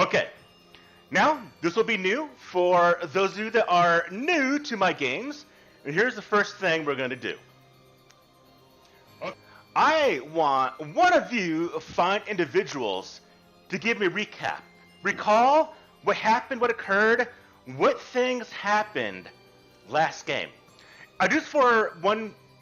Okay. Now, this will be new for those of you that are new to my games. And here's the first thing we're going to do. I want one of you find individuals to give me a recap. Recall what happened, what occurred, what things happened last game. I do this for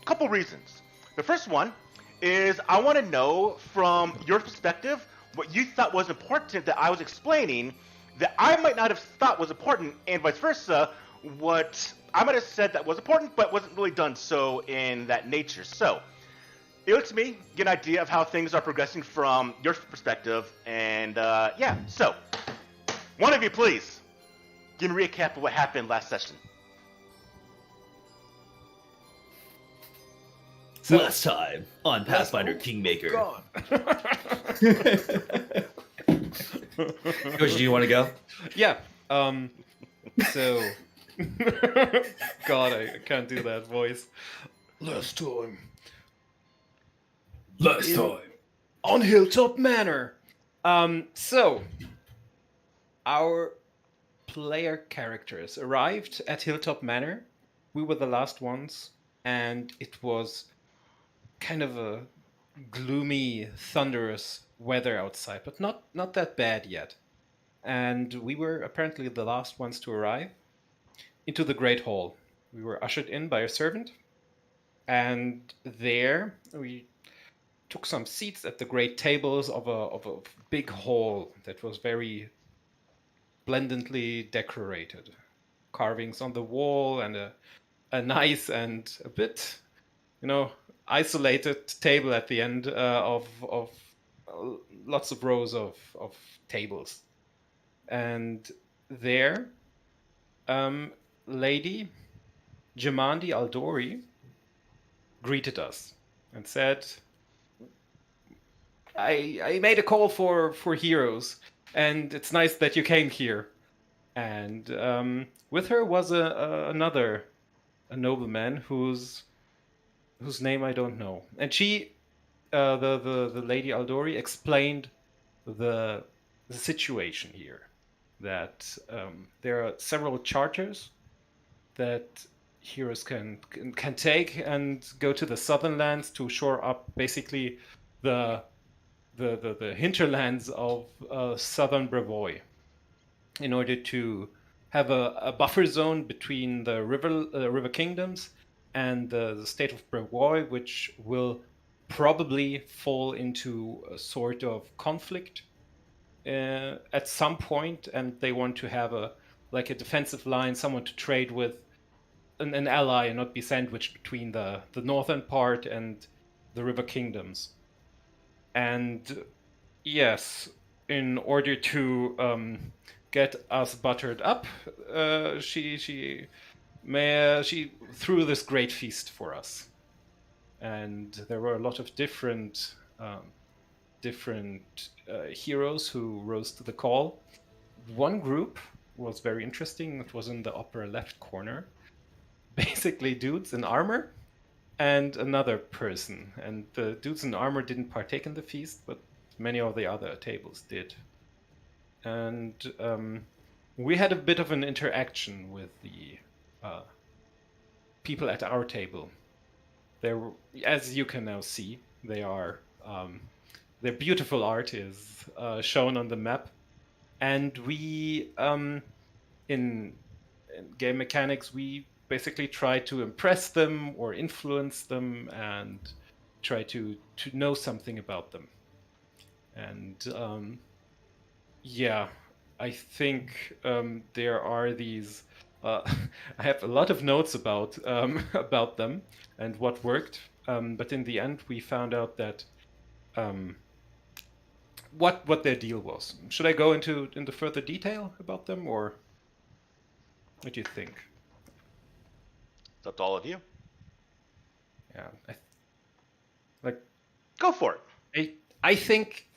couple reasons. The first one is I want to know from your perspective what you thought was important that I was explaining that I might not have thought was important, and vice versa, what I might have said that was important but wasn't really done so in that nature. So, it lets me get an idea of how things are progressing from your perspective, and yeah. So, one of you, please, give me a recap of what happened last session. So, last time on Pathfinder Kingmaker. God. Coach, do you want to go? Yeah. So, God, I can't do that voice. Last time. On Hilltop Manor. So, our player characters arrived at Hilltop Manor. We were the last ones, and it was kind of a gloomy, thunderous weather outside, but not that bad yet. And we were apparently the last ones to arrive into the Great Hall. We were ushered in by a servant, and there we took some seats at the great tables of a big hall that was very splendidly decorated. Carvings on the wall and a nice and a bit, isolated table at the end of lots of rows of tables. And there, Lady Jamandi Aldori greeted us and said, I made a call for heroes, and it's nice that you came here. And with her was a nobleman whose name I don't know. And she, the Lady Aldori, explained the situation here. That there are several charters that heroes can take and go to the southern lands to shore up basically the hinterlands of southern Brevoy, in order to have a buffer zone between the river kingdoms and the state of Brevoy, which will probably fall into a sort of conflict at some point, and they want to have a defensive line, someone to trade with, an ally, and not be sandwiched between the northern part and the river kingdoms. And yes, in order to get us buttered up, she threw this great feast for us, and there were a lot of different heroes who rose to the call. One group was very interesting. It was in the upper left corner, basically dudes in armor. And another person. And the dudes in armor didn't partake in the feast, but many of the other tables did. And we had a bit of an interaction with the people at our table. As you can now see, their beautiful art is shown on the map. And we, in game mechanics, we basically try to impress them or influence them and try to know something about them. And yeah, I think there are these. I have a lot of notes about them and what worked, but in the end, we found out that what their deal was. Should I go into further detail about them, or what do you think? It's up to all of you. Yeah, go for it. I think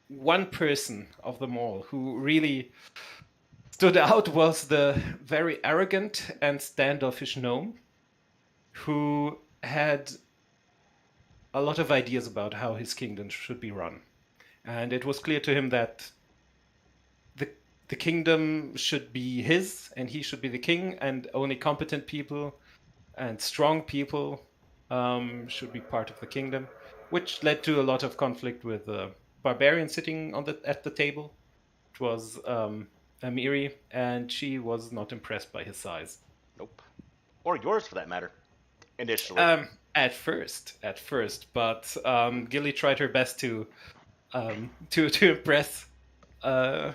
one person of them all who really stood out was the very arrogant and standoffish gnome, who had a lot of ideas about how his kingdom should be run. And it was clear to him that the kingdom should be his, and he should be the king, and only competent people and strong people should be part of the kingdom, which led to a lot of conflict with the barbarian sitting at the table. It was Amiri, and she was not impressed by his size. Nope. Or yours, for that matter. Initially. At first, but Gilly tried her best to impress the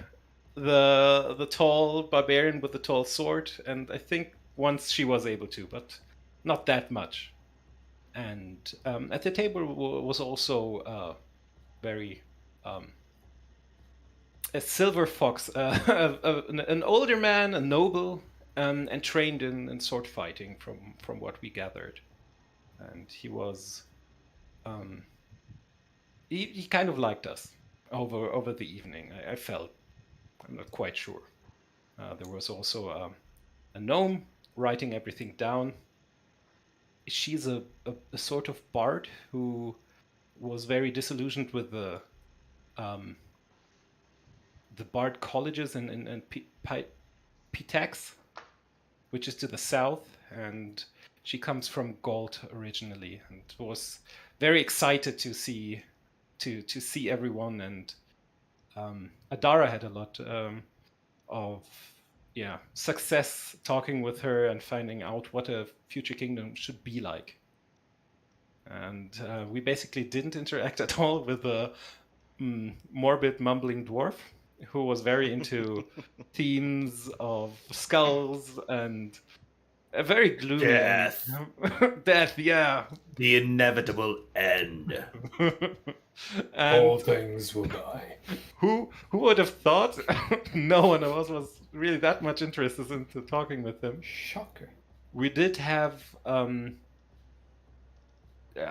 tall barbarian with the tall sword, and I think once she was able to, but not that much. And at the table was also very a silver fox, an older man, a noble, and trained in sword fighting from what we gathered. And he was he kind of liked us over the evening. I felt. I'm not quite sure. There was also a gnome writing everything down. She's a sort of bard who was very disillusioned with the bard colleges in Pitax, which is to the south, and she comes from Gault originally, and was very excited to see everyone. And Adara had a lot of success talking with her and finding out what a future kingdom should be like. And we basically didn't interact at all with the morbid mumbling dwarf, who was very into themes of skulls and a very gloomy Death. Death, yeah. The inevitable end. All things will die. Who would have thought? No one of us was really that much interested into talking with him. Shocker. We did have, I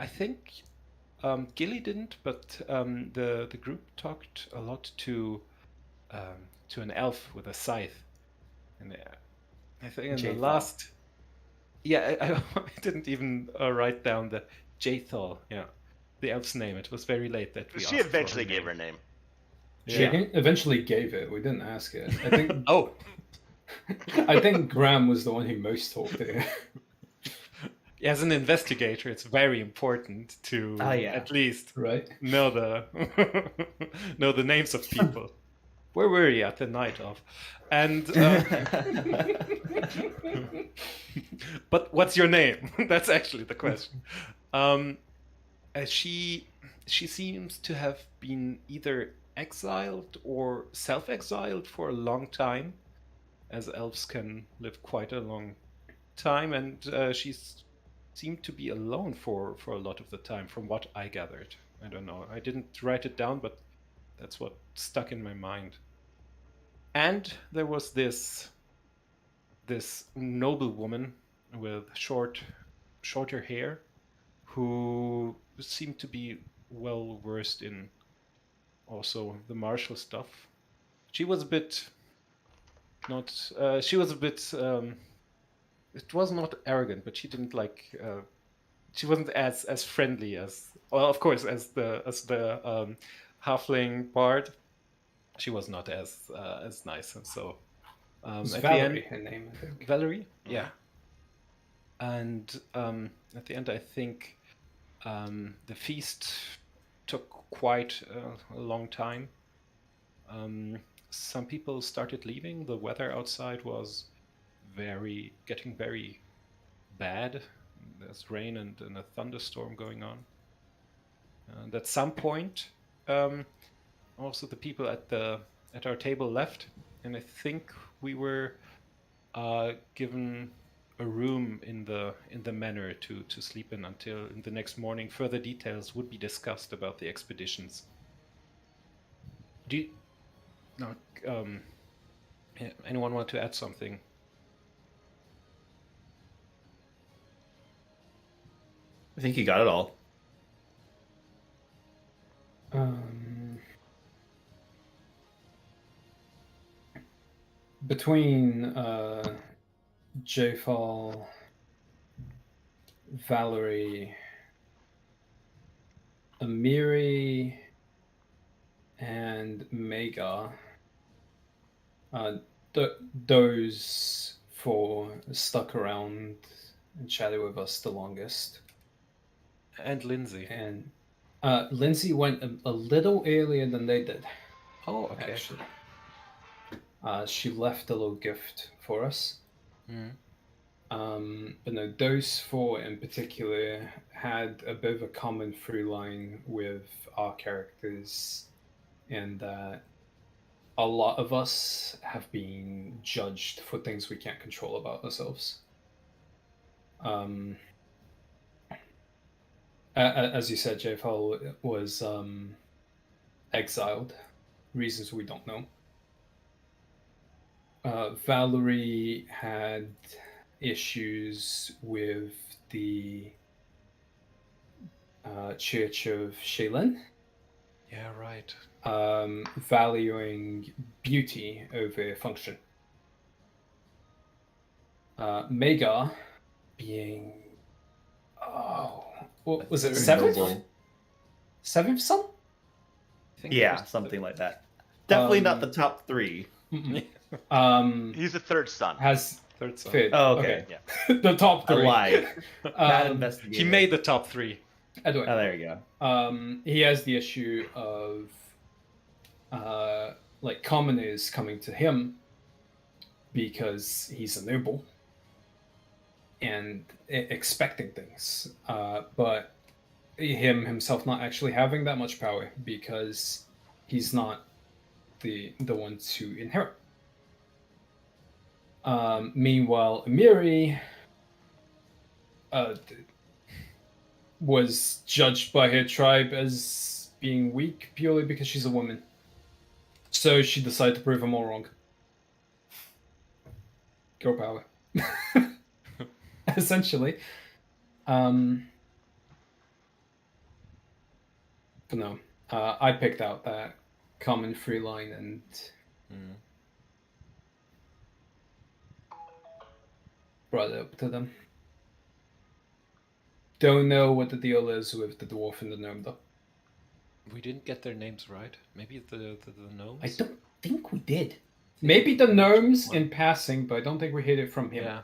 think, Gilly didn't, but the group talked a lot to an elf with a scythe, and I think in the last, I didn't even write down the Jathal, the elf's name. It was very late that we. She eventually gave her name. She eventually gave it. We didn't ask it. I think. Oh. I think Graham was the one who most talked to it. As an investigator, it's very important to at least know the names of people. Where were you at the night of? And but what's your name? That's actually the question. She seems to have been either exiled or self-exiled for a long time, as elves can live quite a long time, and she seemed to be alone for a lot of the time, from what I gathered. I don't know. I didn't write it down, but that's what stuck in my mind. And there was this noble woman with shorter hair, who seemed to be well versed in also the martial stuff. She was a bit it was not arrogant, but she didn't she wasn't as friendly as, well, of course, as the halfling bard. She was not as nice, and so at Valerie, the end, her name, I think. Valerie, yeah. And at the end, I think the feast took quite a long time. Some people started leaving. The weather outside was getting very bad. There's rain and a thunderstorm going on. And at some point, also the people at our table left, and I think we were given a room in the manor to sleep in until in the next morning. Further details would be discussed about the expeditions. Anyone want to add something? I think you got it all. Between Jafal, Valerie, Amiri, and Magar, Those four stuck around and chatted with us the longest. And Lindsay. And Lindsay went a little earlier than they did. Oh, okay. Actually, she left a little gift for us. But no, those four in particular had a bit of a common through line with our characters, in that a lot of us have been judged for things we can't control about ourselves. As you said, JFL was exiled. Reasons we don't know. Valerie had issues with the Church of Shaylin. Yeah, right. Valuing beauty over function. Mega being... what was it? Seventh? Noble. Seventh son? I think Yeah, something like that. Definitely not the top 3. He's the third son. Has third son. fit. Oh, okay. Yeah. The top I 3. lied. Bad investigator. He made the top 3. Anyway, Oh, there you go. he has the issue of like commoners coming to him because he's a noble and expecting things, but himself not actually having that much power because he's not the one to inherit. Meanwhile, Amiri was judged by her tribe as being weak purely because she's a woman. So she decided to prove them all wrong. Girl power. Essentially. But no. I picked out that common free line and brought it up to them. Don't know what the deal is with the dwarf and the gnome, though. We didn't get their names right. Maybe the gnomes? I don't think we did. Maybe the gnomes in passing, but I don't think we hit it from him. Yeah.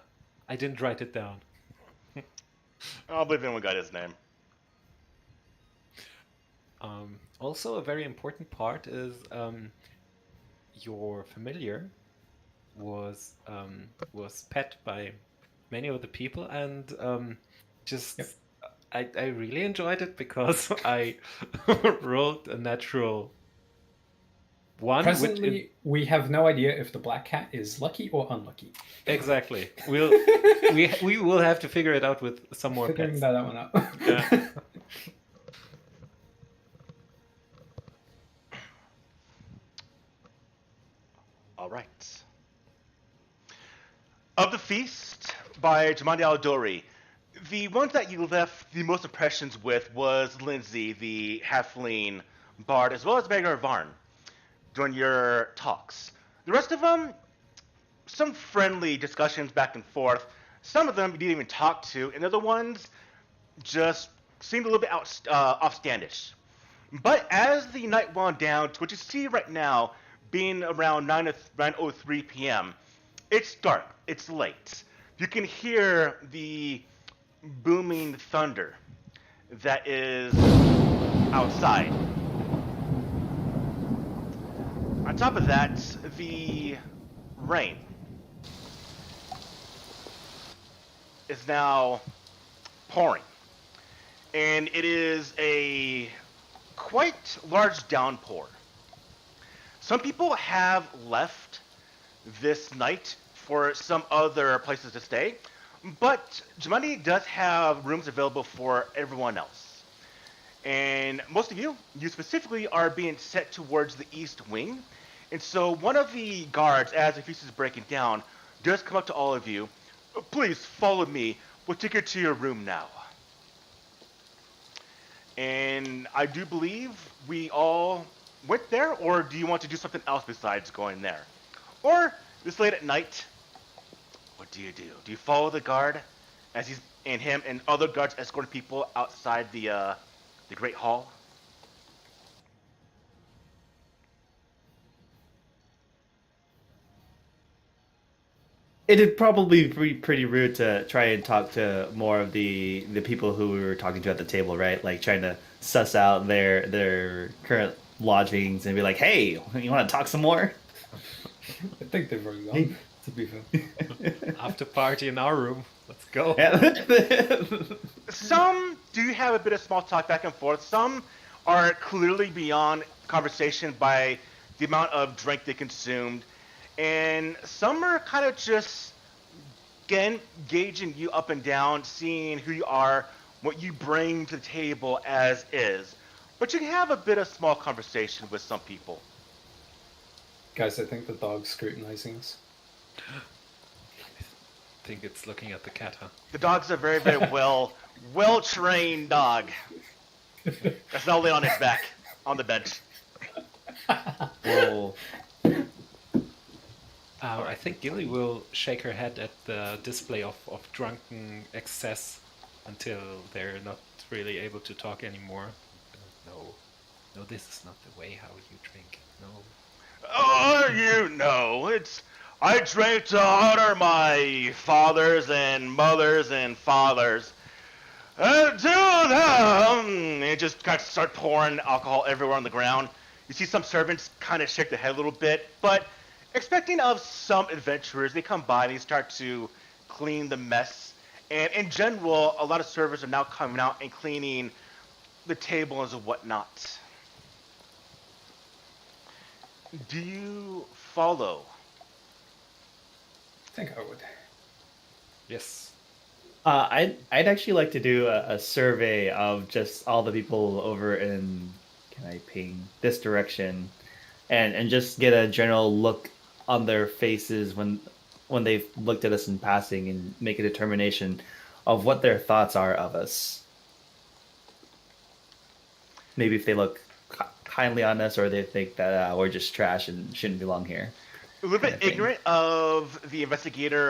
I didn't write it down. I'll believe anyone got his name. Also, a very important part is your familiar was pet by many of the people, and just I really enjoyed it because I rolled a natural 1. Presently, we have no idea if the black cat is lucky or unlucky. Exactly. We will have to figure it out with some more Figuring pets. that one out. Yeah. All right. Of the Feast by Jamandi Aldori, the ones that you left the most impressions with was Lindsay, the halfling bard, as well as Megar Varn during your talks. The rest of them, some friendly discussions back and forth. Some of them you didn't even talk to, and other ones just seemed a little bit offstandish. But as the night wound down to what you see right now, being around 9:03 p.m., it's dark, it's late. You can hear the booming thunder that is outside. On top of that, the rain is now pouring. And it is a quite large downpour. Some people have left this night for some other places to stay, but Jamandi does have rooms available for everyone else. And most of you specifically, are being set towards the east wing. And so one of the guards, as the feast is breaking down, does come up to all of you. Please follow me. We'll take you to your room now. And I do believe we all went there, or do you want to do something else besides going there? Or this late at night, what do? Do you follow the guard as he's and him and other guards escorting people outside the Great Hall? It'd probably be pretty rude to try and talk to more of the people who we were talking to at the table, right? Like trying to suss out their current lodgings and be like, "Hey, you want to talk some more?" I think they've already gone, to be fair. After party in our room. Let's go. Some do have a bit of small talk back and forth. Some are clearly beyond conversation by the amount of drink they consumed. And some are kind of just, again, gauging you up and down, seeing who you are, what you bring to the table as is. But you can have a bit of small conversation with some people. Guys, I think the dog's scrutinizing us. I think it's looking at the cat, huh? The dog's a very, very well-trained dog. That's not lay on his back, on the bench. Whoa. I think Gilly will shake her head at the display of drunken excess until they're not really able to talk anymore. No, this is not the way how you drink. No. Oh, you know, I drank to honor my fathers and mothers and fathers. To them, and just kind of start pouring alcohol everywhere on the ground. You see some servants kind of shake their head a little bit, but expecting of some adventurers, they come by and they start to clean the mess. And in general, a lot of servers are now coming out and cleaning the tables and whatnot. Do you follow? I think I would. Yes. I'd actually like to do a survey of just all the people over in, can I ping this direction, and just get a general look on their faces when they've looked at us in passing and make a determination of what their thoughts are of us. Maybe if they look kindly on us or they think that we're just trash and shouldn't belong here. A little bit ignorant of the investigator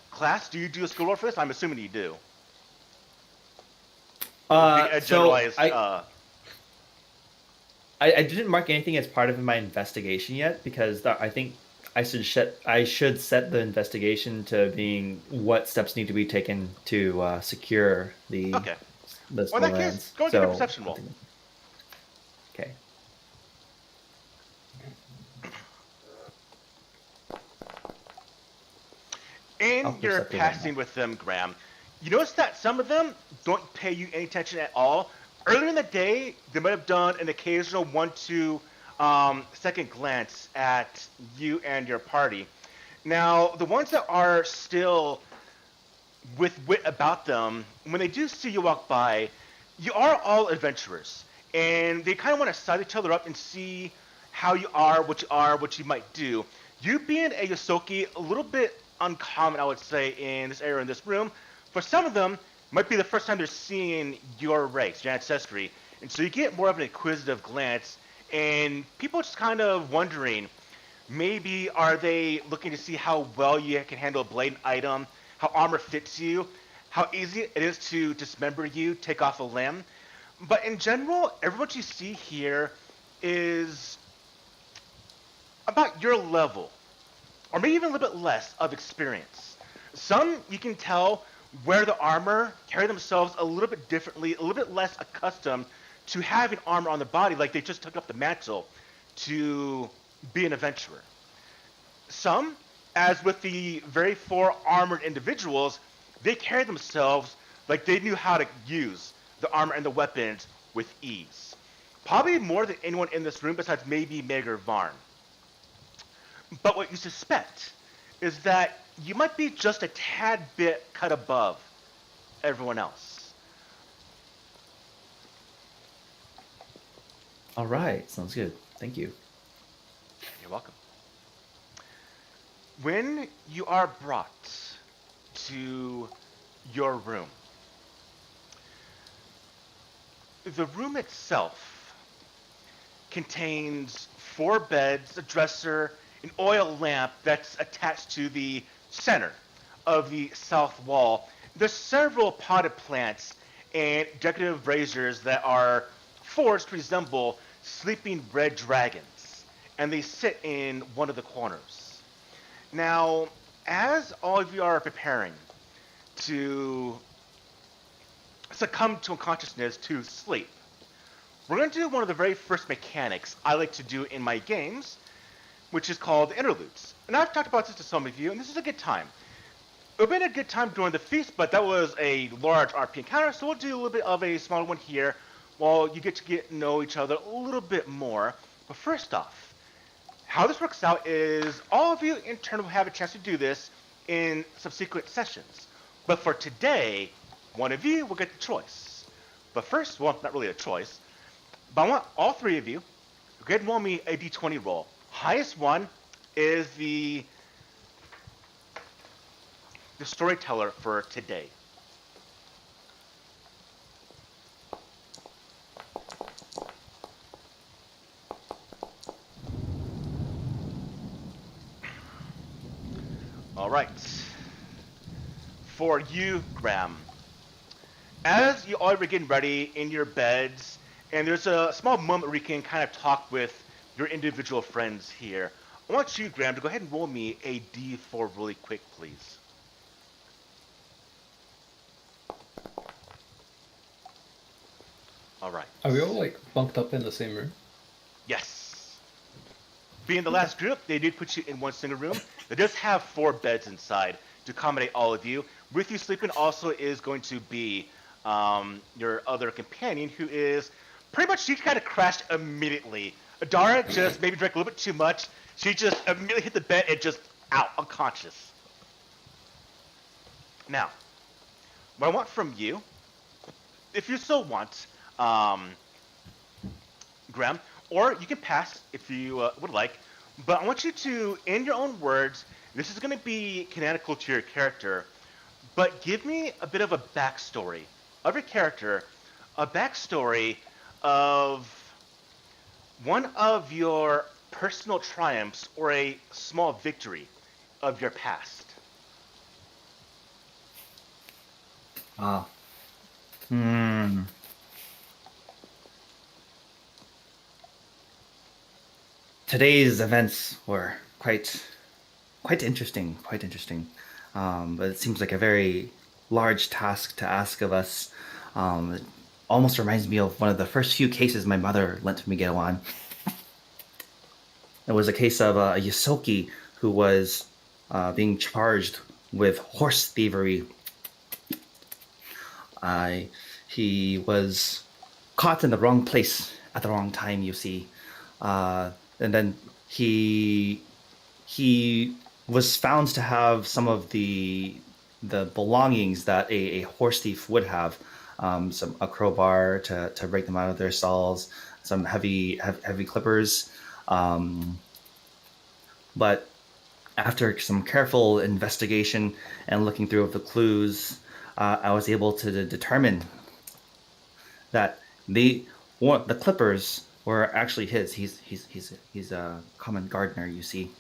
class. Do you do a skill roll for this? I'm assuming you do. I didn't mark anything as part of my investigation yet because I think I should set the investigation to being what steps need to be taken to secure the Okay. the Well, in that lands. case, go and get a perception roll. Okay. In I'll your perceptive passing with them, Graham, you notice that some of them don't pay you any attention at all. Earlier in the day, they might have done an occasional 1-2 second glance at you and your party. Now, the ones that are still with wit about them, when they do see you walk by, you are all adventurers. And they kind of want to size each other up and see how you are, what you might do. You being a Yosoki, a little bit uncommon, I would say, in this area, in this room. For some of them, it might be the first time they're seeing your race, your ancestry. And so you get more of an inquisitive glance, and people just kind of wondering, maybe are they looking to see how well you can handle a blade item, how armor fits you, how easy it is to dismember you, take off a limb. But in general, everyone you see here is about your level, or maybe even a little bit less of experience. Some, you can tell, wear the armor, carry themselves a little bit differently, a little bit less accustomed to having armor on the body, like they just took up the mantle to be an adventurer. Some, as with the very four armored individuals, they carry themselves like they knew how to use the armor and the weapons with ease. Probably more than anyone in this room besides maybe Meg or Varn. But what you suspect is that you might be just a tad bit cut above everyone else. All right, sounds good. Thank you. You're welcome. When you are brought to your room, the room itself contains 4 beds, a dresser, an oil lamp that's attached to the center of the south wall. There's several potted plants and decorative braziers that are forged to resemble sleeping red dragons, and they sit in one of the corners. Now, as all of you are preparing to succumb to unconsciousness to sleep, we're going to do one of the very first mechanics I like to do in my games, which is called interludes. And I've talked about this to some of you, and this is a good time. It would have been a good time during the feast, but that was a large RP encounter, so we'll do a little bit of a smaller one here while you get to know each other a little bit more. But first off, how this works out is all of you in turn will have a chance to do this in subsequent sessions. But for today, one of you will get the choice. But first, well, not really a choice, but I want all three of you to go ahead and roll me a d20 roll. Highest one is the storyteller for today. All right. For you, Graham, as you all are getting ready in your beds, and there's a small moment where you can kind of talk with your individual friends here, I want you, Graham, to go ahead and roll me a d4 really quick, please. All right. Are we all like bunked up in the same room? Yes. Being the last group, they did put you in one single room. It does have 4 beds inside to accommodate all of you. With you sleeping also is going to be your other companion, who is pretty much, she kind of crashed immediately. Adara just maybe drank a little bit too much. She just immediately hit the bed and just out, unconscious. Now, what I want from you, if you so want, Graham, or you can pass if you would like, but I want you to, in your own words, this is going to be canonical to your character, but give me a bit of a backstory of your character, a backstory of one of your personal triumphs or a small victory of your past. Today's events were quite interesting, but it seems like a very large task to ask of us. It almost reminds me of one of the first few cases my mother lent me go on. It was a case of a Yosoki who was being charged with horse thievery. He was caught in the wrong place at the wrong time, you see. And then he was found to have some of the belongings that a horse thief would have, a crowbar to break them out of their stalls, some heavy clippers. But after some careful investigation and looking through the clues, I was able to determine that the clippers were actually his. He's a common gardener, you see.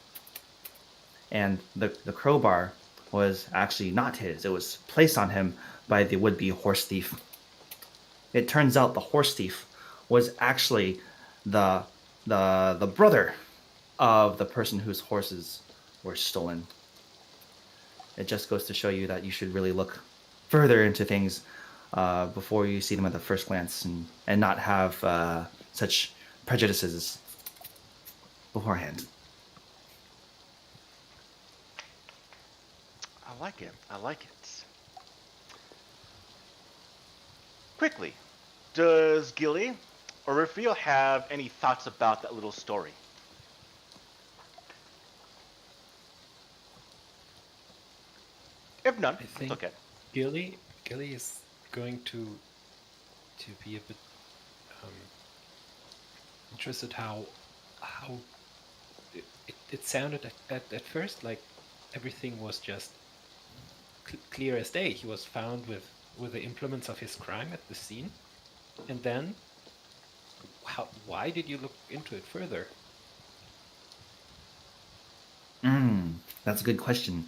And the crowbar was actually not his. It was placed on him by the would-be horse thief. It turns out the horse thief was actually the brother of the person whose horses were stolen. It just goes to show you that you should really look further into things before you see them at the first glance, and not have such prejudices beforehand. I like it. Quickly, does Gilly or Raphael have any thoughts about that little story? If none, I think it's okay. Gilly is going to be a bit interested how it sounded at first like everything was just clear as day. He was found with the implements of his crime at the scene, and then why did you look into it further? That's a good question.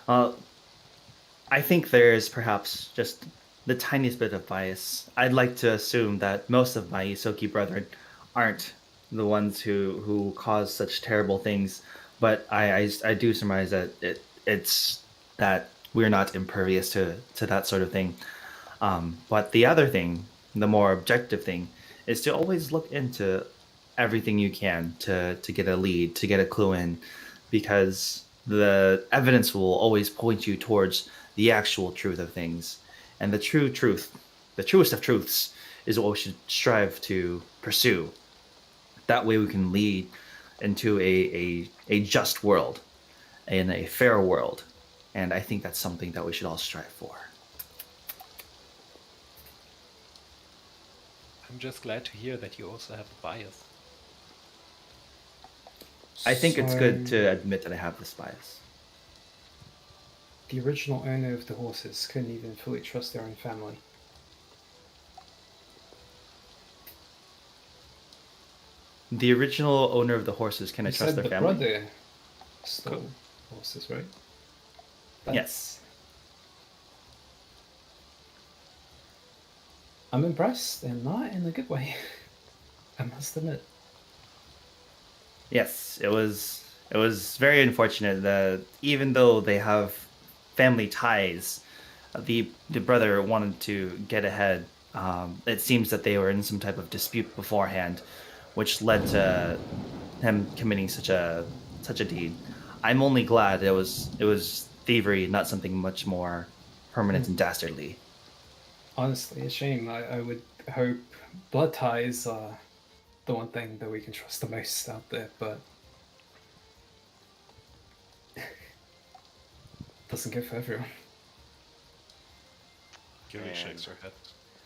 I think there's perhaps just the tiniest bit of bias. I'd like to assume that most of my Isoki brethren aren't the ones who cause such terrible things, but I do surmise that it's that we're not impervious to that sort of thing. But the other thing, the more objective thing, is to always look into everything you can to get a lead, to get a clue in, because the evidence will always point you towards the actual truth of things. And the true truth, the truest of truths, is what we should strive to pursue. That way we can lead into a just world, in a fair world. And I think that's something that we should all strive for. I'm just glad to hear that you also have a bias. I think it's good So, to admit that I have this bias. the original owner of the horses couldn't even fully trust their own family. The original owner of the horses, can I You trust said their the family? brother stole horses, right? Yes. I'm impressed, and not in a good way. I must admit. Yes, it was very unfortunate that even though they have family ties, the brother wanted to get ahead. It seems that they were in some type of dispute beforehand, which led to him committing such a deed. I'm only glad it was thievery, not something much more permanent and dastardly. Honestly, a shame. I would hope blood ties are the one thing that we can trust the most out there, but doesn't go for everyone. Gilly And- shakes her head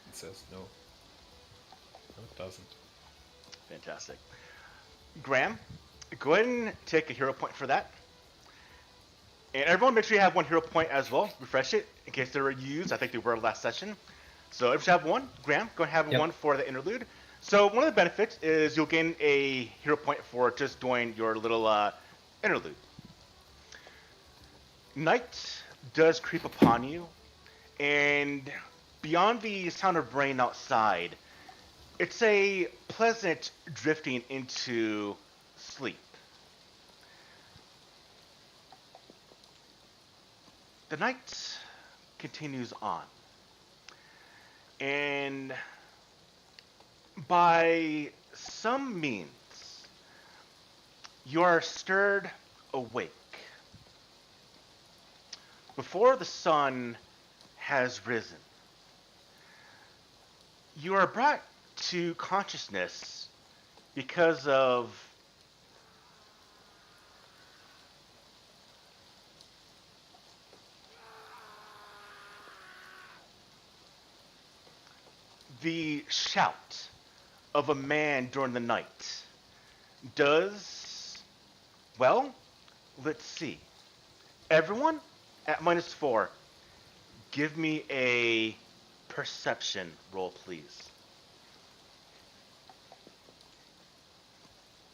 and says no. No, it doesn't. Fantastic. Graham, go ahead and take a hero point for that. And everyone, make sure you have one hero point as well. Refresh it in case they were used. I think they were last session. So if you have one, Graham, go ahead and have Yep. one for the interlude. So one of the benefits is you'll gain a hero point for just doing your little interlude. Night does creep upon you, and beyond the sound of rain outside, it's a pleasant drifting into sleep. The night continues on. And by some means, you are stirred awake. Before the sun has risen, you are brought to consciousness because of the shout of a man during the night. Well, let's see. Everyone at -4, give me a perception roll, please.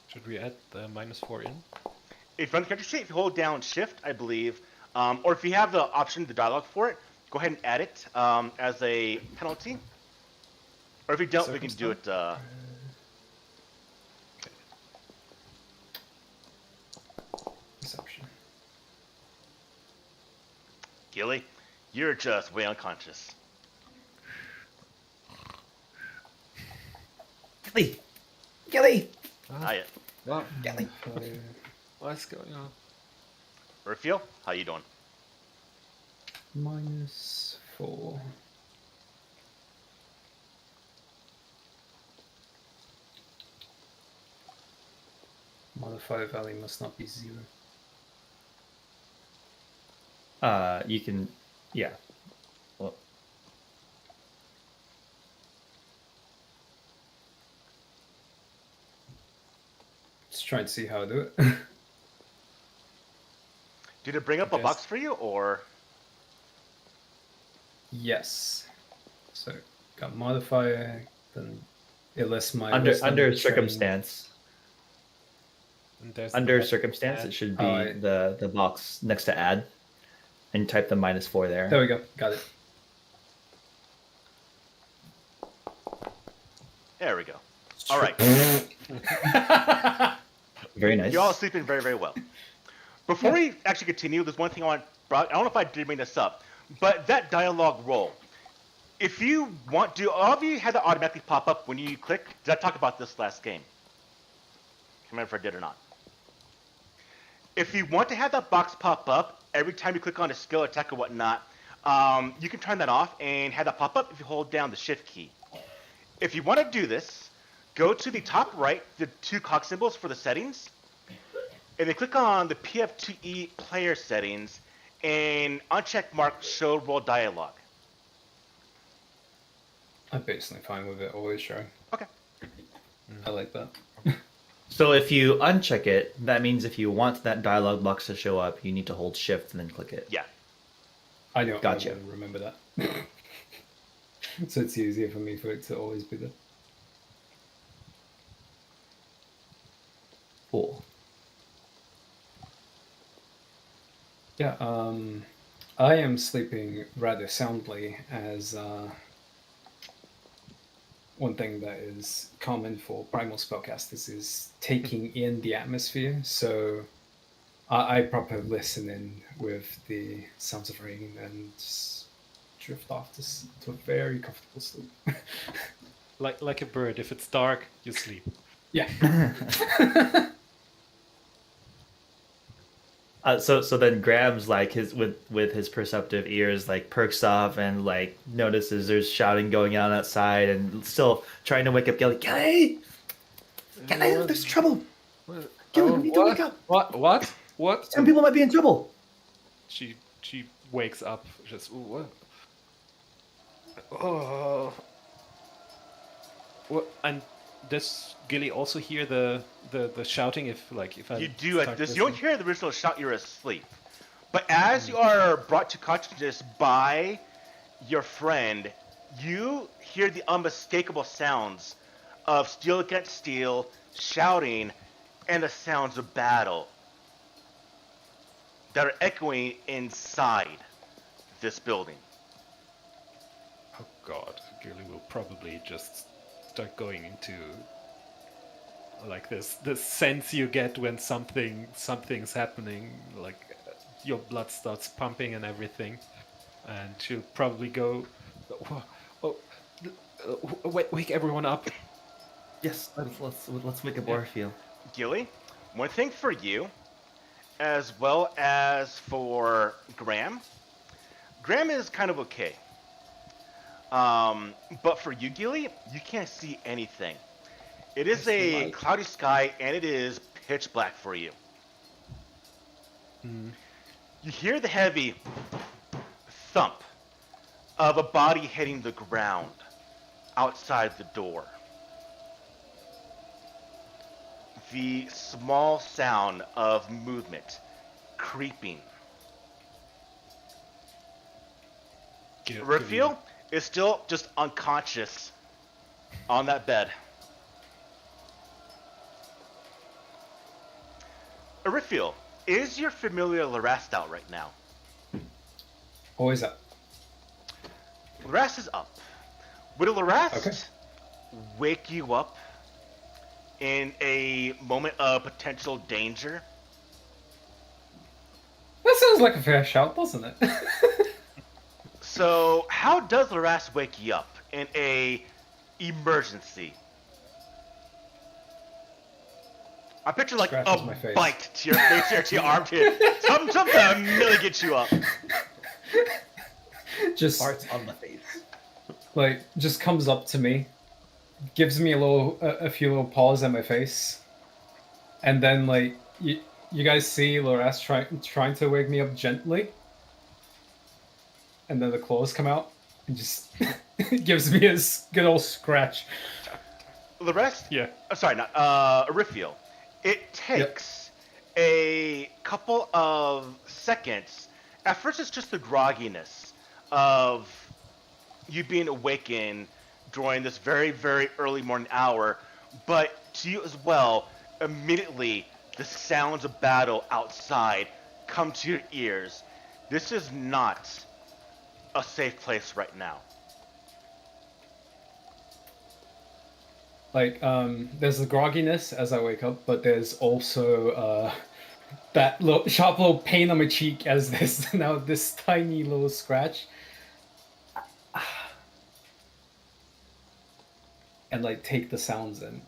Should we add the -4 in? If you're on the character sheet, if you hold down Shift, I believe, or if you have the option, the dialogue for it, go ahead and add it as a penalty. Or if you don't, we can do it. Perception. Gilly, you're just way unconscious. Gilly! What? Gilly! What's going on? Urfiel, how you doing? -4. Modifier value must not be 0. You can, yeah. Well, Just trying to see how I do it. Did it bring up a Yes. box for you, or? Yes. So got modifier, then it lists my under wisdom, under training. circumstance, And there's under the circumstance, it should be Oh, I- the box next to add, and type the -4 there. There we go. Got it. There we go. All right. Very nice. You're all sleeping very, very well. Before we actually continue, there's one thing I don't know if I did bring this up, but that dialogue roll. If you want to, all of you had that automatically pop up when you click. Did I talk about this last game? I can't remember if I did or not. If you want to have that box pop up every time you click on a skill, attack, or whatnot, you can turn that off and have that pop up if you hold down the shift key. If you want to do this, go to the top right, the 2 cog symbols for the settings, and then click on the PF2E player settings and uncheck mark show roll dialogue. I'm basically fine with it always showing. Okay. I like that. So if you uncheck it, that means if you want that dialogue box to show up, you need to hold shift and then click it. Yeah. I don't Gotcha. remember that. So it's easier for me for it to always be there. Cool. Yeah, I am sleeping rather soundly as one thing that is common for primal spellcasters is taking in the atmosphere. So I proper listen in with the sounds of rain and just drift off to a very comfortable sleep. Like a bird. If it's dark, you sleep. Yeah. So then Graham's like with his perceptive ears like perks up and like notices there's shouting going on outside and still trying to wake up Gilly. Gilly, there's trouble. Gilly, we need to wake up. What? Some people might be in trouble. She wakes up. Just what? Oh. What? And does Gilly also hear the shouting? If I You do start this. You don't listening? hear the original shout. You're asleep. But as you are brought to consciousness by your friend, you hear the unmistakable sounds of steel against steel, shouting, and the sounds of battle that are echoing inside this building. Oh God, Gilly will probably just start going into like this sense you get when something's happening, like your blood starts pumping and everything, and she'll probably go, wake everyone up. Yes, let's wake up Orpheal. Gilly, one thing for you, as well as for Graham. Graham is kind of okay. But for you, Gilly, you can't see anything. It is a cloudy sky, and it is pitch black for you. You hear the heavy thump of a body hitting the ground outside the door. The small sound of movement creeping. Raphael is still just unconscious on that bed. Raphael, is your familiar Larast out right now? Always up. Larast is up. Would a Larast Okay. wake you up in a moment of potential danger? That sounds like a fair shout, doesn't it? So, how does Larast wake you up in a emergency? I picture like Scratches my a face. bite to your face or to your armpit. Something to really get you up. Just Farts on the face. like just comes up to me, gives me a few little paws at my face, and then like you guys see Laras trying to wake me up gently, and then the claws come out and just gives me a good old scratch. Larast? Yeah. Sorry, not Raphael. It takes a couple of seconds. At first, it's just the grogginess of you being awakened during this very, very early morning hour. But to you as well, immediately the sounds of battle outside come to your ears. This is not a safe place right now. Like there's the grogginess as I wake up, but there's also that little sharp little pain on my cheek as this now this tiny little scratch. And like take the sounds in.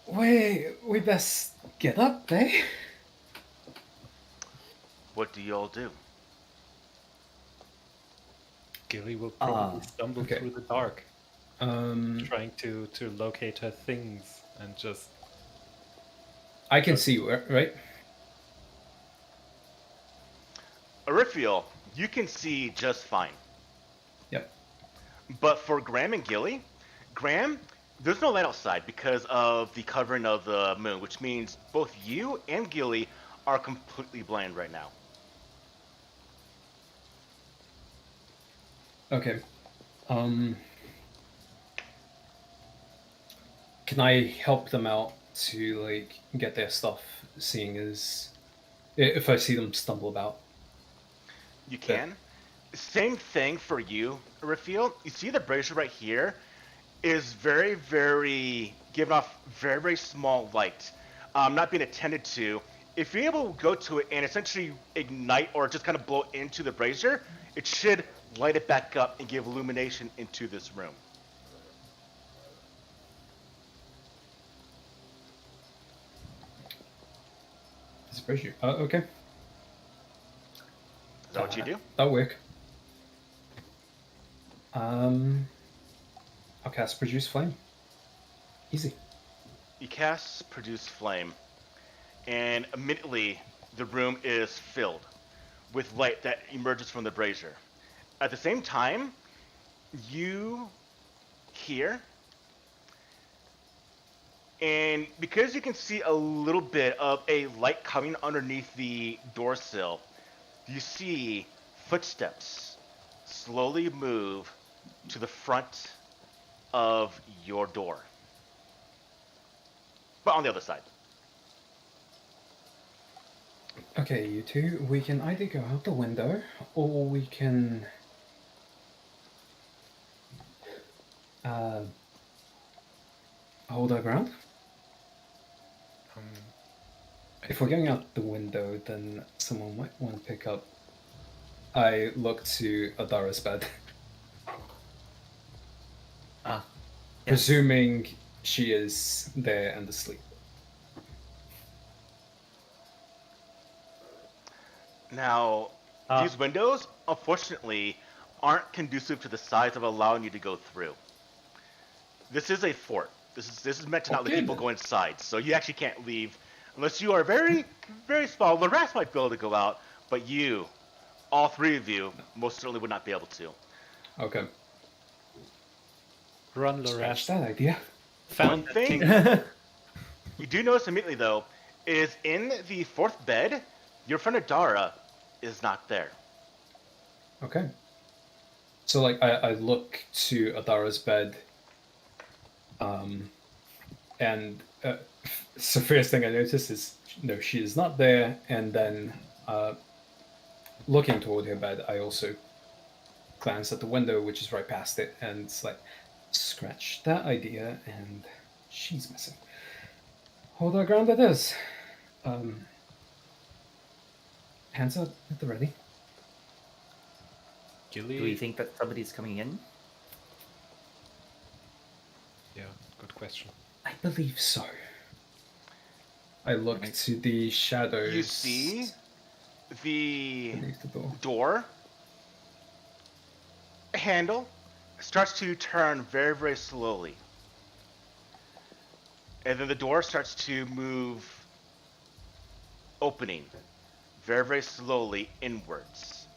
We best get up, eh? What do y'all do? Gilly will probably stumble okay. through the dark, Trying to locate her things and just. I can see you, right? Arithiel, you can see just fine. Yep. But for Graham and Gilly, Graham, there's no light outside because of the covering of the moon, which means both you and Gilly are completely blind right now. Okay. Can I help them out to like get their stuff, seeing as if I see them stumble about? You can. Same thing for you, Arithiel. You see the brazier right here is very, very giving off very, very small light, not being attended to. If you're able to go to it and essentially ignite or just kind of blow into the brazier, it should light it back up and give illumination into this room. This brazier. Okay. Is that what you do? That'll work. I'll cast Produce Flame. Easy. You cast Produce Flame, and immediately the room is filled with light that emerges from the brazier. At the same time, you hear, and because you can see a little bit of a light coming underneath the door sill, you see footsteps slowly move to the front of your door. But on the other side. Okay, you two, we can either go out the window or we can hold our ground. If we're going out the window, then someone might want to pick up. I look to Adara's bed. Yes. Presuming she is there and asleep. Now, these windows, unfortunately, aren't conducive to the size of allowing you to go through. This is a fort. This is meant to not let people go inside, so you actually can't leave unless you are very, very small. The rest might be able to go out, but you, all three of you, most certainly would not be able to. Okay. Run, Scratch Lorash. that idea. Found One thing thing. you do notice immediately, though, is in the fourth bed, your friend Adara is not there. Okay. So, like, I look to Adara's bed, and so first thing I notice is, no, she is not there, and then looking toward her bed, I also glance at the window, which is right past it, and it's like, scratch that idea, and she's missing. Hold our ground it is. Hands up at the ready. Gilly. Do we think that somebody's coming in? Yeah, good question. I believe so. I look to the shadows. You see the beneath the door. door handle starts to turn very, very slowly. And then the door starts to move, opening very, very slowly inwards.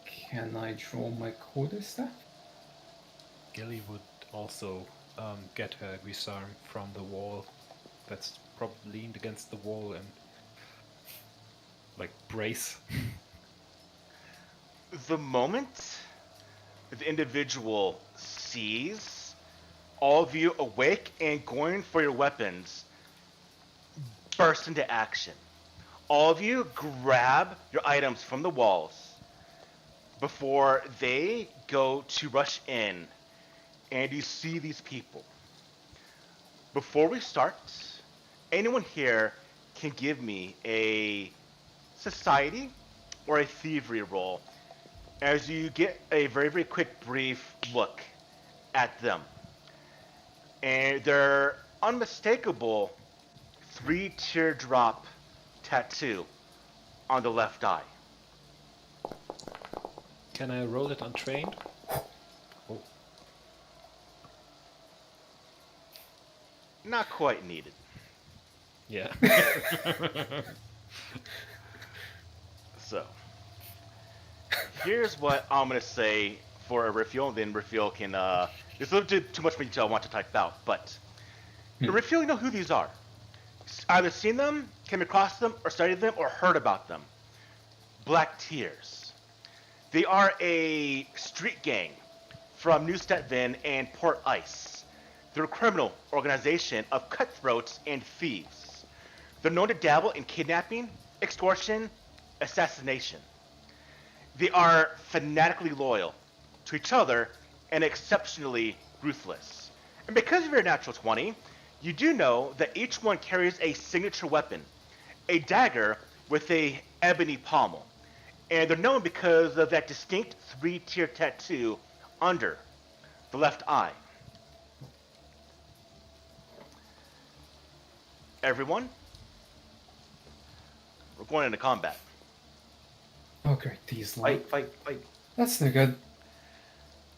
Can I draw my quarterstaff? Gilly would also get her guisarme from the wall that's probably leaned against the wall and like brace. The moment the individual sees all of you awake and going for your weapons, burst into action. All of you grab your items from the walls before they go to rush in, and you see these people. Before we start, anyone here can give me a society or a thievery roll as you get a very, very quick, brief look at them. And their unmistakable 3-teardrop tattoo on the left eye. Can I roll it untrained? Oh, Not quite needed. yeah. So, here's what I'm going to say for a refuel, and then refuel can, there's a little too much detail I want to type out, but refuel, you know who these are. Either seen them, came across them, or studied them, or heard about them. Black Tears. They are a street gang from New Stetven and Port Ice. They're a criminal organization of cutthroats and thieves. They're known to dabble in kidnapping, extortion, assassination. They are fanatically loyal to each other and exceptionally ruthless. And because of your natural 20, you do know that each one carries a signature weapon, a dagger with a ebony pommel. And they're known because of that distinct 3-tier tattoo under the left eye. Everyone, we're going into combat. Oh, great. These light. Fight. That's no good.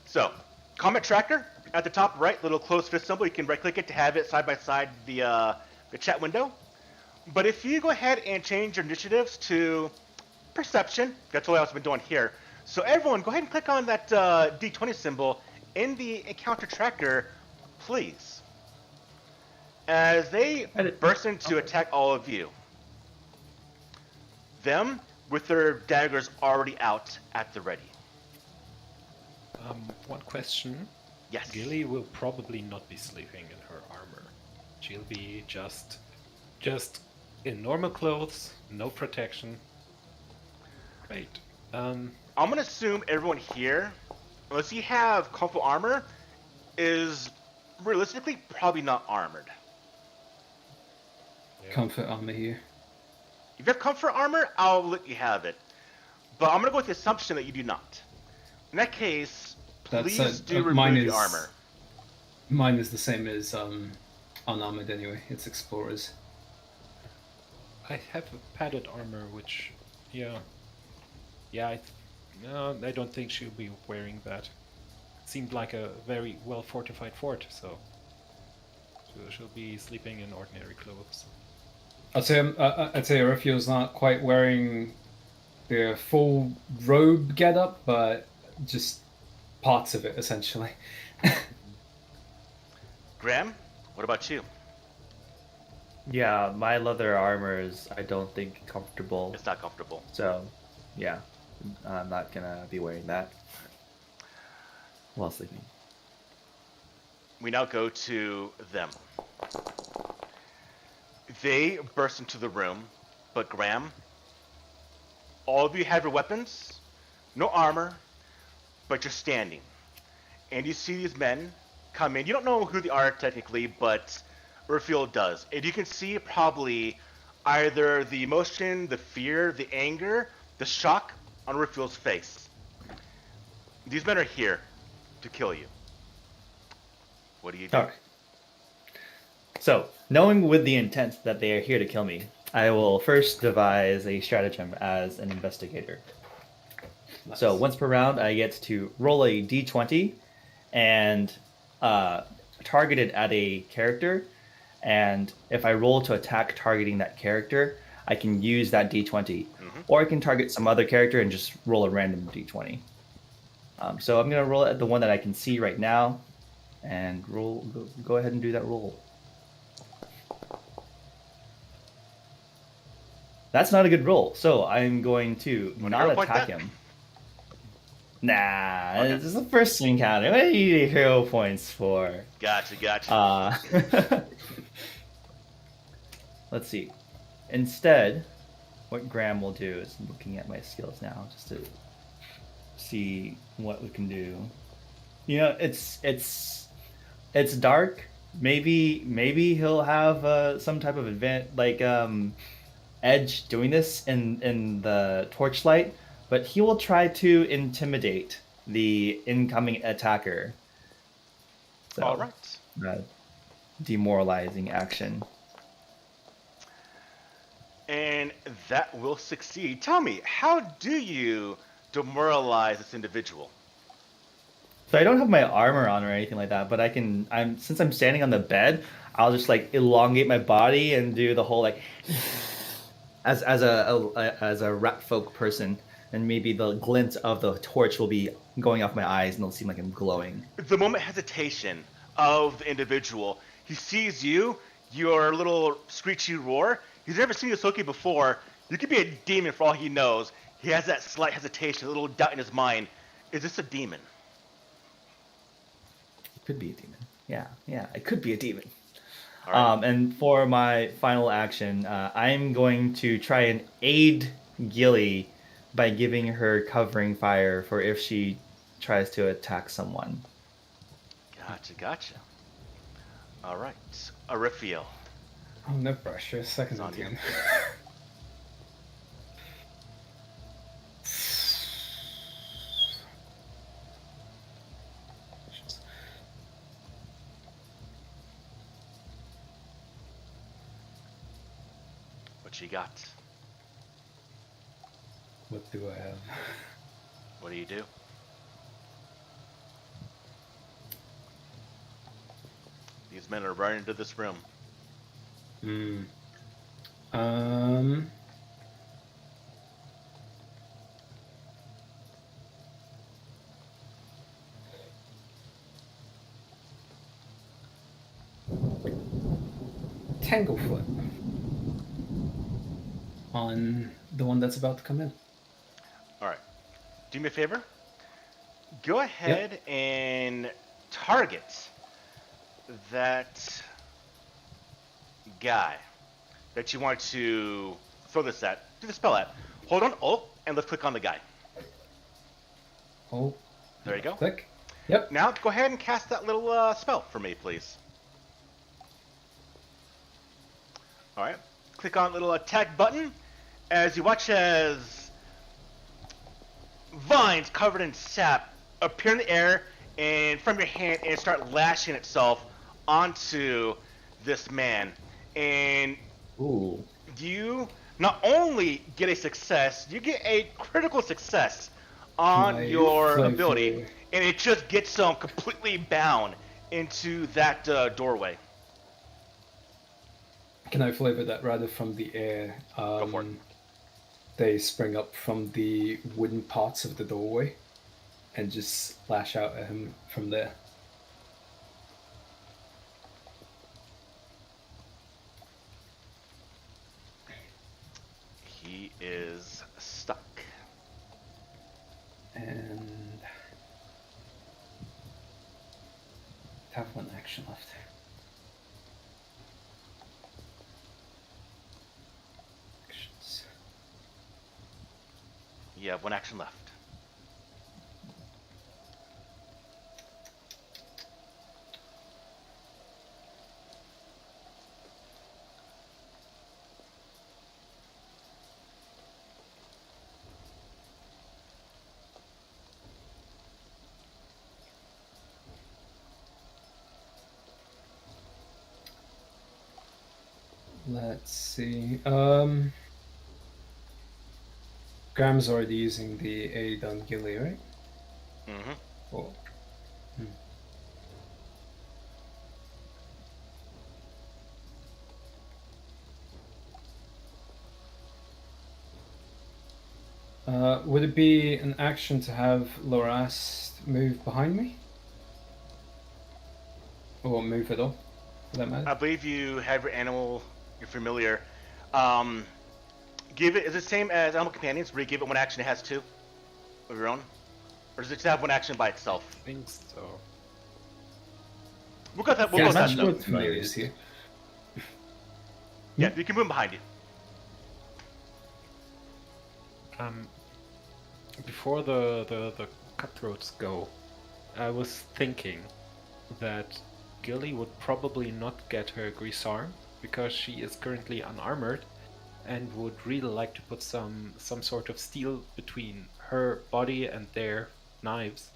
So, combat tracker at the top right, little closed fist symbol. You can right-click it to have it side by side the chat window. But if you go ahead and change your initiatives to perception, that's what I've been doing here. So everyone, go ahead and click on that D20 symbol in the encounter tracker, please. As they burst in to attack all of you. Them, with their daggers already out at the ready. One question. Yes. Gilly will probably not be sleeping in her armor. She'll be just in normal clothes, no protection. Great. I'm gonna assume everyone here, unless you have comfort armor, is realistically probably not armored. Yeah. Comfort armor here. If you have comfort armor, I'll let you have it. But I'm gonna go with the assumption that you do not. In that case, please do remove the armor. Mine is the same as unarmored anyway. It's explorers. I have a padded armor, which, yeah, no, I don't think she'll be wearing that. It seemed like a very well fortified fort, so she'll be sleeping in ordinary clothes. I'd say Refuel's not quite wearing the full robe getup, but just parts of it essentially. Graham, what about you? Yeah, my leather armor is, I don't think, comfortable. It's not comfortable. So, yeah, I'm not gonna be wearing that while sleeping. We now go to them. They burst into the room, but Graham, all of you have your weapons, no armor, but you're standing. And you see these men come in. You don't know who they are technically, but Urfield does. And you can see probably either the emotion, the fear, the anger, the shock on Urfield's face. These men are here to kill you. What do you do? All right. So, knowing with the intent that they are here to kill me, I will first devise a stratagem as an investigator. Nice. So, once per round, I get to roll a d20 and target it at a character. And if I roll to attack targeting that character, I can use that d20. Or I can target some other character and just roll a random d20. So I'm going to roll it at the one that I can see right now. And go ahead and do that roll. That's not a good roll, so I'm going to not attack him. Nah, okay. This is the first encounter. What do you need hero points for? Gotcha. Let's see. Instead, what Graham will do is looking at my skills now, just to see what we can do. You know, it's dark, maybe he'll have some type of edge doing this in the torchlight, but he will try to intimidate the incoming attacker. So, All right. demoralizing action. And that will succeed. Tell me, how do you demoralize this individual? So I don't have my armor on or anything like that, but since I'm standing on the bed, I'll just like elongate my body and do the whole like as a rat folk person, and maybe the glint of the torch will be going off my eyes and it'll seem like I'm glowing. The moment hesitation of the individual, he sees you, your little screechy roar. He's never seen you Soki before. You could be a demon for all he knows. He has that slight hesitation, a little doubt in his mind. Is this a demon? It could be a demon. Yeah, it could be a demon. All right. And for my final action, I'm going to try and aid Gilly by giving her covering fire for if she tries to attack someone. Gotcha. All right. Arifiel. Oh, no pressure. Second It's on you. again. What you got? What do I have? What do you do? These men are running into this room. Um. Tangle flip on the one that's about to come in. All right. Do me a favor. Go ahead and target that guy that you want to throw this at. Do the spell at. Hold on Alt and let's click on the guy. Oh, There you go. click. Yep. Now go ahead and cast that little spell for me, please. All right. Click on the little attack button as you watch as vines covered in sap appear in the air and from your hand and start lashing itself onto this man. And Ooh. you not only get a success, you get a critical success on My your flamethrower. ability, and it just gets completely bound into that doorway. Can I flavor that rather from the air? Go for it. They spring up from the wooden parts of the doorway and just lash out at him from there. He is stuck. And have one action left. Actions. You have one action left. Let's see. Graham's already using the aid on Gilly, right? Mm-hmm. Oh. Would it be an action to have Loras move behind me? Or move at all, for that matter? I believe you have your animal, you're familiar. Give it, is it the same as Animal Companions, where you give it one action, it has two of your own? Or does it just have one action by itself? I think so. We'll go with that, we'll Yeah, go with that much though. more familiars here. Yeah, you can move behind you. Before the cutthroats go, I was thinking that Gilly would probably not get her Grisarm because she is currently unarmored and would really like to put some sort of steel between her body and their knives,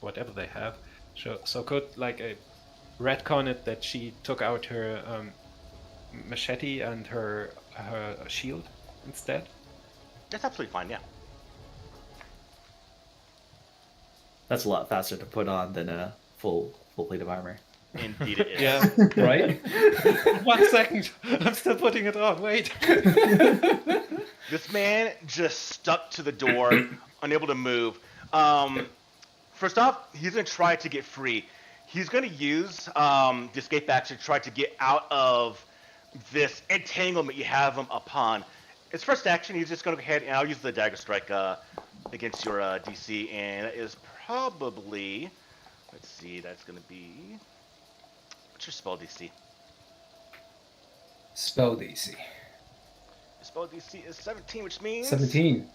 whatever they have. So could like retcon it that she took out her machete and her shield instead. That's absolutely fine, yeah. That's a lot faster to put on than a full plate of armor. Indeed it is. Yeah. Right? 1 second, I'm still putting it on. Wait. This man just stuck to the door, unable to move. First off, he's going to try to get free. He's going to use the escape action to try to get out of this entanglement you have him upon. His first action, he's just going to go ahead and I'll use the dagger strike against your DC, and that is probably, let's see, that's going to be, what's your spell DC? Spell DC. Your spell DC is 17, which means 17.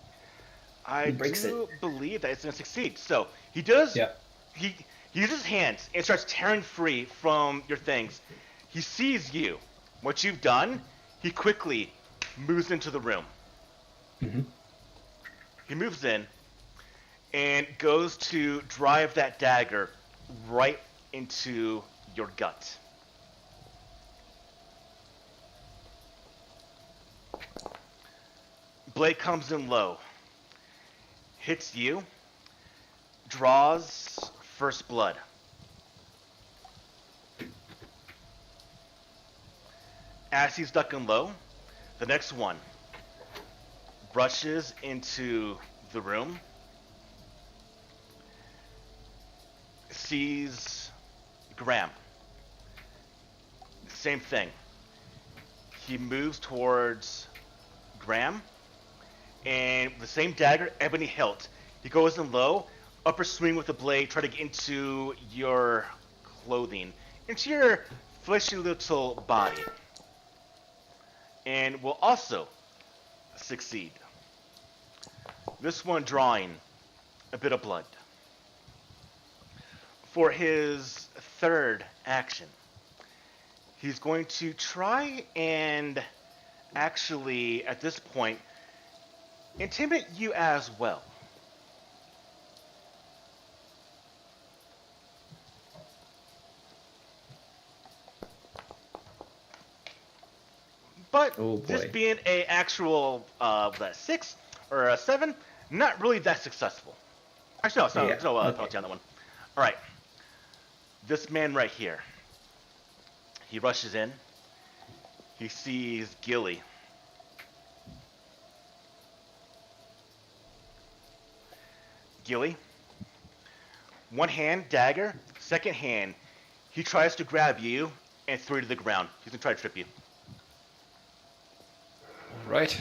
I breaks do believe that it's going to succeed. So he does. Yeah. He uses his hands and starts tearing free from your things. He sees you. What you've done, he quickly moves into the room. Mm-hmm. He moves in and goes to drive that dagger right into your gut. Blade comes in low. Hits you, draws first blood. As he's ducking low, the next one brushes into the room, sees Graham. Same thing. He moves towards Graham, and the same dagger, ebony hilt. He goes in low, upper swing with the blade, try to get into your clothing, into your fleshy little body, and will also succeed. This one drawing a bit of blood. For his third action, he's going to try and actually, at this point, intimidate you as well. But this being a actual 6 or a 7, not really that successful. Actually, no, there's no penalty on that one. All right, this man right here. He rushes in. He sees Gilly. Gilly, one hand, dagger, second hand, he tries to grab you and throw you to the ground. He's gonna try to trip you. Right.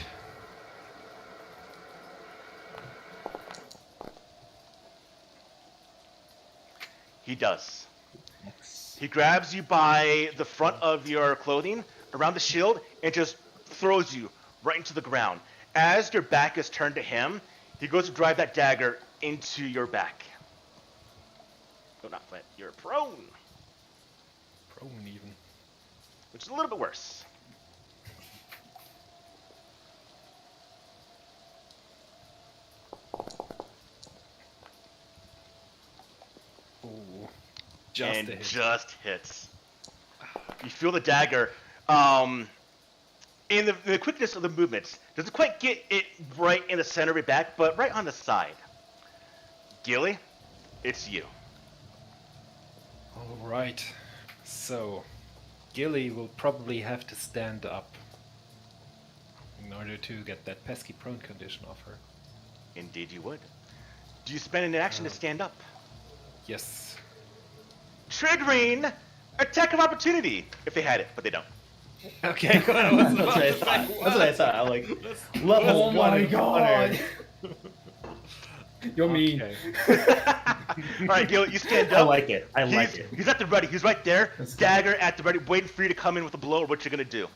He does. He grabs you by the front of your clothing, around the shield, and just throws you right into the ground. As your back is turned to him, he goes to drive that dagger into your back. No, not flat. You're prone. Prone even. Which is a little bit worse. Ooh. Just hits. You feel the dagger. In the quickness of the movements, doesn't quite get it right in the center of your back, but right on the side. Gilly, it's you. All right. So, Gilly will probably have to stand up in order to get that pesky prone condition off her. Indeed you would. Do you spend an action to stand up? Yes. Triggering attack of opportunity, if they had it, but they don't. Okay, good. That's what I thought. That's what I thought. I'm like, level 1 my God. You're mean. All right, Gil, you stand up. I like it. I like it. He's at the ready. He's right there. That's good. Dagger at the ready, waiting for you to come in with a blow or what you're going to do.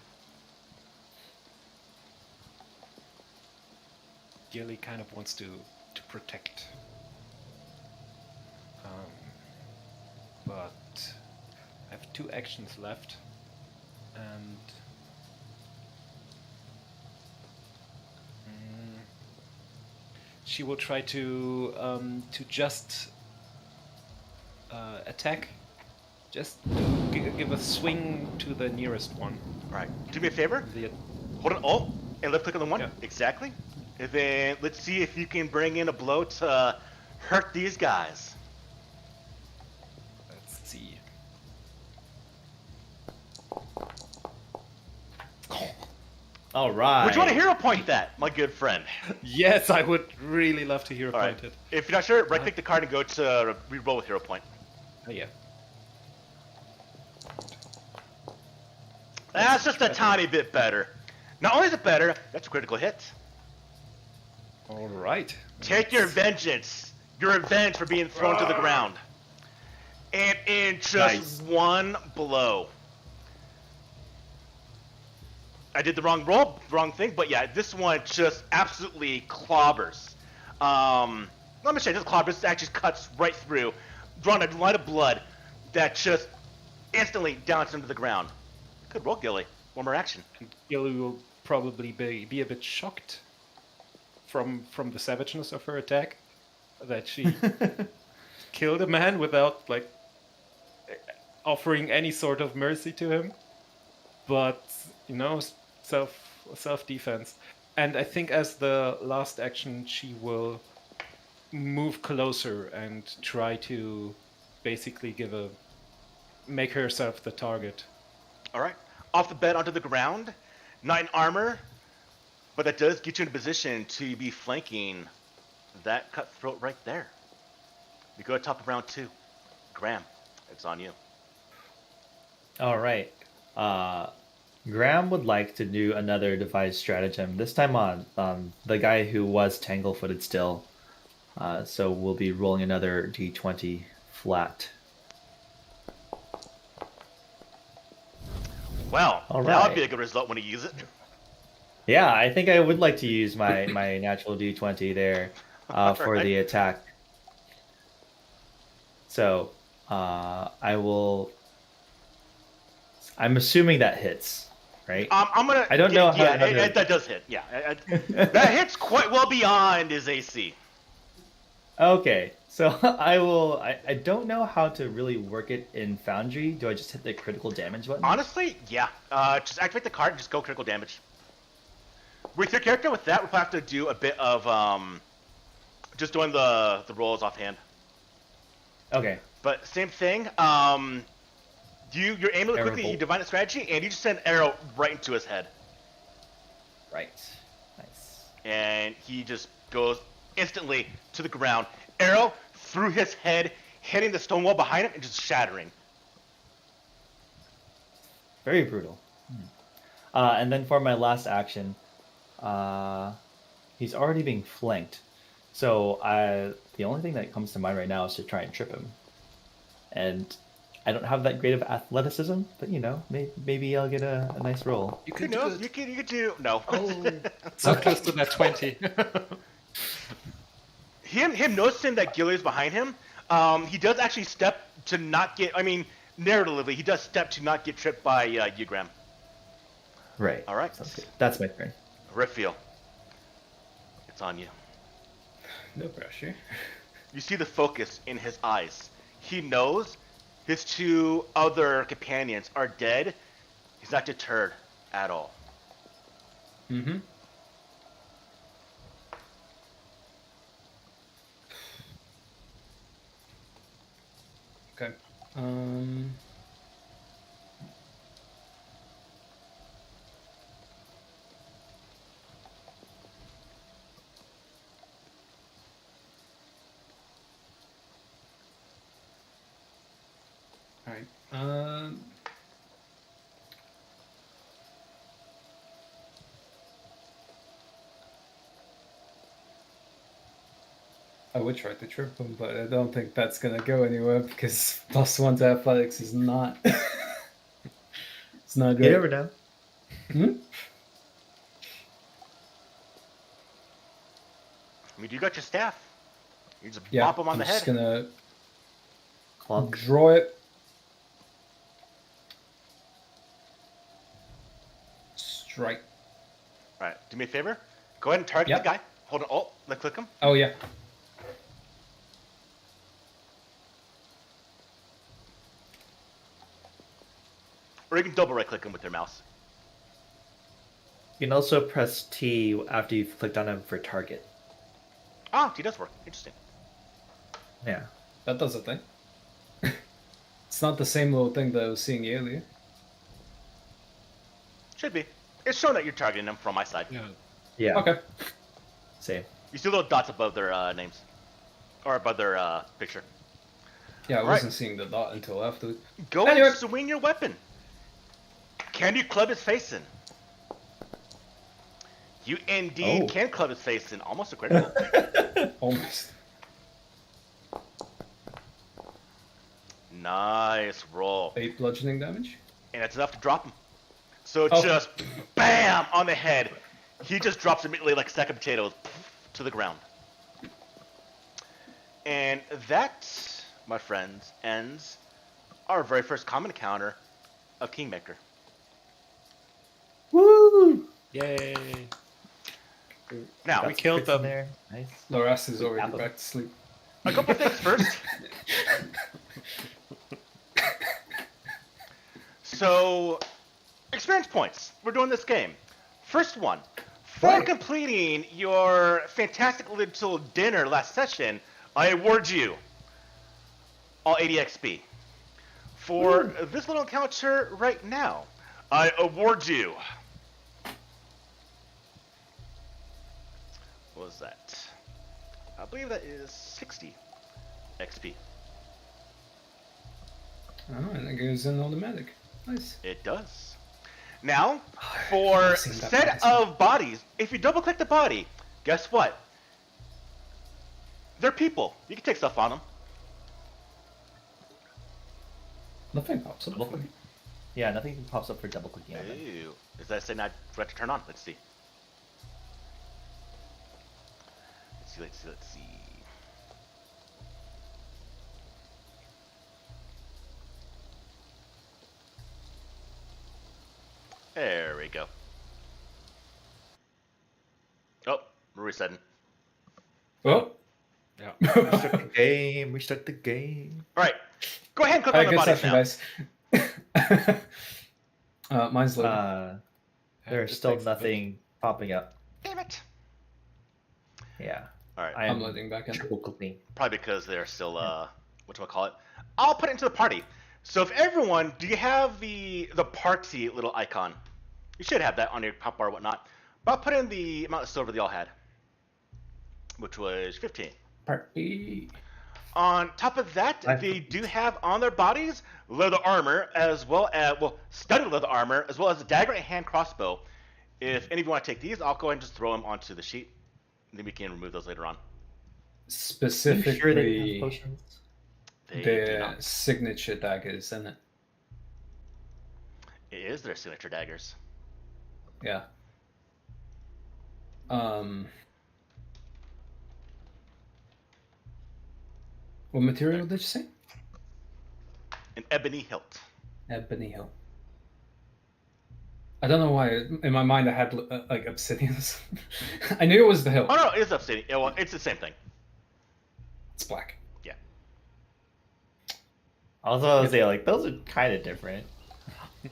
Gilly kind of wants to protect. But I have 2 actions left, and she will try to just attack. Just give a swing to the nearest one. All right. Do me a favor. The, Hold on Alt and left click on the one. Yeah. Exactly. And then let's see if you can bring in a blow to hurt these guys. let's see. All right. Would you want to hero point that, my good friend? Yes, I would really love to hero All right. point it. If you're not sure, right click the card and go to re-roll with hero point. Oh yeah. That's just a tiny bit better. Not only is it better, that's a critical hit. All right. Take your vengeance. Your revenge for being thrown to the ground. And in just one blow. I did the wrong roll, wrong thing, but yeah, this one just absolutely clobbers. Let me say, this clobbers actually cuts right through, drawing a line of blood that just instantly downs him to the ground. Good roll, Gilly. One more action. Gilly will probably be a bit shocked from the savageness of her attack, that she killed a man without like offering any sort of mercy to him. But you know, self defense. And I think as the last action, she will move closer and try to basically make herself the target. All right. Off the bed onto the ground. Not in armor, but that does get you in a position to be flanking that cutthroat right there. We go to top of round 2. Graham, it's on you. All right. Graham would like to do another devised stratagem, this time on the guy who was tangle-footed still. So we'll be rolling another d20 flat. Well, All that would right. be a good result when you use it. Yeah, I think I would like to use my natural d20 there for the attack. So I will. I'm assuming that hits, right? I'm gonna. I don't know how. Yeah, that does hit. Yeah, that hits quite well beyond his AC. Okay, so I will. I don't know how to really work it in Foundry. Do I just hit the critical damage button? Honestly, yeah. Just activate the card and just go critical damage. With your character, with that, we'll have to do a bit of just doing the rolls offhand. Okay. But same thing. You're aiming really quickly. You divine a strategy, and you just send an arrow right into his head, Right. Nice. and he just goes instantly to the ground. Arrow through his head, hitting the stone wall behind him, and just shattering. Very brutal. And then for my last action, he's already being flanked. So the only thing that comes to mind right now is to try and trip him. And I don't have that great of athleticism, but you know, maybe I'll get a nice roll. You Who can do knows? it. You could do no. Oh, so close to that 20. him noticing that Gilly's behind him, he does actually step to not get. I mean, narratively, he does step to not get tripped by you, Graham. Right. All right. Sounds good. That's my turn. Riffiel, it's on you. No pressure. You see the focus in his eyes. He knows his 2 other companions are dead. He's not deterred at all. Mm-hmm. Okay. All right. I would try to trip him, but I don't think that's gonna go anywhere because +1 to athletics is not. It's not great. You never know. I mean, you got your staff. You just Yeah, pop him on I'm the just head. gonna Clunk. draw it strike. All right, do me a favor. Go ahead and target Yep. the guy. Hold on. Oh, let's click him. Oh yeah. Or you can double right click him with your mouse. You can also press T after you've clicked on him for target. Ah, T does work. Interesting. Yeah. That does a thing. It's not the same little thing that I was seeing earlier. Should be. It's showing that you're targeting them from my side. Yeah. Yeah. Okay. Same. You see little dots above their names. Or above their picture. Yeah, I Right. wasn't seeing the dot until after. Go Anyway. and swing your weapon. Can you club his face in? You indeed Oh. can club his face in. Almost a critical. Almost. Nice roll. 8 bludgeoning damage. And that's enough to drop him. So Oh. just BAM! On the head. He just drops immediately like a sack of potatoes to the ground. And that, my friends, ends our very first common encounter of Kingmaker. Woo! Yay! Now, We killed Crits in them. there. Nice. Loras is already Apple. back to sleep. a couple things first. So, experience points. We're doing this game. First one. For Right. completing your fantastic little dinner last session, I award you all 80 XP. For this little encounter right now, I award you. What was that? I believe that is 60 XP. Oh, and it goes in automatic. Nice. It does. Now, for I've seen that set myself. of bodies, if you double click the body, guess what? They're people. You can take stuff on them. Nothing pops up. Double click. Yeah, nothing pops up for double clicking on them. Ooh. Is that saying I forgot to turn on? Let's see. Let's see. There we go. Oh, we're resetting. Oh, Yeah. Restart the game. Restart the game. All right, go ahead and click alright, on the good bodies session, now. guys. Mine's loading. There's Just still takes a bit. nothing popping up. Damn it! Yeah. All right, I I'm am loading back in. triple clicking. probably because they're still whatchamacallit. I'll put it into the party. So if everyone, do you have the party little icon? You should have that on your pop bar or whatnot. But I'll put in the amount of silver they all had, which was 15. Party. On top of that, they do have on their bodies leather armor, as well as, studded leather armor, as well as a dagger and hand crossbow. If any of you want to take these, I'll go ahead and just throw them onto the sheet. And then we can remove those later on. Are you Specifically, sure they have potions? They do the not. signature daggers, isn't it? It is their signature daggers. Yeah. What material did you say? An ebony hilt. Ebony hill. I don't know why. In my mind, I had like obsidian. I knew it was the hill. Oh no, it's obsidian. Yeah, well, it's the same thing. It's black. Also, I was saying, like, those are kind of different.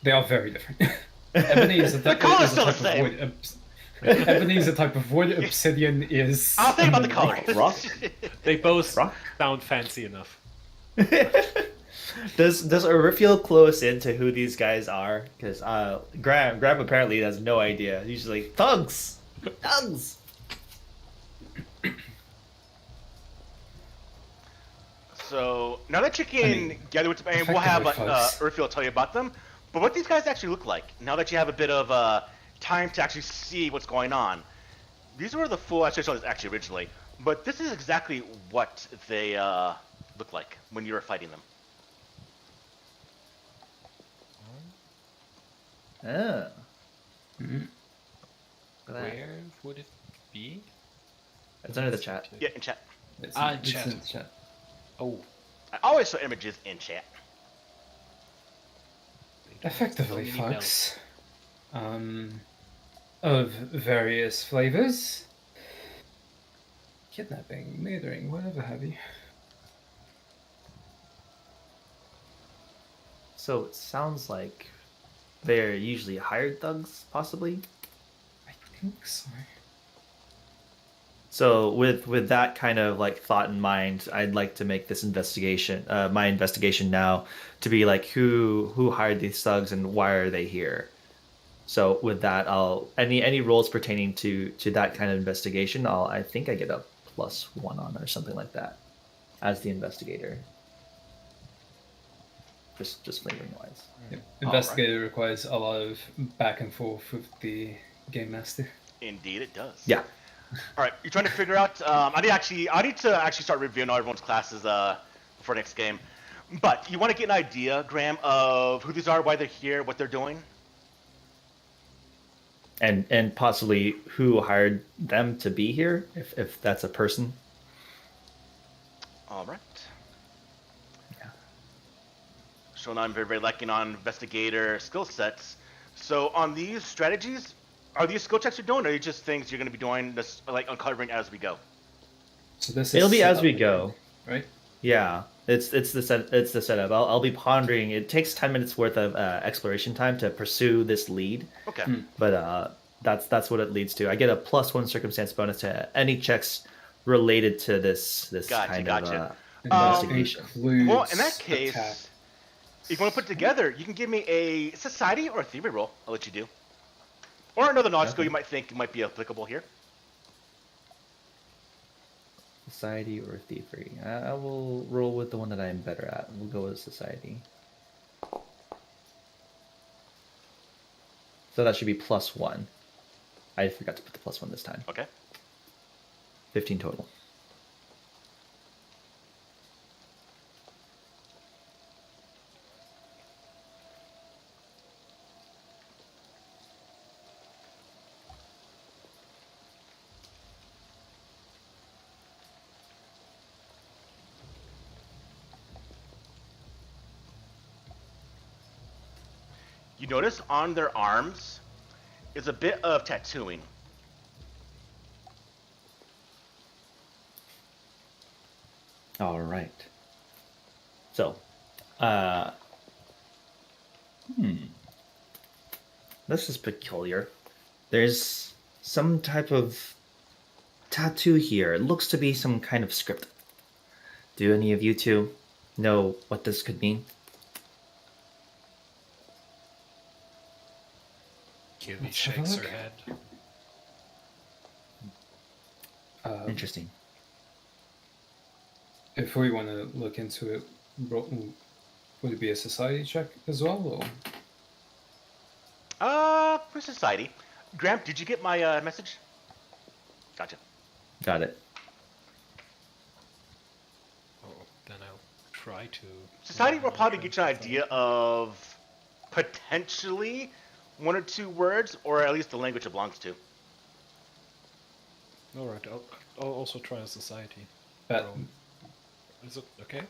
They are very different. Ebony is a type color's is a still the type of same. wood. Ebony is a type of wood. Obsidian is. I'll think about the color. Rock? They both Rock? sound fancy enough. Does Uri feel close into who these guys are? Because Graham apparently has no idea. He's just like, thugs! Thugs! So now that you can gather what's, and we'll have effectively, Urfiel tell you about them. But what these guys actually look like, now that you have a bit of time to actually see what's going on, these were the full actually originally, but this is exactly what they look like when you were fighting them. Oh. Mhm. Where would it be? It's under the chat. Yeah, in chat. It's, Ah, it's chat. in the chat. Oh. I always show images in chat. Effectively, Don't really know. folks. of various flavors. Kidnapping, murdering, whatever have you. So it sounds like they're usually hired thugs, possibly. I think so. So with that kind of like thought in mind, I'd like to make this investigation, my investigation now, to be like who hired these thugs and why are they here. So with that, I'll any roles pertaining to that kind of investigation, I think I get a +1 on or something like that as the investigator. Just flavoring wise. Yep. Investigator requires a lot of back and forth with the game master. Indeed, it does. Yeah. All right, you're trying to figure out. I need to actually start reviewing all everyone's classes before next game. But you want to get an idea, Graham, of who these are, why they're here, what they're doing. And possibly who hired them to be here, if that's a person. All right. Yeah. So now I'm very, very lacking on investigator skill sets. So on these strategies, are these skill checks you're doing, or are they just things you're going to be doing, this, like uncovering as we go? So this is It'll be as we setup, go. right? Yeah, it's the setup. I'll be pondering. It takes 10 minutes worth of exploration time to pursue this lead. Okay. But that's what it leads to. I get a +1 circumstance bonus to any checks related to this Gotcha. investigation. Well, in that case, if you want to put it together, you can give me a society or a theory roll. I'll let you do. Or another knowledge skill you might think might be applicable here. Society or thievery. I will roll with the one that I'm better at. We'll go with society. So that should be +1. I forgot to put the +1 this time. Okay. 15 total. You notice on their arms is a bit of tattooing. All right. So, this is peculiar. There's some type of tattoo here. It looks to be some kind of script. Do any of you two know what this could mean? Kiwi Let's have a shakes look. her head. Interesting. If we want to look into it, would it be a society check as well? Or? For society. Graham, did you get my message? Gotcha. Got it. Oh, then I'll try to. Society will probably get you an idea of potentially 1 or 2 words, or at least the language it belongs to. All right, I'll also try a society. But roll. Is it okay?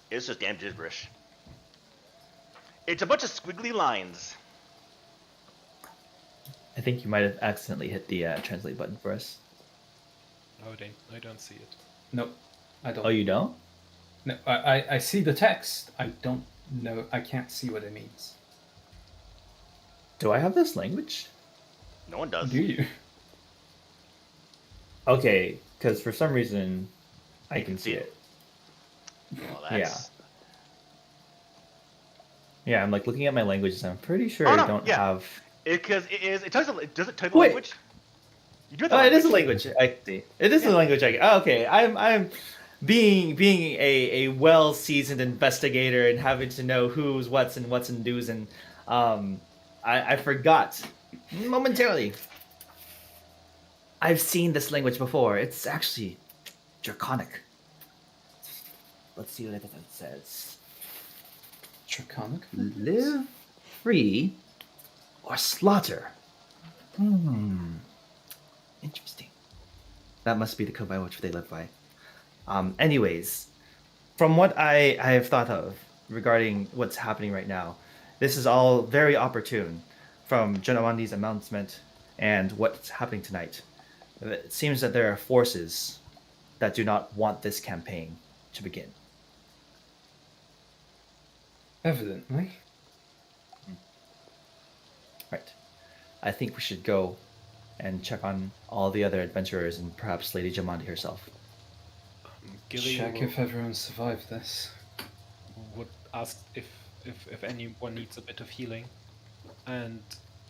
It's just damn gibberish. It's a bunch of squiggly lines. I think you might have accidentally hit the translate button for us. No, I don't see it. no, I don't. Oh, you don't? No, I see the text. I don't know. I can't see what it means. Do I have this language? No one does. Do you? Okay, because for some reason I You can see it. Well, that's... Yeah, I'm like looking at my languages. I'm pretty sure Oh, I no, don't yeah. have. Because it is... It tells you... Does it tell you the Wait. language? You do have the Oh, it language. is a language. I see. It is a language. Okay, I'm being a well seasoned investigator and having to know who's what's and do's and I forgot momentarily. I've seen this language before. It's actually Draconic. Let's see what it says. Draconic? Live free or slaughter. Interesting. That must be the code by which they live by. Anyways, from what I have thought of regarding what's happening right now, This is all very opportune from Jonawandi's announcement and what's happening tonight. It seems that there are forces that do not want this campaign to begin. Evidently. Right. I think we should go and check on all the other adventurers and perhaps Lady Jamandi herself. Gilly Check if everyone survived this. would ask if anyone needs a bit of healing, and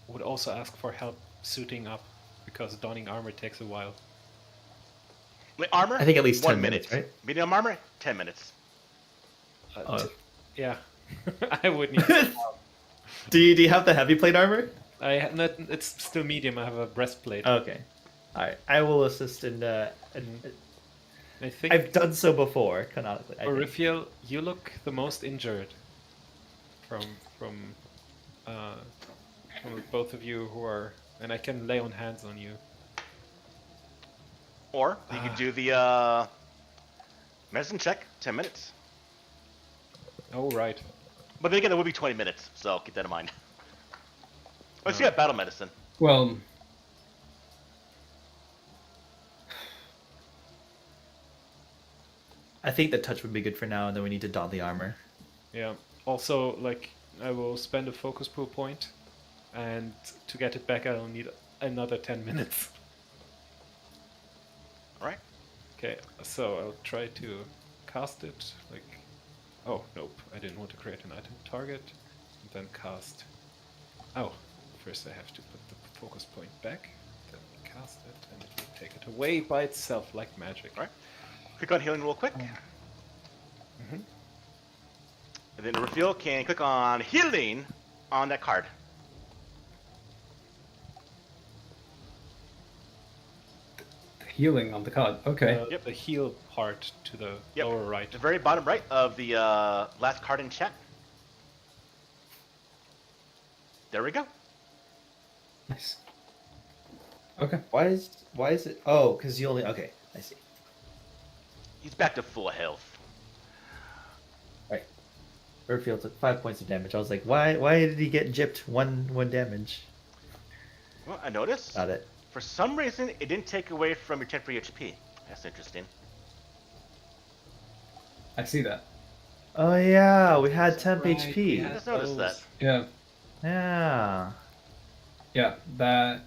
would also ask for help suiting up, because donning armor takes a while. Armor? I think at least 1 10 minute. minutes, right? Medium armor? 10 minutes. Yeah, I would need. Do you have the heavy plate armor? It's still medium. I have a breastplate. Okay. Alright. I will assist in I think. I've done so before, canonically. I think. Orifiel, you look the most injured from both of you who are, and I can lay on hands on you. Or you could do the medicine check, 10 minutes. Oh right. But then again, it would be 20 minutes, so keep that in mind. Let's get battle medicine. Well, I think the touch would be good for now, and then we need to don the armor. Yeah. Also, like, I will spend a focus pool point, and to get it back, I'll need another 10 minutes. Alright. Okay, so I'll try to cast it, like... Oh, nope, I didn't want to create an item target, and then cast... Oh, first I have to put the focus point back, then cast it, and it will take it away by itself, like magic. Alright. Click on healing real quick. Mhm. And then reveal can click on healing on that card. healing on the card. Okay. Yep. The heal part to the Yep. lower right. The very bottom right of the last card in chat. There we go. Nice. Okay. Why is it? Oh, because you only. Okay, I see. He's back to full health. Right. Birdfield took 5 points of damage. I was like, why did he get gypped one damage? Well, I noticed. Got it. For some reason, it didn't take away from your temporary HP. That's interesting. I see that. Oh yeah, we had temp Right, HP. we I had just noticed that. Yeah. Yeah. Yeah. That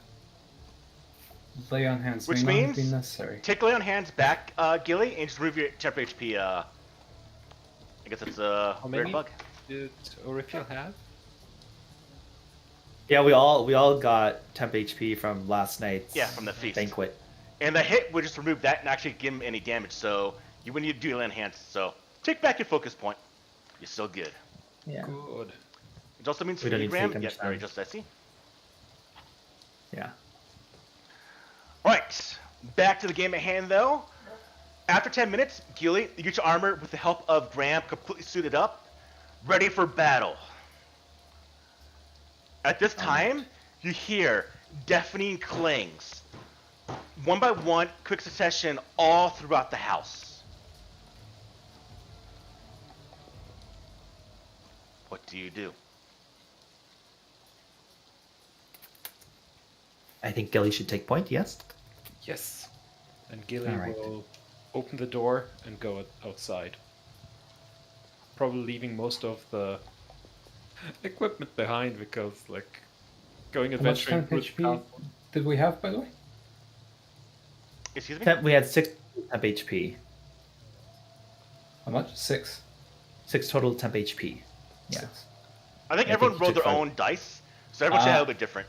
lay on hands Which may not means- be necessary. Take lay on hands back, Gilly, and just remove your temporary HP. I guess it's a How weird many bug. did Orifiel have? Yeah, we all got temp HP from last night's Yeah, from the feast. banquet. And the hit would just remove that and actually give him any damage, so you wouldn't need to do lay on hands. So take back your focus point. You're still good. Yeah. Good. It also means We don't need to Gram. take Yes, damage very down. just I see. Yeah. Alright, back to the game at hand though. After 10 minutes, Gilly, you get your armor with the help of Graham completely suited up, ready for battle. At this time, you hear deafening clings. One by one, quick succession, all throughout the house. What do you do? I think Gilly should take point. Yes. Yes. And Gilly Alright. will open the door and go outside. Probably leaving most of the equipment behind because, like, going How much adventuring temp HP did we have, by the way? Excuse me? We had 6 temp HP. How much? 6. 6 total temp HP. Yeah. 6. I think I everyone think you rolled their took 5. own dice, so everyone should Ah. have a little bit different.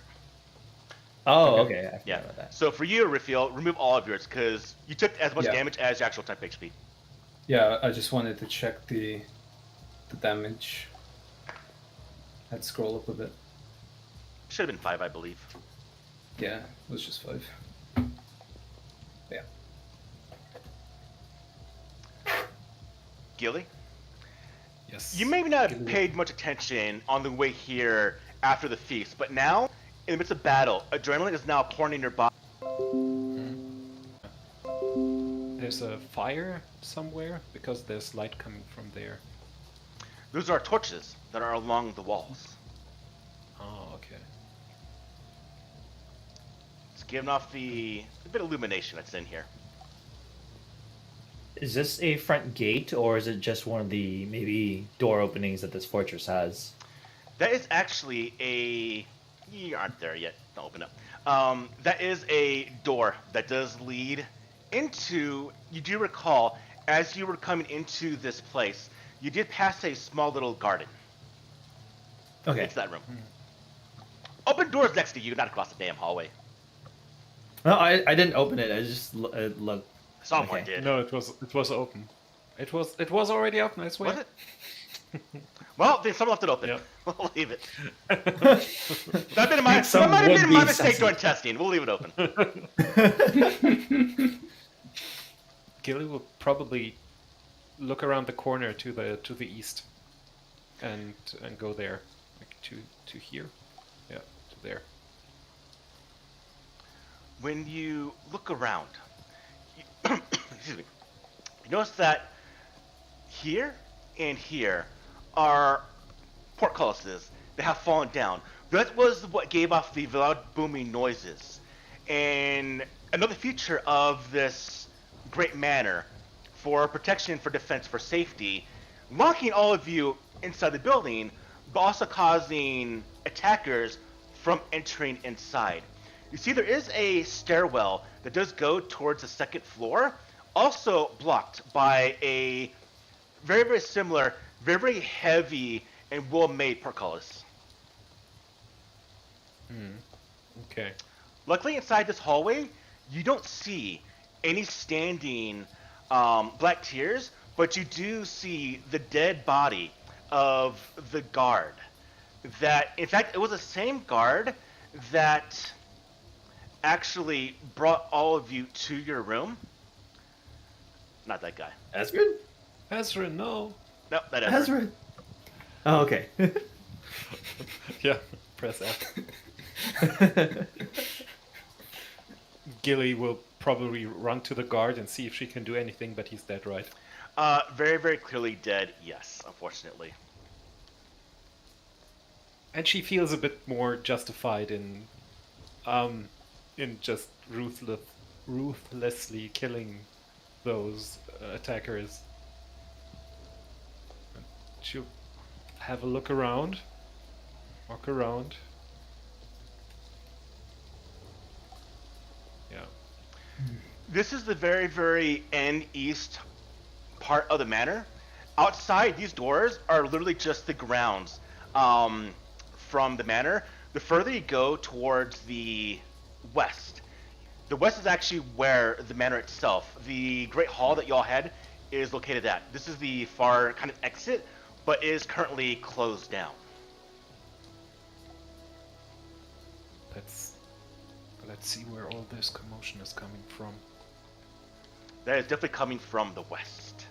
Oh, Okay. okay. I forgot Yeah. about that. So for you, Raphael, remove all of yours because you took as much Yeah. damage as your actual temp HP. Yeah, I just wanted to check the damage. I'd scroll up a bit. Should have been 5, I believe. Yeah, it was just 5. Yeah. Gilly, Yes. you may not have Gilly. paid much attention on the way here after the feast, but now, in the midst of battle, adrenaline is now pouring in your body. There's a fire somewhere because there's light coming from there. Those are torches that are along the walls. Oh, okay. It's giving off the bit of illumination that's in here. Is this a front gate, or is it just one of the maybe door openings that this fortress has? That is actually a. You aren't there yet. Don't open up. That is a door that does lead into. You do recall, as you were coming into this place, you did pass a small little garden. Okay. It's that room. Open doors next to you, not across the damn hallway. No, I didn't open it. I just looked. Someone Okay. did. No, it was open. It was already open. I swear. Was it? Well, then someone left it open. Yep. We'll leave it. That might have Some been would-be my mistake assassin. during testing. We'll leave it open. Gilly will probably look around the corner to the east, and go there, like to here, yeah, to there. When you look around, excuse me, you notice that here and here are portcullises that have fallen down. That was what gave off the loud booming noises. And another feature of this great manor for protection, for defense, for safety, locking all of you inside the building, but also causing attackers from entering inside. You see, there is a stairwell that does go towards the second floor, also blocked by a very, very similar, very, very heavy and well-made portcullis. Okay. Luckily, inside this hallway, you don't see any standing black tears, but you do see the dead body of the guard. That, in fact, it was the same guard that actually brought all of you to your room. Not that guy. Ezra? Ezra, no. No, that Ezra. Ezra. Oh, okay. Yeah, press F. Gilly will probably run to the guard and see if she can do anything, but he's dead, right? Very, very clearly dead, yes, unfortunately. And she feels a bit more justified in just ruthlessly killing those attackers. And she'll have a look around, walk around. Yeah. This is the very, very end east part of the manor. Outside, these doors are literally just the grounds from the manor. The further you go towards the west is actually where the manor itself, the great hall that y'all had, is located at. This is the far kind of exit, but is currently closed down. Let's see where all this commotion is coming from. That is definitely coming from the west.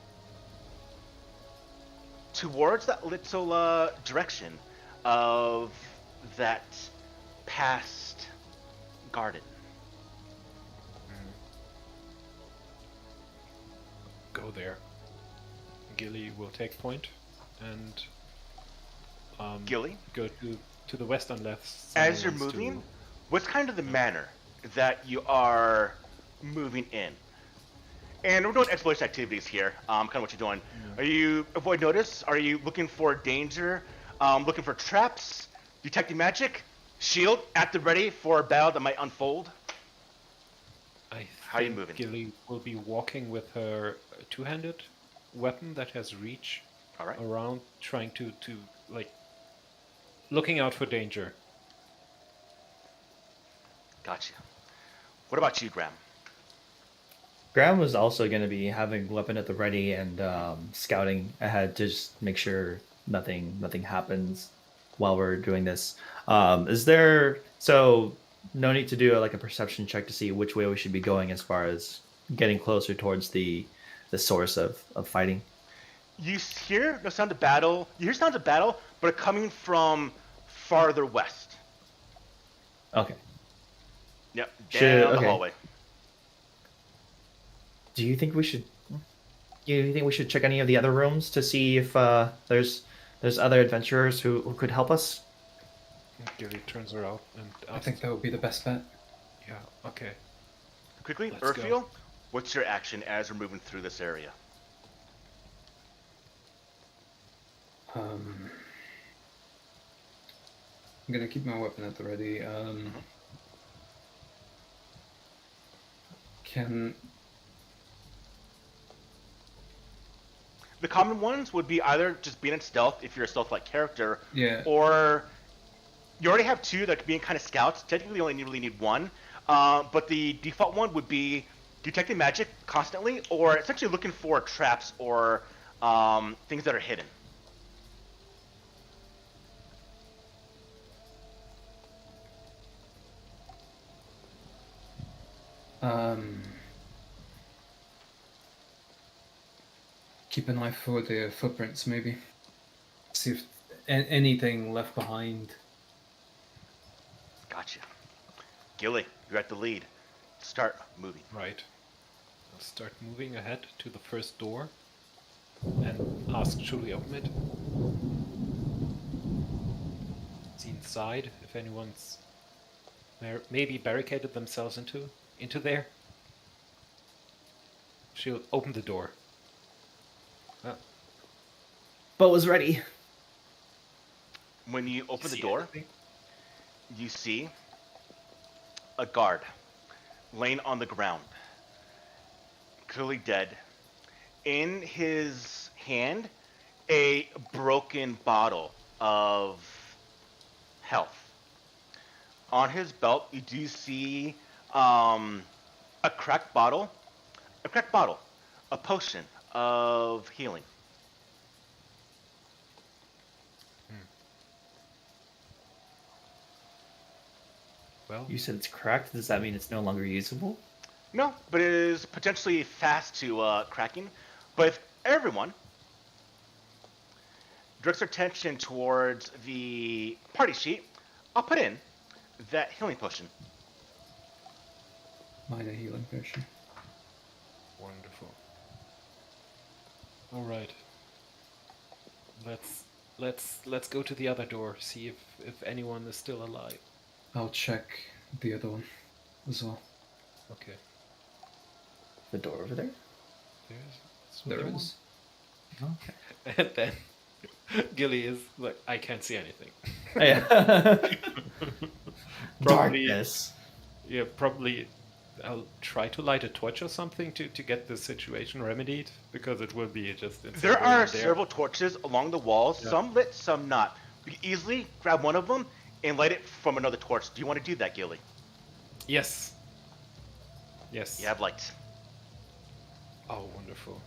Towards that little direction of that past garden. Go there. Gilly will take point and Gilly, go to the west unless as you're someone wants moving, to- what's kind of the manner that you are moving in? And we're doing exploration activities here, kind of what you're doing. Are you avoid notice? Are you looking for danger? Looking for traps? Detecting magic? Shield at the ready for a battle that might unfold? How are you think moving? Gilly will be walking with her two-handed weapon that has reach All right. around, trying to like looking out for danger. Gotcha. What about you, Graham? Graham was also going to be having weapon at the ready and scouting ahead to just make sure nothing happens while we're doing this. Is there no need to do like a perception check to see which way we should be going as far as getting closer towards the source of fighting? You hear no sound of battle. You hear sounds of battle, but coming from farther west. Okay. Yep, Should- down the okay. hallway. Do you think we should check any of the other rooms to see if there's other adventurers who could help us? Gilly turns her out and asks, I think that would be the best bet. yeah, okay. Quickly, Let's go. Urfiel, what's your action as we're moving through this area? I'm gonna keep my weapon at the ready. Can The common ones would be either just being in stealth if you're a stealth-like character, yeah. or you already have two that could be in kind of scouts. Technically, you only really need one, but the default one would be detecting magic constantly, or essentially looking for traps or things that are hidden. Keep an eye for the footprints, maybe. See if anything left behind. Gotcha. Gilly, you're at the lead. Start moving. Right. I'll start moving ahead to the first door and ask, should we open it? See inside if anyone's maybe barricaded themselves into there. She'll open the door. But was ready. When you open the See door, anything? you see a guard laying on the ground, clearly dead. In his hand, a broken bottle of health. On his belt, you do see a cracked bottle, a potion of healing. Well, You said it's cracked. Does that mean it's no longer usable? No, but it is potentially fast to cracking. But if everyone directs their attention towards the party sheet, I'll put in that healing potion. Minor healing potion. wonderful. All right. Let's go to the other door. See if anyone is still alive. I'll check the other one as well. Okay. The door over there? There is. Okay. And then Gilly is like, I can't see anything. Yeah. Probably- Darkness. Yeah, probably I'll try to light a torch or something to get the situation remedied, because it will be just There insanely are there. several torches along the walls, Yeah. some lit, some not. You can easily grab one of them and light it from another torch. Do you want to do that, Gilly? Yes. Yes. You have light. Oh, wonderful.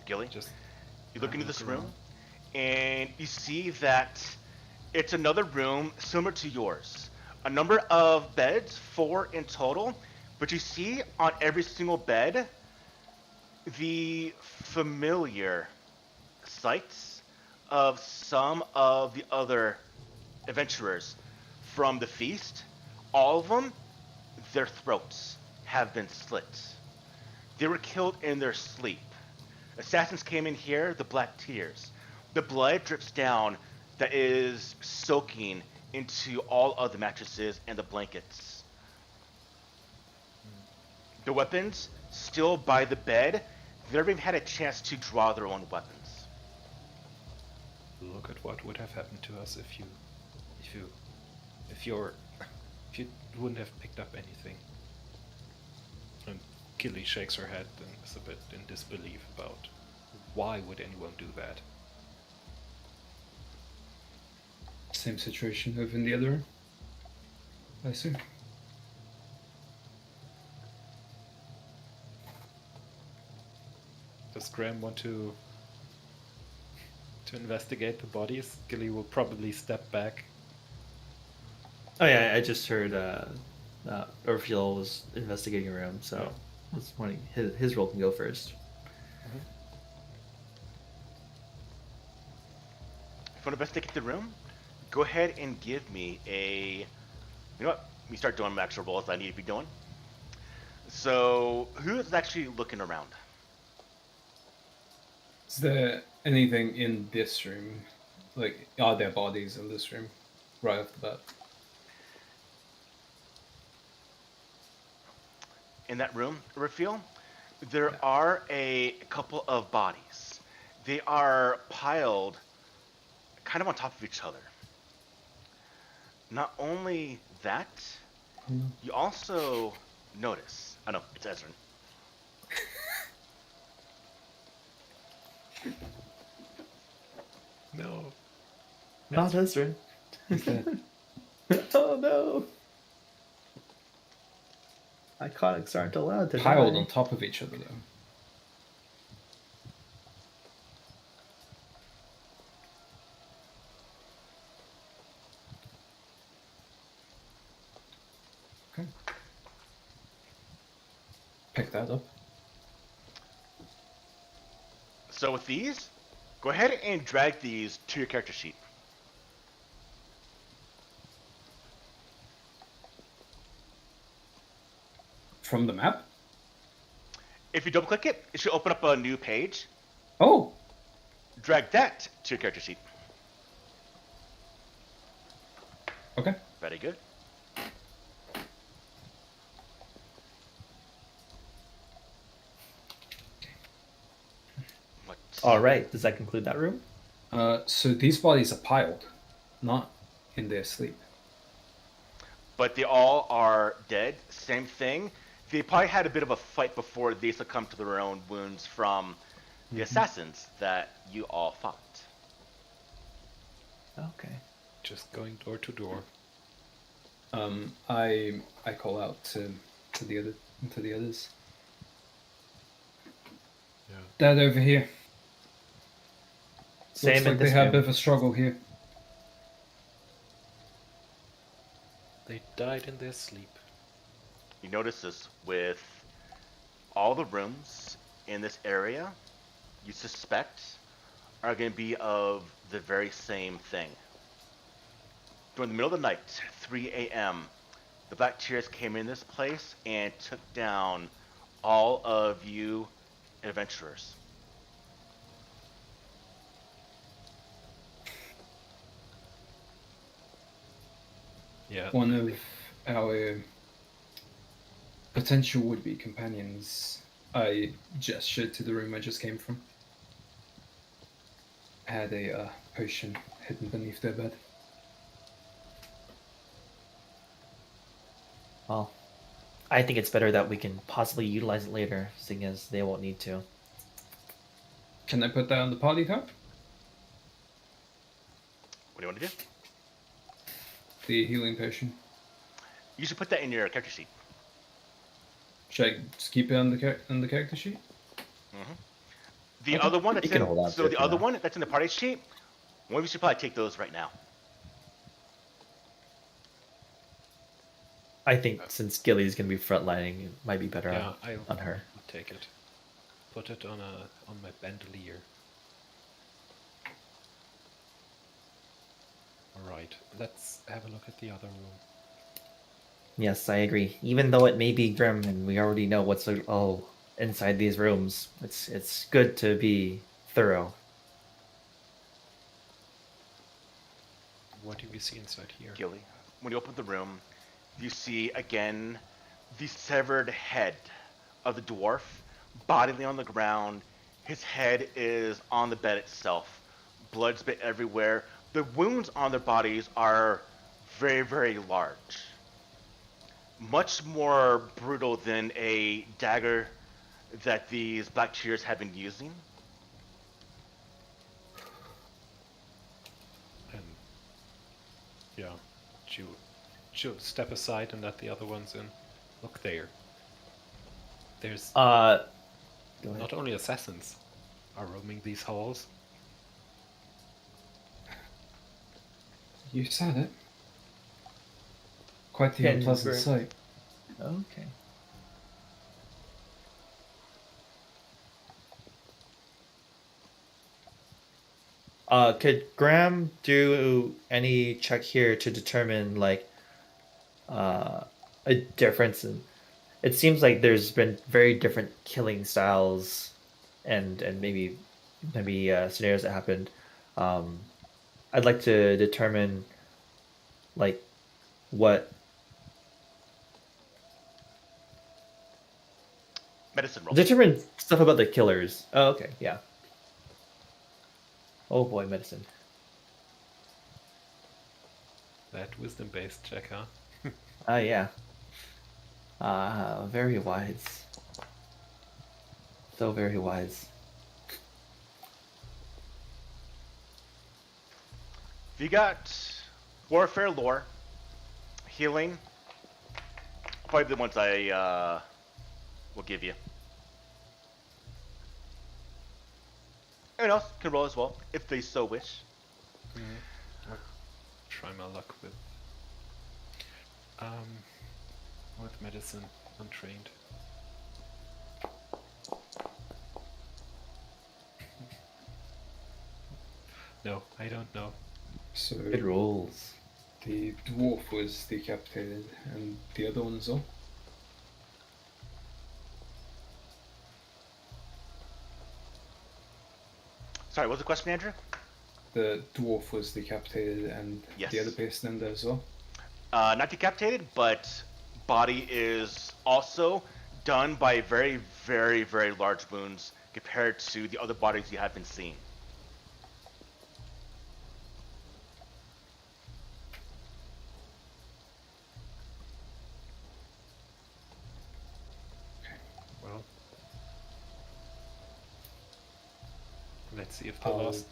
Gilly, Just you look into look this room, around. and you see that it's another room similar to yours. A number of beds, 4 in total, but you see on every single bed the familiar sights of some of the other adventurers from the feast. All of them, their throats have been slit. They were killed in their sleep. Assassins came in here, the black tears. The blood drips down that is soaking into all of the mattresses and the blankets. The weapons still by the bed. They never even had a chance to draw their own weapons. look at what would have happened to us if you wouldn't have picked up anything. And Gilly shakes her head and is a bit in disbelief about why would anyone do that. Same situation over in the other room, I assume. Does Graham want to investigate the bodies? Gilly will probably step back. Oh yeah, I just heard Urfiel was investigating a room, so Yeah. I was wondering his role can go first. If you want to investigate the room, go ahead and give me a... You know what? We start doing actual rolls I need to be doing. So, who is actually looking around? Is there anything in this room? Like, are there bodies in this room? right off the bat. In that room, Raphael, there are a couple of bodies. They are piled kind of on top of each other. Not only that, you also notice. Oh no, it's Ezra. No. Not Ezra. Oh no. Iconics aren't allowed to Piled die. on top of each other, though. Okay. Pick that up. So with these, go ahead and drag these to your character sheet. From the map? If you double click it, it should open up a new page. Oh! Drag that to your character sheet. Okay. Very good. What? All right. Does that conclude that room? So these bodies are piled, not in their sleep. But they all are dead. Same thing. They probably had a bit of a fight before they succumbed to their own wounds from the assassins that you all fought. Okay. Just going door to door. I call out to the others. Yeah. Dad over here. Same Looks in like they this had a room. bit of a struggle here. They died in their sleep. You notice this with all the rooms in this area you suspect are going to be of the very same thing. During the middle of the night, 3 a.m., the Black Tears came in this place and took down all of you adventurers. Yeah. One of our potential would-be companions, I gestured to the room I just came from, had a potion hidden beneath their bed. Well, I think it's better that we can possibly utilize it later, seeing as they won't need to. Can I put that on the party card? What do you want to do? The healing potion. You should put that in your character sheet. Should I just keep it on the character sheet? The Okay. other one that's You can in, hold on to so it the for other now. one that's in the party sheet, one of you should probably take those right now. I think since Gilly's gonna be frontlining, it might be better Yeah, I'll on her. take it. Put it on my bandolier. Alright, let's have a look at the other room. Yes, I agree. Even though it may be grim and we already know what's all inside these rooms, it's good to be thorough. What do we see inside here? Gilly, when you open the room, you see again the severed head of the dwarf, bodily on the ground. His head is on the bed itself. Blood's bit everywhere. The wounds on their bodies are very, very large. Much more brutal than a dagger that these Black Tears have been using. And yeah, she'll step aside and let the other ones in. Look there. There's Go ahead. not only assassins are roaming these halls. You said it. Quite the Can unpleasant we- sight. Okay. Could Graham do any check here to determine like a difference in? It seems like there's been very different killing styles, and maybe scenarios that happened. I'd like to determine Like, what? Medicine roll. Determine stuff about the killers. Oh, okay, yeah. Oh boy, medicine. That wisdom-based check, huh? Ah, yeah. Very wise. So very wise. You got warfare lore, healing. Probably the ones I will give you. Anyone else can roll as well, if they so wish. I'll try my luck with medicine, untrained. No, I don't know. So Good rolls. the dwarf was decapitated, and the other one as well. Sorry, what was the question, Andrew? The dwarf was decapitated, and Yes. the other person in there as well. Not decapitated, but body is also done by very, very, very large wounds compared to the other bodies you have been seeing. Well, let's see if the I'll last.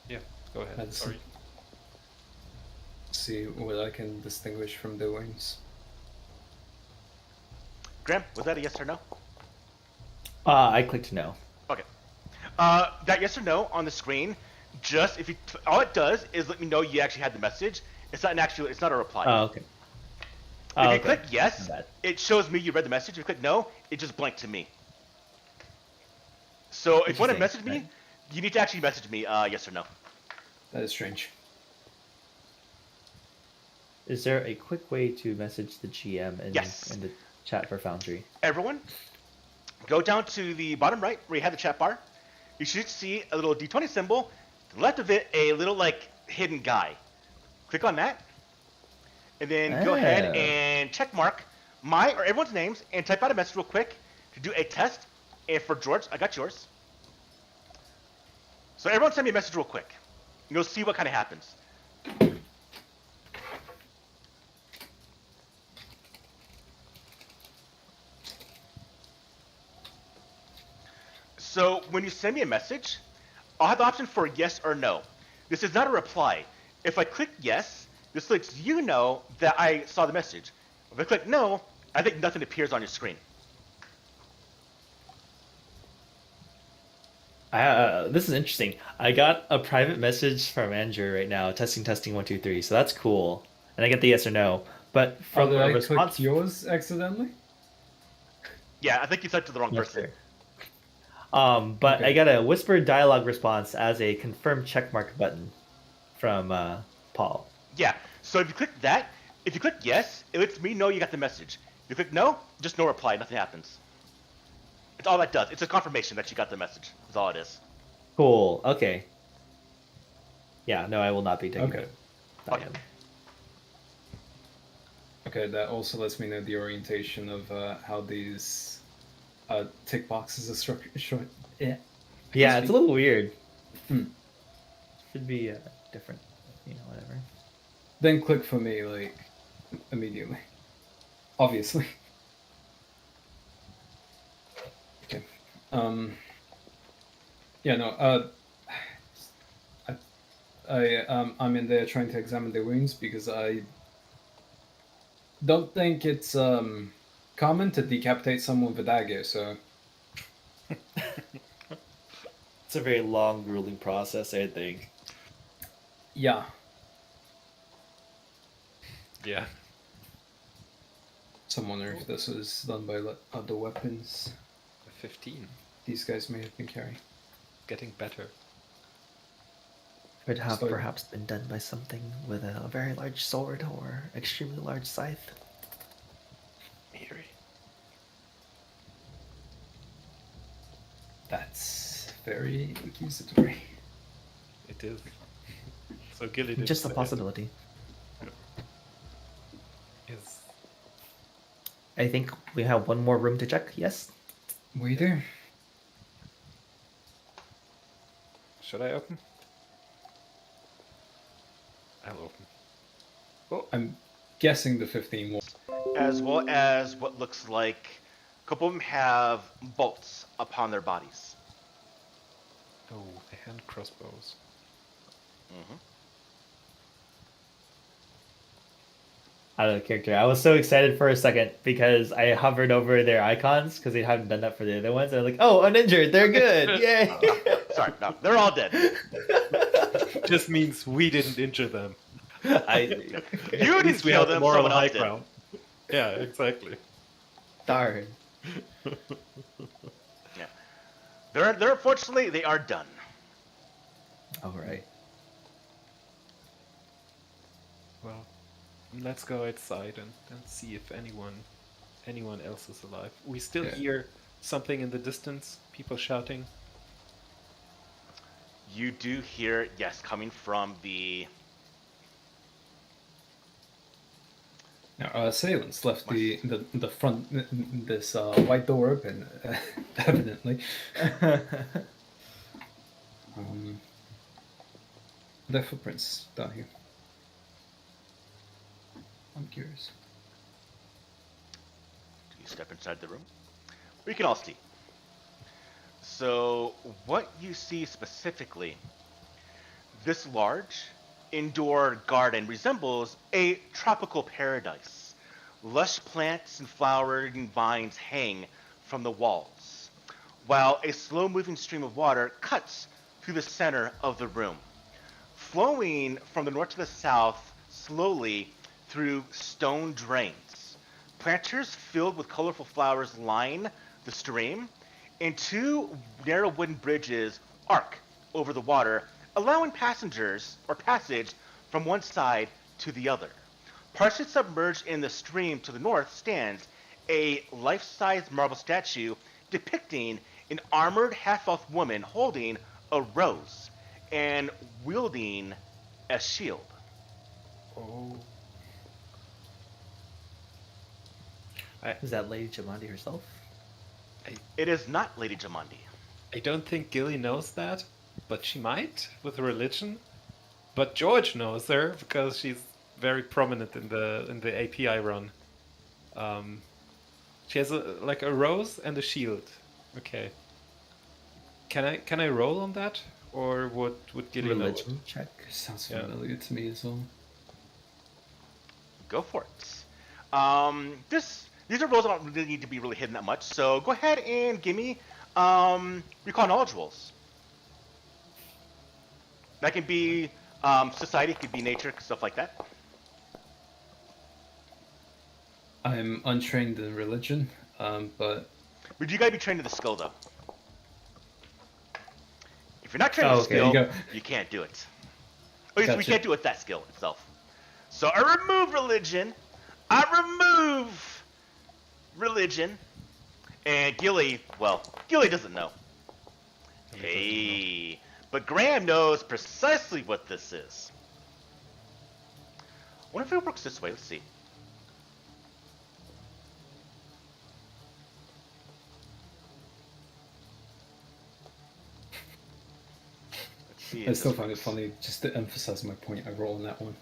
Yeah, go ahead. medicine. Sorry. See what I can distinguish from the wounds. Graham, was that a yes or no? I clicked no. Okay. That yes or no on the screen, just if you, all it does is let me know you actually had the message. It's not an actual, it's not a reply. Oh, okay. If you Okay. click yes, Bad. it shows me you read the message. If you click no, it just blanked to me. So if you want to message Interesting. me, you need to actually message me yes or no. That is strange. Is there a quick way to message the GM in the chat for Foundry? Everyone, go down to the bottom right where you have the chat bar. You should see a little D20 symbol. To the left of it, a little like hidden guy. Click on that, and then go ahead Oh. and check mark my or everyone's names and type out a message real quick to do a test. And for George, I got yours. So everyone send me a message real quick. And you'll see what kind of happens. So when you send me a message, I'll have the option for yes or no. This is not a reply. If I click yes, this lets you know that I saw the message. If I click no, I think nothing appears on your screen. This is interesting. I got a private message from Andrew right now, testing 1 2 3. So that's cool, and I get the yes or no. But from Did a I response, click yours accidentally? Yeah, I think you sent it to the wrong Yes, person. sir. But Okay. I got a whispered dialogue response as a confirm checkmark button from Paul. Yeah, so if you click that, if you click yes, it lets me know you got the message. If you click no, just no reply, nothing happens. It's all that does. It's a confirmation that you got the message. That's all it is. Cool. Okay. Yeah. No, I will not be taking Okay. it. Not Okay. yet. Okay, that also lets me know the orientation of how these tick boxes are structured. Yeah. Yeah, it's a little weird. Hmm. Should be different. Whatever. Then click for me, like, immediately. Obviously. Okay. Yeah, no, I'm in there trying to examine the wounds because I don't think it's common to decapitate someone with a dagger, so It's a very long, grueling process, I think. yeah. Yeah. So I wonder if this was done by other weapons 15. these guys may have been carrying. Getting better. Could have So- perhaps been done by something with a very large sword or extremely large scythe. Eerie. That's very accusatory. It is. So Gilly did Just a say it. possibility. I think we have one more room to check. Yes. We do. Should I open? I'll open. Oh, I'm guessing the 15 will. As well as what looks like a couple of them have bolts upon their bodies. oh, the hand crossbows. Mm-hmm. Out of the character. I was so excited for a second because I hovered over their icons because they haven't done that for the other ones. And I'm like, oh, uninjured, they're good, yay! Sorry, no, they're all dead. Just means we didn't injure them. You At didn't least we kill have the them, moral someone high else did. ground. Yeah, exactly. Darn. Yeah, they're unfortunately they are done. All right. Well, let's go outside and see if anyone else is alive. We still hear something in the distance, people shouting. You do hear, yes, coming from the Our assailants left the front, this white door open, evidently. Their footprints down here. I'm curious. You step inside the room. We can all see. So, what you see specifically, this large indoor garden resembles a tropical paradise. Lush plants and flowering vines hang from the walls, while a slow-moving stream of water cuts through the center of the room, flowing from the north to the south slowly through stone drains. Planters filled with colorful flowers line the stream, and two narrow wooden bridges arc over the water, allowing passage from one side to the other. Partially submerged in the stream to the north stands a life-size marble statue depicting an armored half-elf woman holding a rose and wielding a shield. Oh. Is that Lady Jamandi herself? It is not Lady Jamandi. I don't think Gilly knows that, but she might with her religion. But George knows her because she's very prominent in the API run. She has a rose and a shield. Okay. Can I roll on that, or would Gilly know? Religion check. Sounds familiar to me as well. Go for it. These are rolls that don't really need to be really hidden that much, so go ahead and give me recall knowledge rolls. That can be society, it could be nature, stuff like that. I'm untrained in religion, but But you gotta be trained in the skill though. If you're not trained in the okay, skill, you can't do it. At least we Gotcha. can't do it with that skill itself. So I remove religion. And Gilly doesn't know. Hey, but Graham knows precisely what this is. I wonder if it works this way. Let's see. Let's see if I still this find it works. funny, just to emphasize my point, I roll on that one.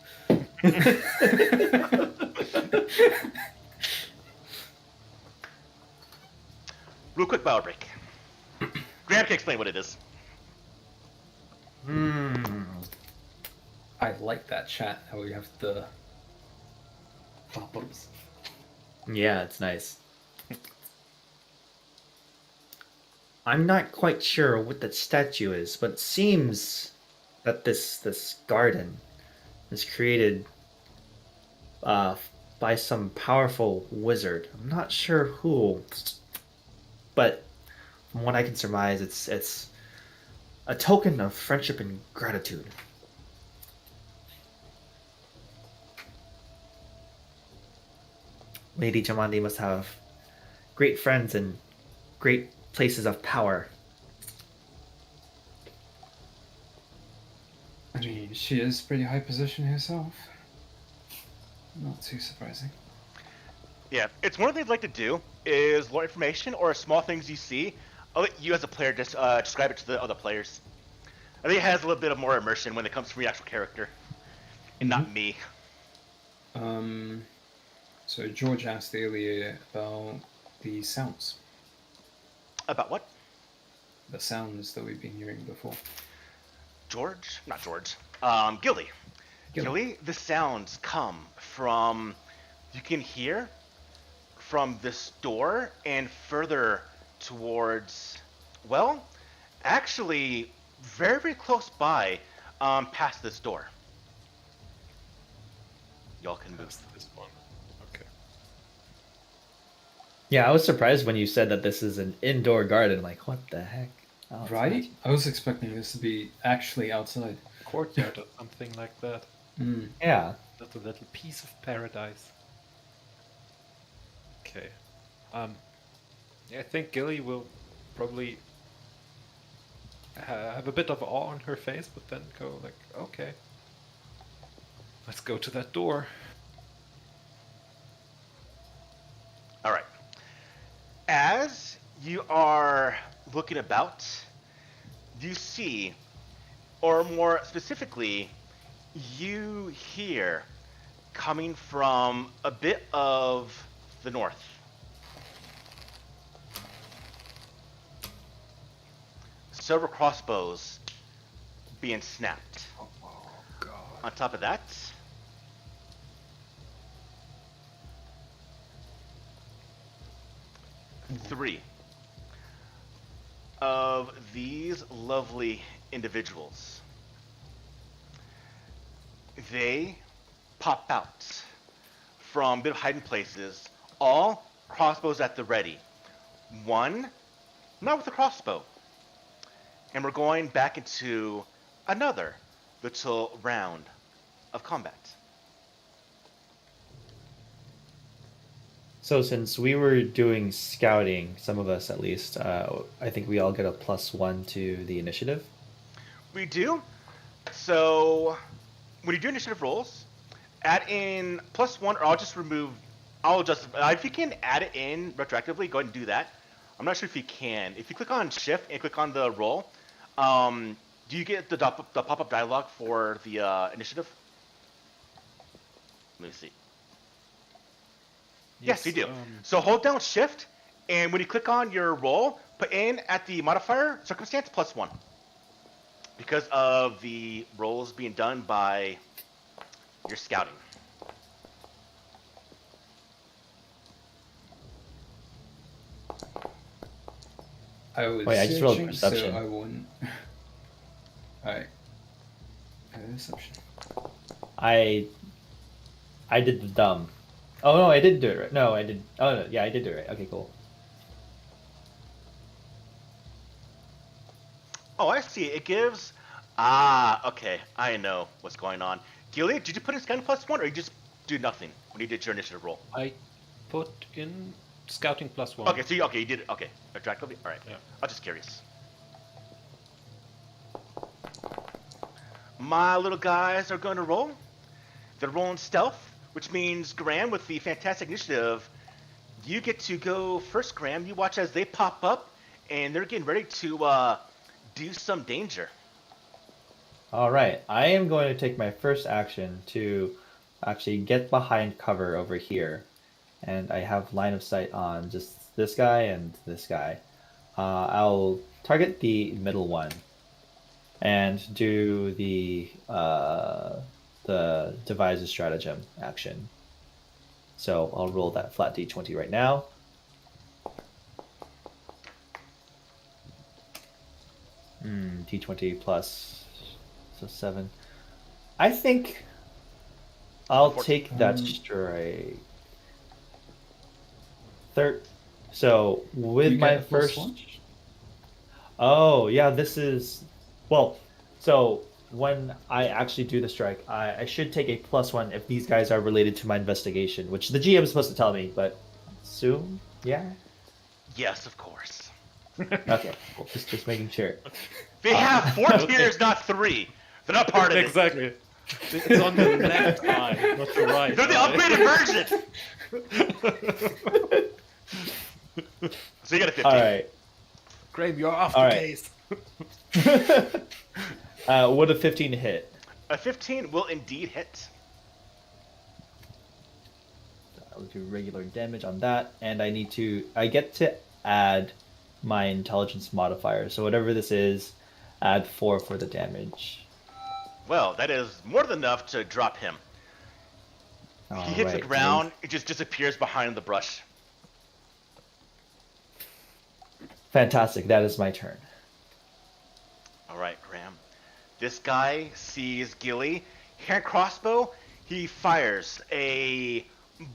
Real quick bio break. Graham can explain what it is. I like that chat, how we have the pop-ups. Yeah, it's nice. I'm not quite sure what that statue is, but it seems that this garden is created by some powerful wizard. I'm not sure who, but from what I can surmise, it's a token of friendship and gratitude. Lady Jamandi must have great friends and great places of power. I mean, she is pretty high position herself. Not too surprising. Yeah, it's one of the things I like to do is learn information or small things you see. I'll let you as a player just describe it to the other players. I think it has a little bit of more immersion when it comes to the actual character, and not me. So George asked earlier about the sounds. About what? The sounds that we've been hearing before. George? Not George. Gilly. Gilly. Gilly, the sounds come from, you can hear from this door and further towards, well, actually very, very close by, past this door. Y'all can move. That's this one. Okay. Yeah, I was surprised when you said that this is an indoor garden. Like, what the heck? Oh, Right? I was expecting this to be actually outside. Courtyard or something like that. Yeah. That's a little piece of paradise. Okay. I think Gilly will probably have a bit of awe on her face, but then go like, okay, let's go to that door. All right. As you are looking about, you see, or more specifically, you hear coming from a bit of the north. Several crossbows being snapped. Oh god. On top of that, three of these lovely individuals. They pop out from bit of hiding places, all crossbows at the ready. One, not with a crossbow. And we're going back into another little round of combat. So since we were doing scouting, some of us at least, I think we all get a +1 to the initiative. We do. So when you do initiative rolls, add in +1, or I'll just remove. I'll just if you can add it in retroactively, go ahead and do that. I'm not sure if you can. If you click on Shift and click on the roll, do you get the pop-up dialog for the initiative? Let me see. Yes, you do. So hold down Shift, and when you click on your roll, put in at the modifier circumstance +1. Because of the rolls being done by your scouting. I was Wait, I just rolled searching, perception. so I wouldn't. Alright. Perception. I did the dumb. Oh no, I didn't do it right. No, I did. Oh no, yeah, I did do it right. Okay, cool. Oh, I see. It gives. Ah, okay. I know what's going on. Gilead, did you put in scouting +1, or you just do nothing when you did your initiative roll? I put in scouting +1. Okay, so you did it. Okay, retroactively. All right. Yeah. I'm just curious. My little guys are going to roll. They're rolling stealth, which means Graham, with the fantastic initiative, you get to go first. Graham, you watch as they pop up, and they're getting ready to do some danger. All right, I am going to take my first action to actually get behind cover over here, and I have line of sight on just this guy and this guy. I'll target the middle one and do the devise a stratagem action. So I'll roll that flat d20 right now. D20 plus, so 7. I think I'll take that strike. So with You my get a plus first. one? Oh yeah, this is well. So when I actually do the strike, I should take a +1 if these guys are related to my investigation, which the GM is supposed to tell me, but soon, yeah. Yes, of course. Okay, cool. Just making sure. They have 4 tiers, not 3. They're not part of it. Exactly. It's on the left eye, not the right. They're the eye. upgraded version! So you got a 15. Alright. Graham, you're off All the right. case. Would a 15 hit? A 15 will indeed hit. I will do regular damage on that, and I get to add my intelligence modifier. So whatever this is, add 4 for the damage. Well, that is more than enough to drop him. He hits the ground, it just disappears behind the brush. Fantastic, that is my turn. Alright, Graham. This guy sees Gilly. Hand crossbow, he fires a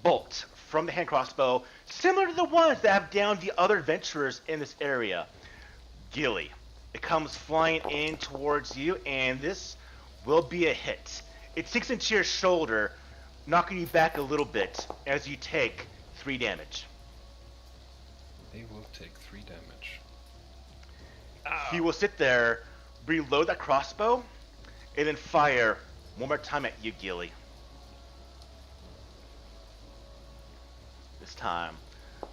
bolt from the hand crossbow, similar to the ones that have downed the other adventurers in this area. Gilly, it comes flying in towards you, and this will be a hit. It sinks into your shoulder, knocking you back a little bit as you take 3 damage. They will take 3 damage. He will sit there, reload that crossbow, and then fire one more time at you, Gilly. This time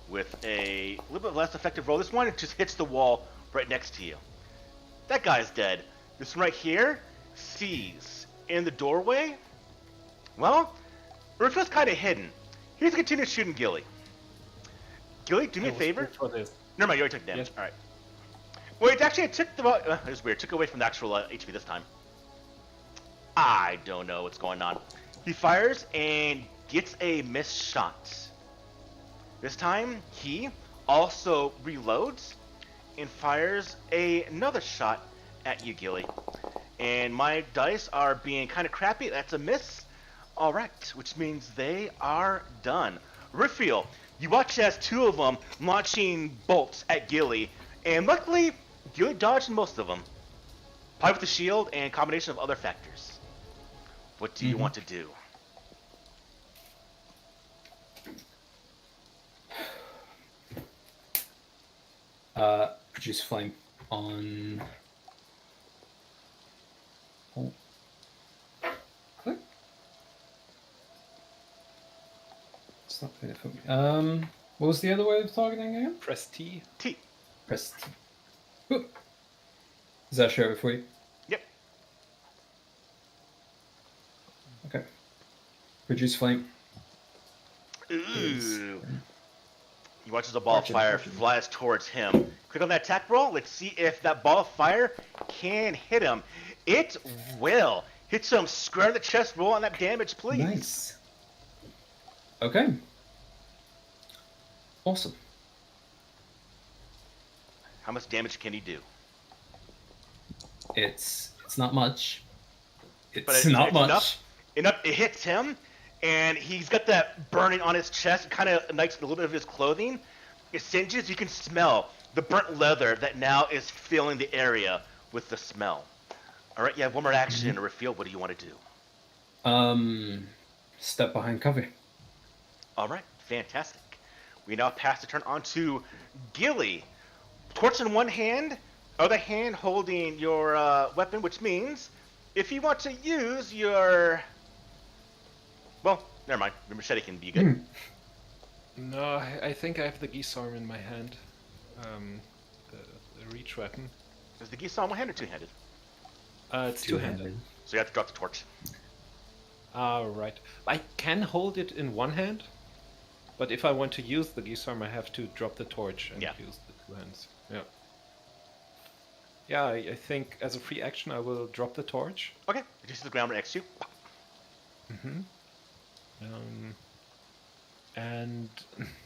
with a little bit less effective roll. This one just hits the wall right next to you. That guy's dead. This one right here sees in the doorway. Well, Urfa's kind of hidden. He's going to continue shooting Gilly. Gilly, do me a favor. Never mind, you already took damage. Yes. All right. Wait, actually, it took the. It was weird. It took away from the actual HP this time. I don't know what's going on. He fires and gets a missed shot. This time, he also reloads and fires another shot at you, Gilly. And my dice are being kind of crappy. That's a miss. All right, which means they are done. Riffiel, you watch as 2 of them launching bolts at Gilly, and luckily, Gilly dodged most of them. Probably with the shield and a combination of other factors. What do you want to do? Produce flame on. Oh. Click. It's not good for me. What was the other way of targeting again? Press T. T. Press T. Oop. Does that show it for you? Yep. Okay. Produce flame. Ooh. He watches a ball of fire flies towards him. Click on that attack roll. Let's see if that ball of fire can hit him. It will. Hits him square in the chest. Roll on that damage, please. Nice. Okay. Awesome. How much damage can he do? It's not much. But It's not much. Enough. It hits him, and he's got that burning on his chest. It kind of ignites a little bit of his clothing. It singes. You can smell the burnt leather that now is filling the area with the smell. All right, you have one more action to reveal. What do you want to do? Step behind cover. All right, fantastic. We now pass the turn on to Gilly. Torch in one hand, other hand holding your weapon, which means if you want to use your... Well, never mind. Your machete can be good. No, I think I have the geese arm in my hand. The reach weapon. Is the geese on one hand or two-handed? It's two-handed. So you have to drop the torch. Right. I can hold it in one hand, but if I want to use the geese arm, I have to drop the torch and use the 2 hands. Yeah. Yeah, I think as a free action, I will drop the torch. Okay, it just hits the ground right next to you. Pop. And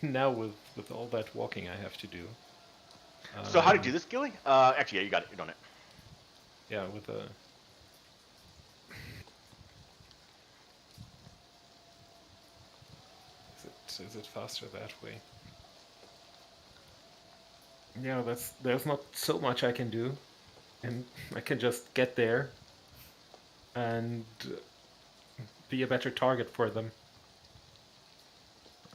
now with all that walking I have to do. So how do you do this, Gilly? Actually, yeah, you got it. You're doing it. Yeah, with a... Is it faster that way? Yeah, there's not so much I can do. And I can just get there and be a better target for them.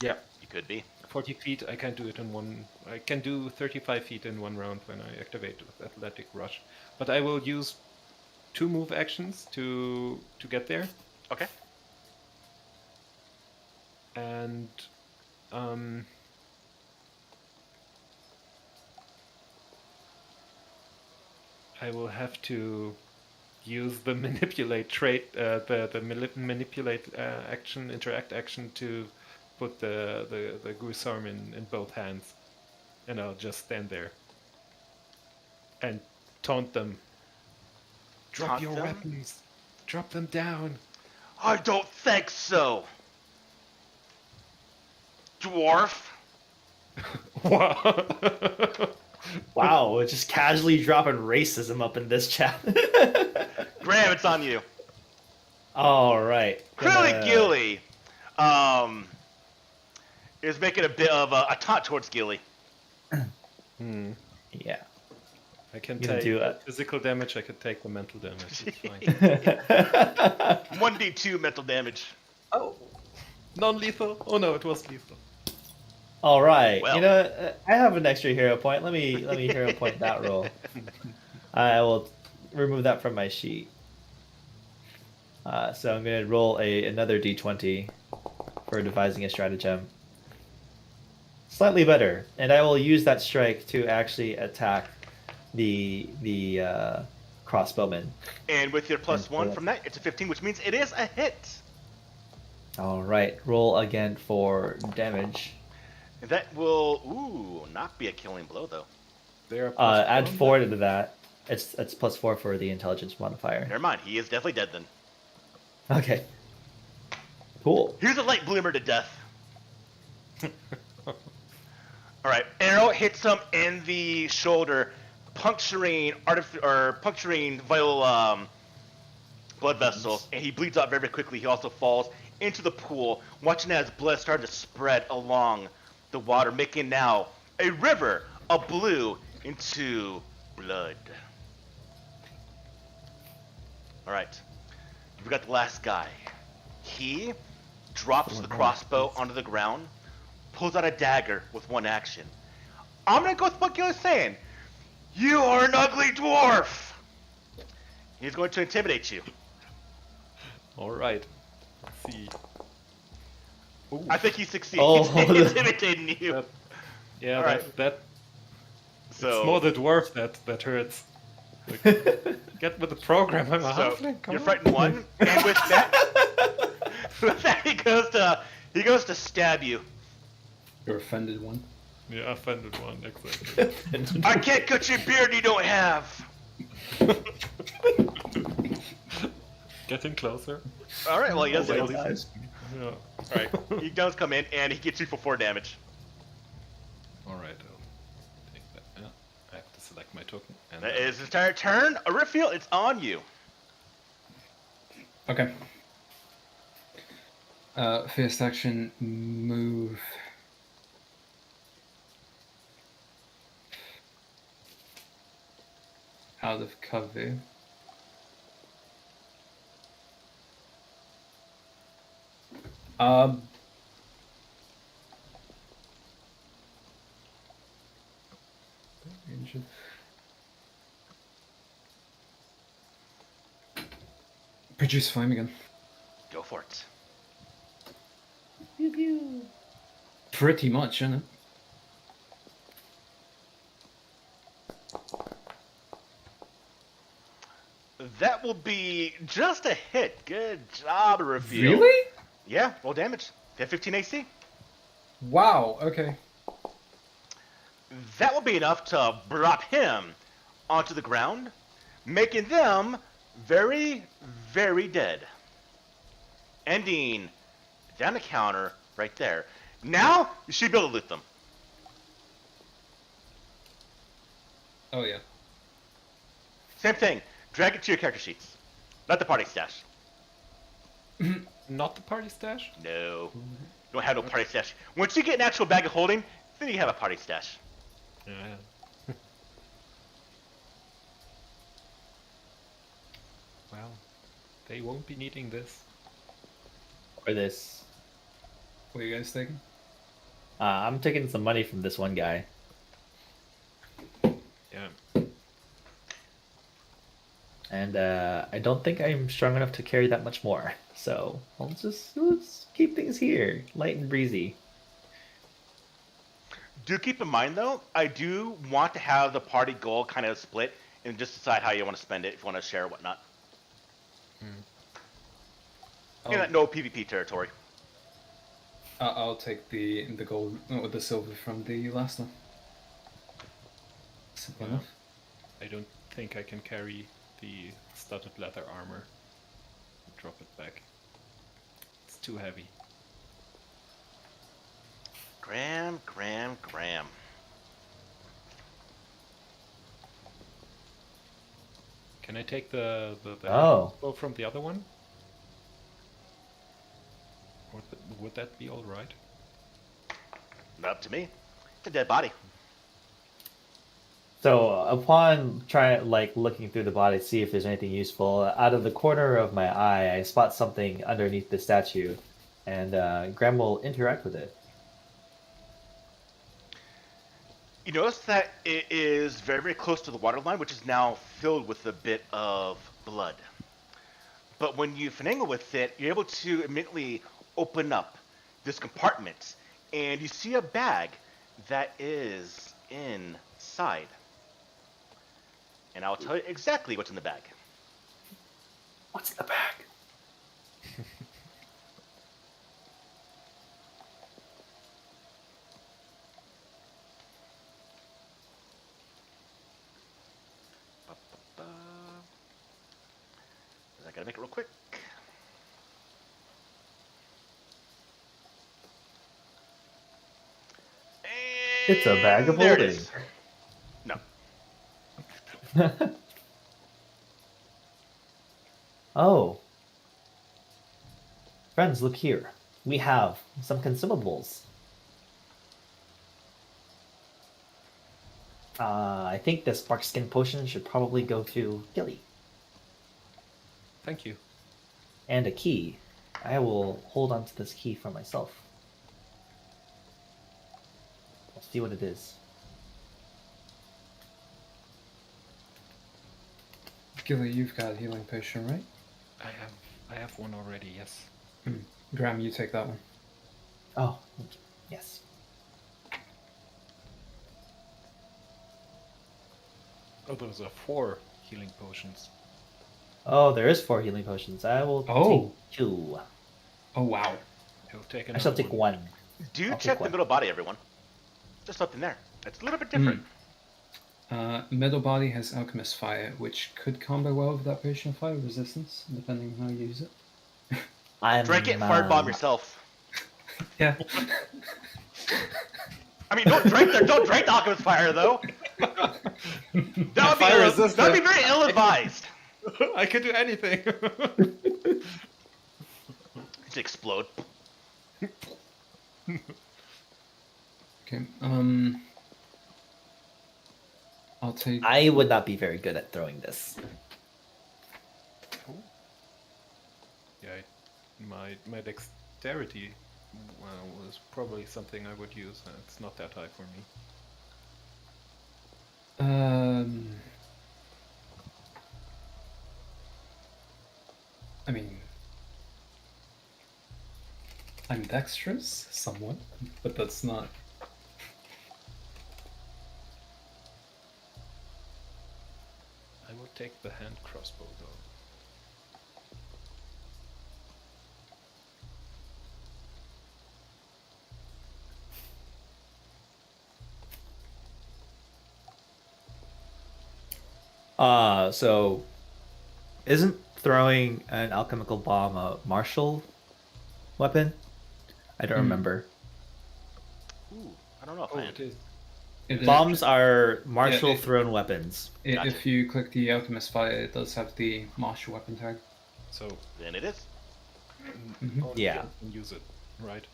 Yeah. You could be. 40 feet, I can do it in one... I can do 35 feet in one round when I activate with Athletic Rush. But I will use 2 move actions to get there, Okay. and I will have to use the manipulate trait, manipulate action, interact action to put the goose arm in both hands, and I'll just stand there and taunt them. Drop Taunt your them? weapons. Drop them down. I don't think so. Dwarf. Wow. Wow, we're just casually dropping racism up in this chat. Graham, it's on you. All right. Clearly, Gilly is making a bit of a taunt towards Gilly. Yeah. I can You can take do it. physical damage. I can take the mental damage. It's fine. 1d2 mental damage. Oh, non-lethal. Oh no, it was lethal. All right. Well. You know, I have an extra hero point. Let me hero point that roll. I will remove that from my sheet. So I'm going to roll another d20 for devising a stratagem. Slightly better, and I will use that strike to actually attack the crossbowman. And with your +1 from that, it's a 15, which means it is a hit. All right. Roll again for damage. That will, not be a killing blow, though. There. Add 4 to that. It's +4 for the intelligence modifier. Never mind, he is definitely dead then. Okay. Cool. Here's a light bloomer to death. Alright, arrow hits him in the shoulder, puncturing vital blood vessels, and he bleeds out very, very quickly. He also falls into the pool, watching as blood started to spread along the water, making now a river of blue into blood. Alright, we've got the last guy. He drops the crossbow onto the ground, pulls out a dagger with one action. I'm gonna go with what Gil is saying. You are an ugly dwarf! He's going to intimidate you. All right. Let's see. Ooh. I think he succeeds. Oh. He's intimidating you. Yeah, All right. that So, it's more the dwarf that hurts. Like, get with the program. I'm a halfling. Come you're on. frightened 1, and with that, he goes to stab you. You're offended 1. Yeah, offended 1, exactly. I can't cut your beard you don't have. Getting closer. All right, well he does. Oh my All gosh. Yeah. right, he does come in and he gets you for 4 damage. All right. I'll take that. Yeah. I have to select my token. And That is his entire turn. Arifiel, it's on you. Okay. First action, move. Out of cover. Produce flame again. Go for it. Pew pew. Pretty much, isn't it? That will be just a hit. Good job, Arifiel. Really? Yeah, roll damage. They have 15 AC. Wow, okay. That will be enough to drop him onto the ground, making them very, very dead. Ending down the counter right there. Now, you should be able to loot them. Oh, yeah. Same thing. Drag it to your character sheets. Not the party stash. not the party stash. No. You don't have no party stash. Once you get an actual bag of holding, then you have a party stash. Yeah. Well, they won't be needing this. Or this. What are you guys taking? I'm taking some money from this one guy. Yeah. And I don't think I'm strong enough to carry that much more. So let's keep things here, light and breezy. Do keep in mind, though, I do want to have the party goal kind of split and just decide how you want to spend it, if you want to share or whatnot. In that no PvP territory. I'll take the gold or the silver from the last one. Simple enough. I don't think I can carry the studded leather armor. Drop it back. It's too heavy. Graham. Can I take the Oh. bow from the other one? Would that be all right? Not up to me. It's a dead body. So upon looking through the body to see if there's anything useful, out of the corner of my eye, I spot something underneath the statue, and Graham will interact with it. You notice that it is very, very close to the waterline, which is now filled with a bit of blood. But when you finagle with it, you're able to immediately open up this compartment, and you see a bag that is inside. And I'll tell you exactly what's in the bag. What's in the bag? I gotta make it real quick. It's a bag of there it holding. is. No. Oh. Friends, look here. We have some consumables. I think the spark skin potion should probably go to Gilly. Thank you. And a key. I will hold on to this key for myself. Let's see what it is. Gilly, you've got a healing potion, right? I have one already, yes. Graham, you take that one. Oh, yes. Oh, those are 4 healing potions. Oh, there is 4 healing potions. I will take 2. Oh, wow. He'll take I shall take 1. Do I'll check take the one. middle body, everyone. There's something there. It's a little bit different. Middle body has Alchemist Fire, which could combo well with that potion of fire resistance, depending on how you use it. Drink it, firebomb yourself. Yeah. I mean, don't drink the alchemist fire, though. That would be very ill-advised. I could do anything. Just explode. Okay. I'll take. I would not be very good at throwing this. Yeah, my dexterity was probably something I would use. It's not that high for me. I mean, I'm dexterous, somewhat, but that's not. I will take the hand crossbow though. So isn't throwing an alchemical bomb a martial weapon? I don't remember. Ooh, I don't know if Oh, I it is. Bombs are martial thrown weapons. Gotcha. If you click the Alchemist Fire, it does have the martial weapon tag. So Then it is. only Yeah. you can use it, right?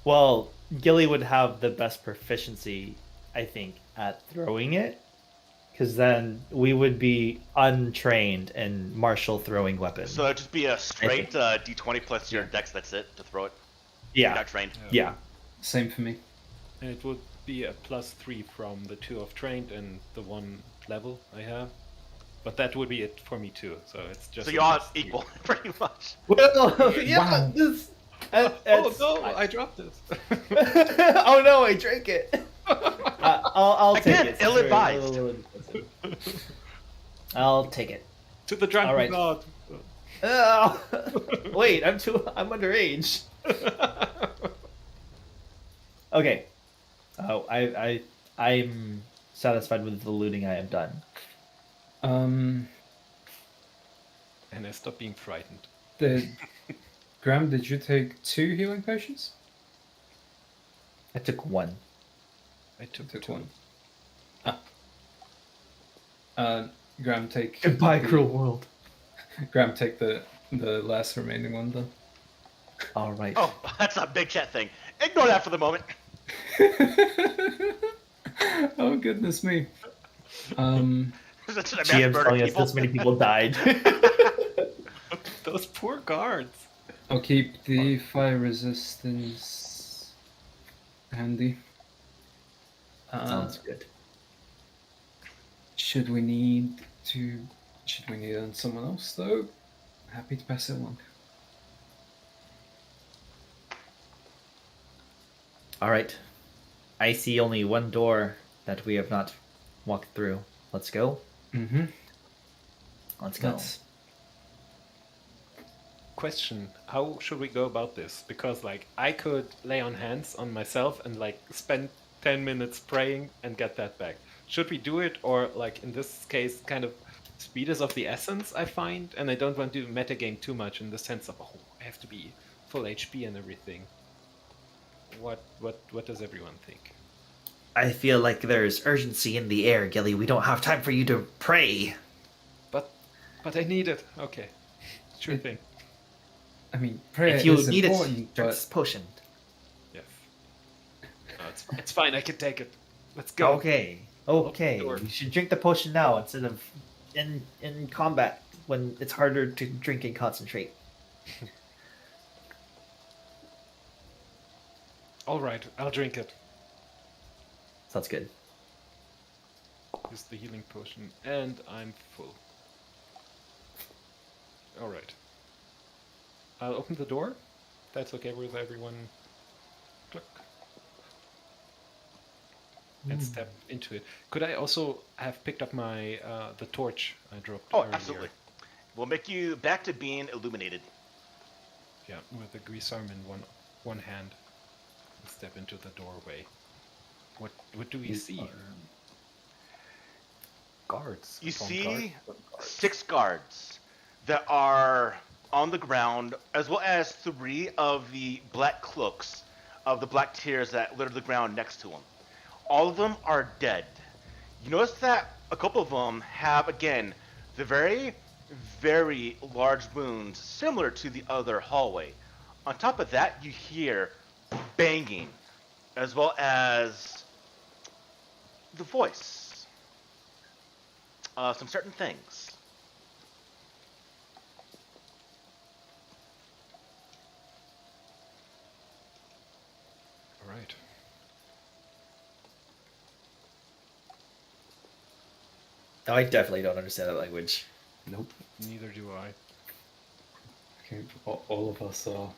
Well, Gilly would have the best proficiency, I think, at throwing it. Because then we would be untrained in martial throwing weapons. So it'd just be a straight d20 plus your dex, that's it, to throw it. Yeah. You're not trained. Yeah. Same for me. And it would be a +3 from the 2 of trained and the 1 level I have. But that would be it for me too. So it's just. So you're all equal, pretty much. Well, yeah, Wow. this. Oh no! I dropped it. Oh no! I drank it. I'll Again, take it. ill-advised. I'll take it. To the drunken All right. god. Oh, wait, I'm underage. Okay. Oh, I'm satisfied with the looting I have done. And I stopped being frightened. Graham, did you take 2 healing potions? I took one. I took Took 2. 1. Graham, take. Goodbye, cruel world. Graham, take the last remaining one then. All right. Oh, that's a big cat thing. Ignore that for the moment. Oh goodness me. Such a mass GM's murder telling us people. this many people died. Those poor guards. I'll keep the fire resistance handy. Sounds good. Should we need on someone else though? Happy to pass it along. All right. I see only one door that we have not walked through. Let's go. Mm-hmm. Let's go. Question: how should we go about this? Because like I could lay on hands on myself and like spend 10 minutes praying and get that back. Should we do it, or like in this case, kind of speed is of the essence? I find, and I don't want to metagame too much in the sense of I have to be full HP and everything. What does everyone think? I feel like there's urgency in the air, Gilly. We don't have time for you to pray. But I need it. Okay, sure thing. I mean, prayer If you is need important, it, drink but this potion. Yes. No, it's fine. I can take it. Let's go. Okay. Door. You should drink the potion now instead of in combat when it's harder to drink and concentrate. All right, I'll drink it. Sounds good. Use the healing potion, and I'm full. All right. I'll open the door. That's okay with everyone. Click. And step into it. Could I also have picked up my the torch I dropped Oh, earlier? absolutely. We'll make you back to being illuminated. Yeah, with the grease arm in one hand. And step into the doorway. What do we see? Guards. You Upon see guards. 6 guards that are on the ground, as well as 3 of the black cloaks of the black tears that litter the ground next to them. All of them are dead. You notice that a couple of them have, again, the very, very large wounds similar to the other hallway. On top of that, you hear banging, as well as the voice of some certain things. All right. I definitely don't understand that language. nope. Neither do I. Okay, all of us are.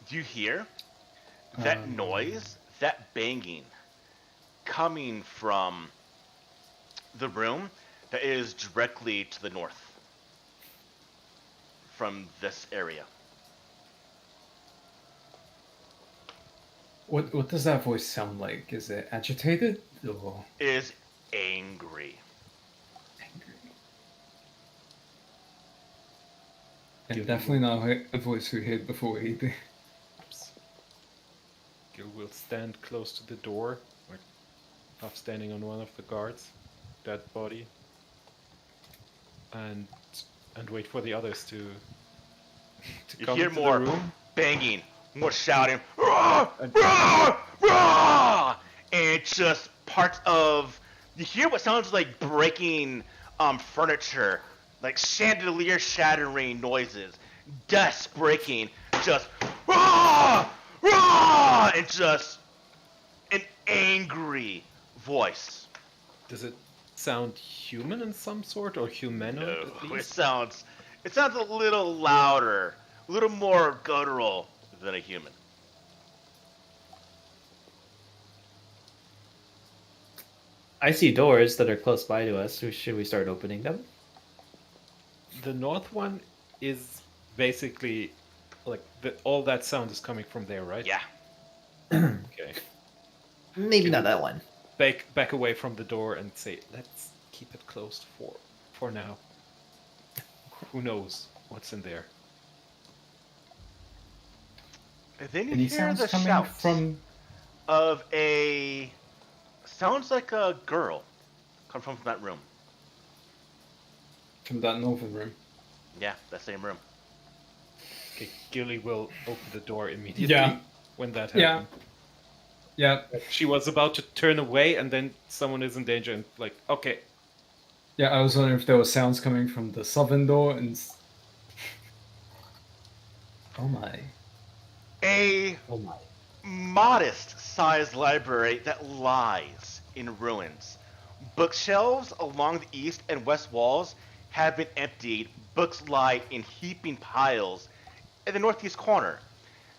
Do you hear that noise, that banging, coming from the room that is directly to the north from this area? What does that voice sound like? Is it agitated or It is angry. angry? And definitely not a voice we heard before either. Oops. Gil will stand close to the door, like half standing on one of the guards, dead body, and wait for the others to You come hear into more the room. banging, more shouting, "Rah! Rah! Rah!" And it's just parts of. You hear what sounds like breaking furniture, like chandelier shattering noises, desks breaking, just "Rah! Rah!" and just an angry voice. Does it sound human in some sort, or humanoid at No, least? it sounds a little louder, a little more guttural than a human. I see doors that are close by to us. Should we start opening them? The north one is basically like all that sound is coming from there, right? Yeah. Okay. Maybe Can not we- that one. Back away from the door and say, let's keep it closed for now. Who knows what's in there? And then you Any hear sounds the coming shout from? of a. Sounds like a girl come from that room. From that northern room. Yeah, that same room. Okay, Gilly will open the door immediately Yeah. when that Yeah. happens. Yeah. She was about to turn away, and then someone is in danger, and like, okay, Yeah, I was wondering if there were sounds coming from the southern door and. Oh my. A Oh my. modest-sized library that lies in ruins. Bookshelves along the east and west walls have been emptied. Books lie in heaping piles in the northeast corner.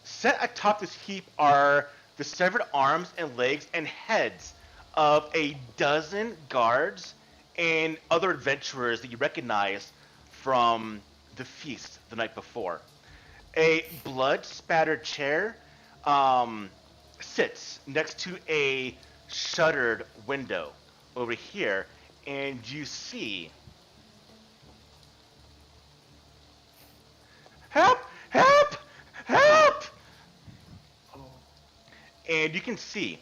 Set atop this heap are the severed arms and legs and heads of a dozen guards and other adventurers that you recognize from the feast the night before. A blood-spattered chair sits next to a shuttered window over here, and you see. Help! Help! Help! And you can see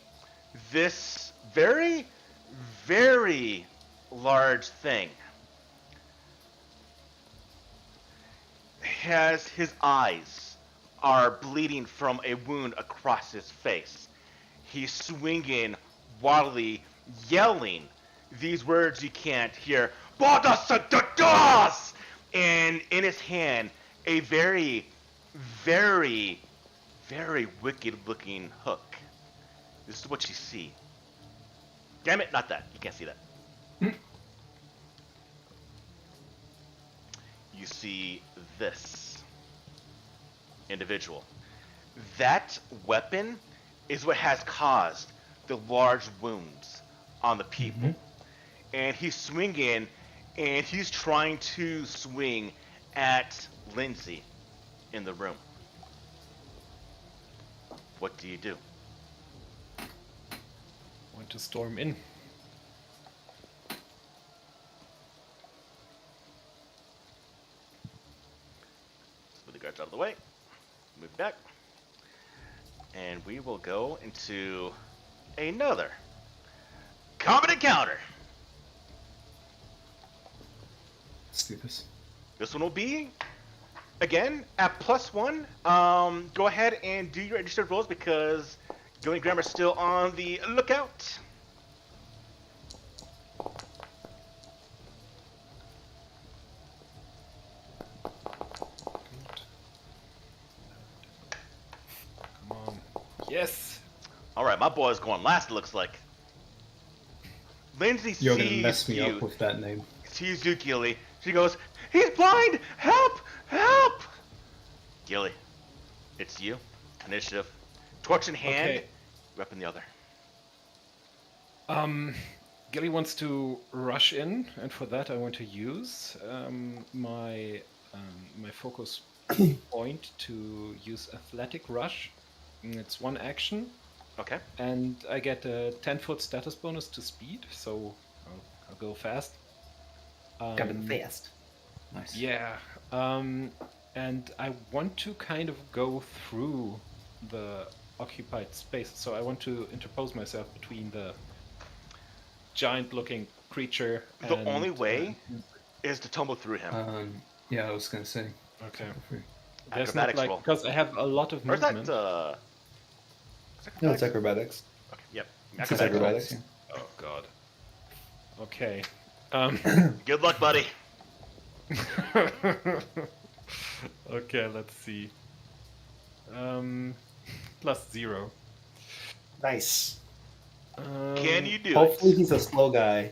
this very, very large thing has his eyes are bleeding from a wound across his face. He's swinging wildly, yelling these words you can't hear. Bodas! And in his hand, a very, very, very wicked-looking hook. This is what you see. Damn it, not that. You can't see that. You see this individual. That weapon is what has caused the large wounds on the people. And he's swinging, and he's trying to swing at Lindsay in the room. What do you do? want to storm in. Move the guards out of the way. Move back. And we will go into another combat encounter. Let's do this. This one will be, again, at +1. Go ahead and do your initiative rolls because Gilly and Graham are still on the lookout. Come on. Yes! Alright, my boy's going last, it looks like. Lindsay You're sees gonna mess me you. up with that name. Sees you, Gilly. She goes, "He's blind! Help! Help!" Gilly, it's you. Initiative. Torch in hand, Okay. weapon the other. Gilly wants to rush in, and for that I want to use my focus point to use Athletic Rush. It's one action, Okay. and I get a 10-foot status bonus to speed, so I'll go fast. Got it fast. Nice. Yeah, and I want to kind of go through the occupied space, so I want to interpose myself between the giant-looking creature. The and, only way is to tumble through him. Yeah, I was gonna say. Okay. Acrobatics There's not like roll. because I have a lot of Or is that, movement. No, it's acrobatics. Okay, yep. It's Acrobatics. acrobatics. Oh God. Okay. Good luck, buddy. Okay, let's see. +0. Nice. Can you do Hopefully it? he's a slow guy.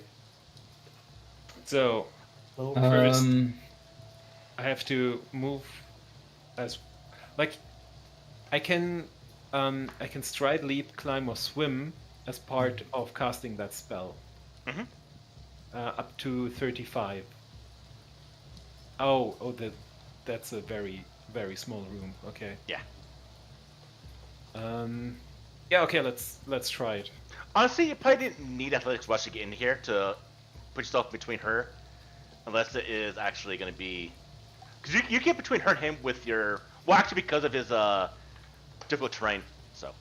So Slow First, I have to move as like I can stride, leap, climb, or swim as part of casting that spell. hmm Up to 35. That's a very, very small room. Okay. Yeah. Yeah. Okay. Let's try it. Honestly, you probably didn't need athletics rush to get in here to put yourself between her, unless it is actually going to be. Because you get between her and him with your. Well, actually, because of his difficult terrain. So.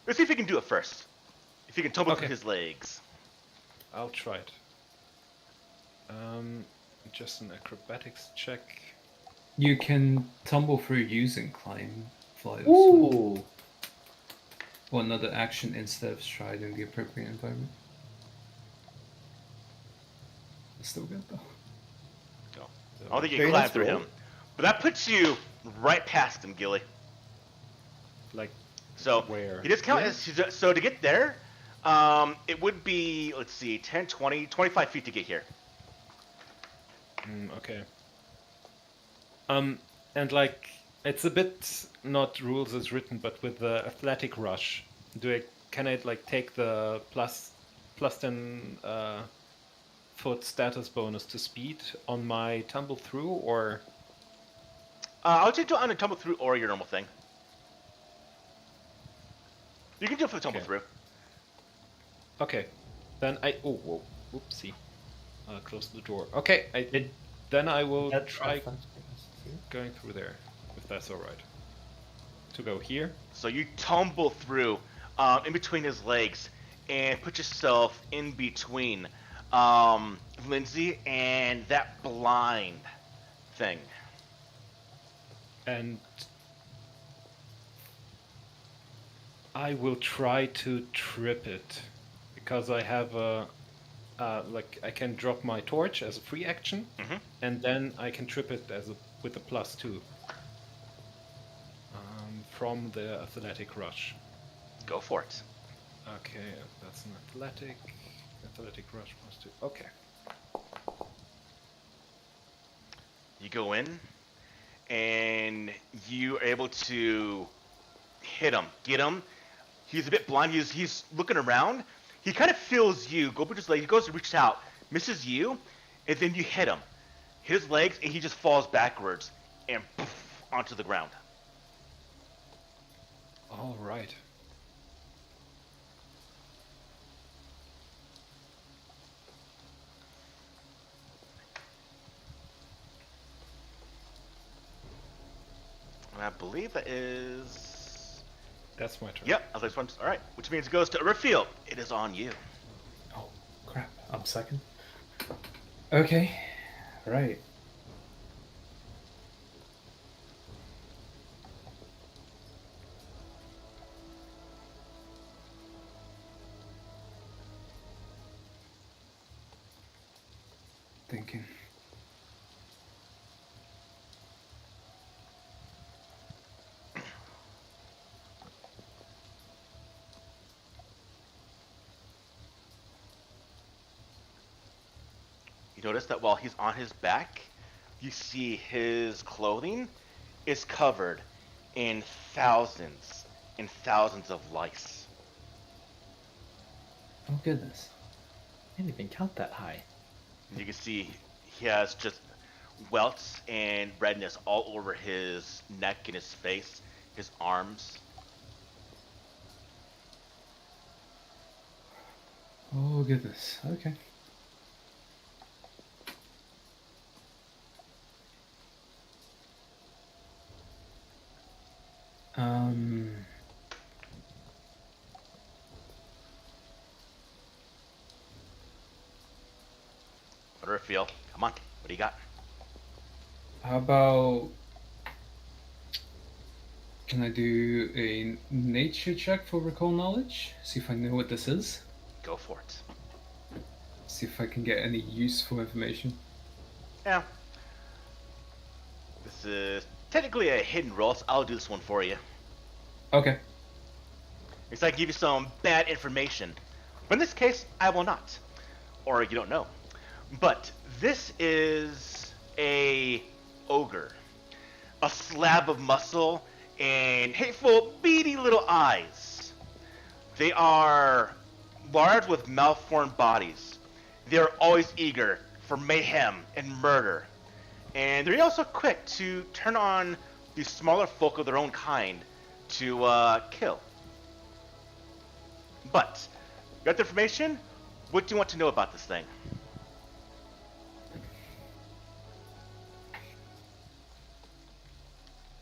Let's see if you can do it first. If you can tumble through Okay. his legs. I'll try it. Just an acrobatics check. You can tumble through using climb, fly, or swim. Ooh. Or another action instead of stride in the appropriate environment. That's still good though. No. I don't think you Very can climb nice through roll. him. But that puts you right past him, Gilly. Like So where? he just count Here? as so to get there, it would be, let's see, 10, 20, 25 feet to get here. Okay. And like it's a bit not rules as written, but with the athletic rush, can I like take the plus 10 foot status bonus to speed on my tumble through, or I'll just do it on a tumble through or your normal thing. You can do it for the tumble Okay. through. okay, then whoa, whoopsie, close the door. Okay, then I will try going through there, if that's all right. To go here. So you tumble through in between his legs and put yourself in between Lindsay and that blind thing. And I will try to trip it because I have a like I can drop my torch as a free action, Mhm. and then I can trip it with a +2 from the athletic rush. Go for it. Okay, that's an athletic rush +2. Okay. You go in and you are able to hit him, get him. He's a bit blind. He's looking around. He kind of feels you. Go put his leg. He goes to reach out, misses you, and then you hit him. Hit his legs, and he just falls backwards and poof, onto the ground. All right. And I believe that is. That's my turn. Yep, I was like, all right, which means it goes to Rifield. It is on you. Oh crap! I'm second. Okay, right. Thinking. You notice that while he's on his back, you see his clothing is covered in thousands and thousands of lice. Oh goodness. I didn't even count that high. And you can see he has just welts and redness all over his neck and his face, his arms. Oh goodness. Okay. What do I feel? Come on, what do you got? How about? Can I do a nature check for recall knowledge? See if I know what this is. Go for it. See if I can get any useful information. Yeah. This is technically a hidden roll, so I'll do this one for you. Okay. Because I give you some bad information. But in this case, I will not. Or you don't know. But this is a ogre. A slab of muscle and hateful, beady little eyes. They are large with malformed bodies. They are always eager for mayhem and murder. And they're also quick to turn on the smaller folk of their own kind to kill. But, you got the information? What do you want to know about this thing?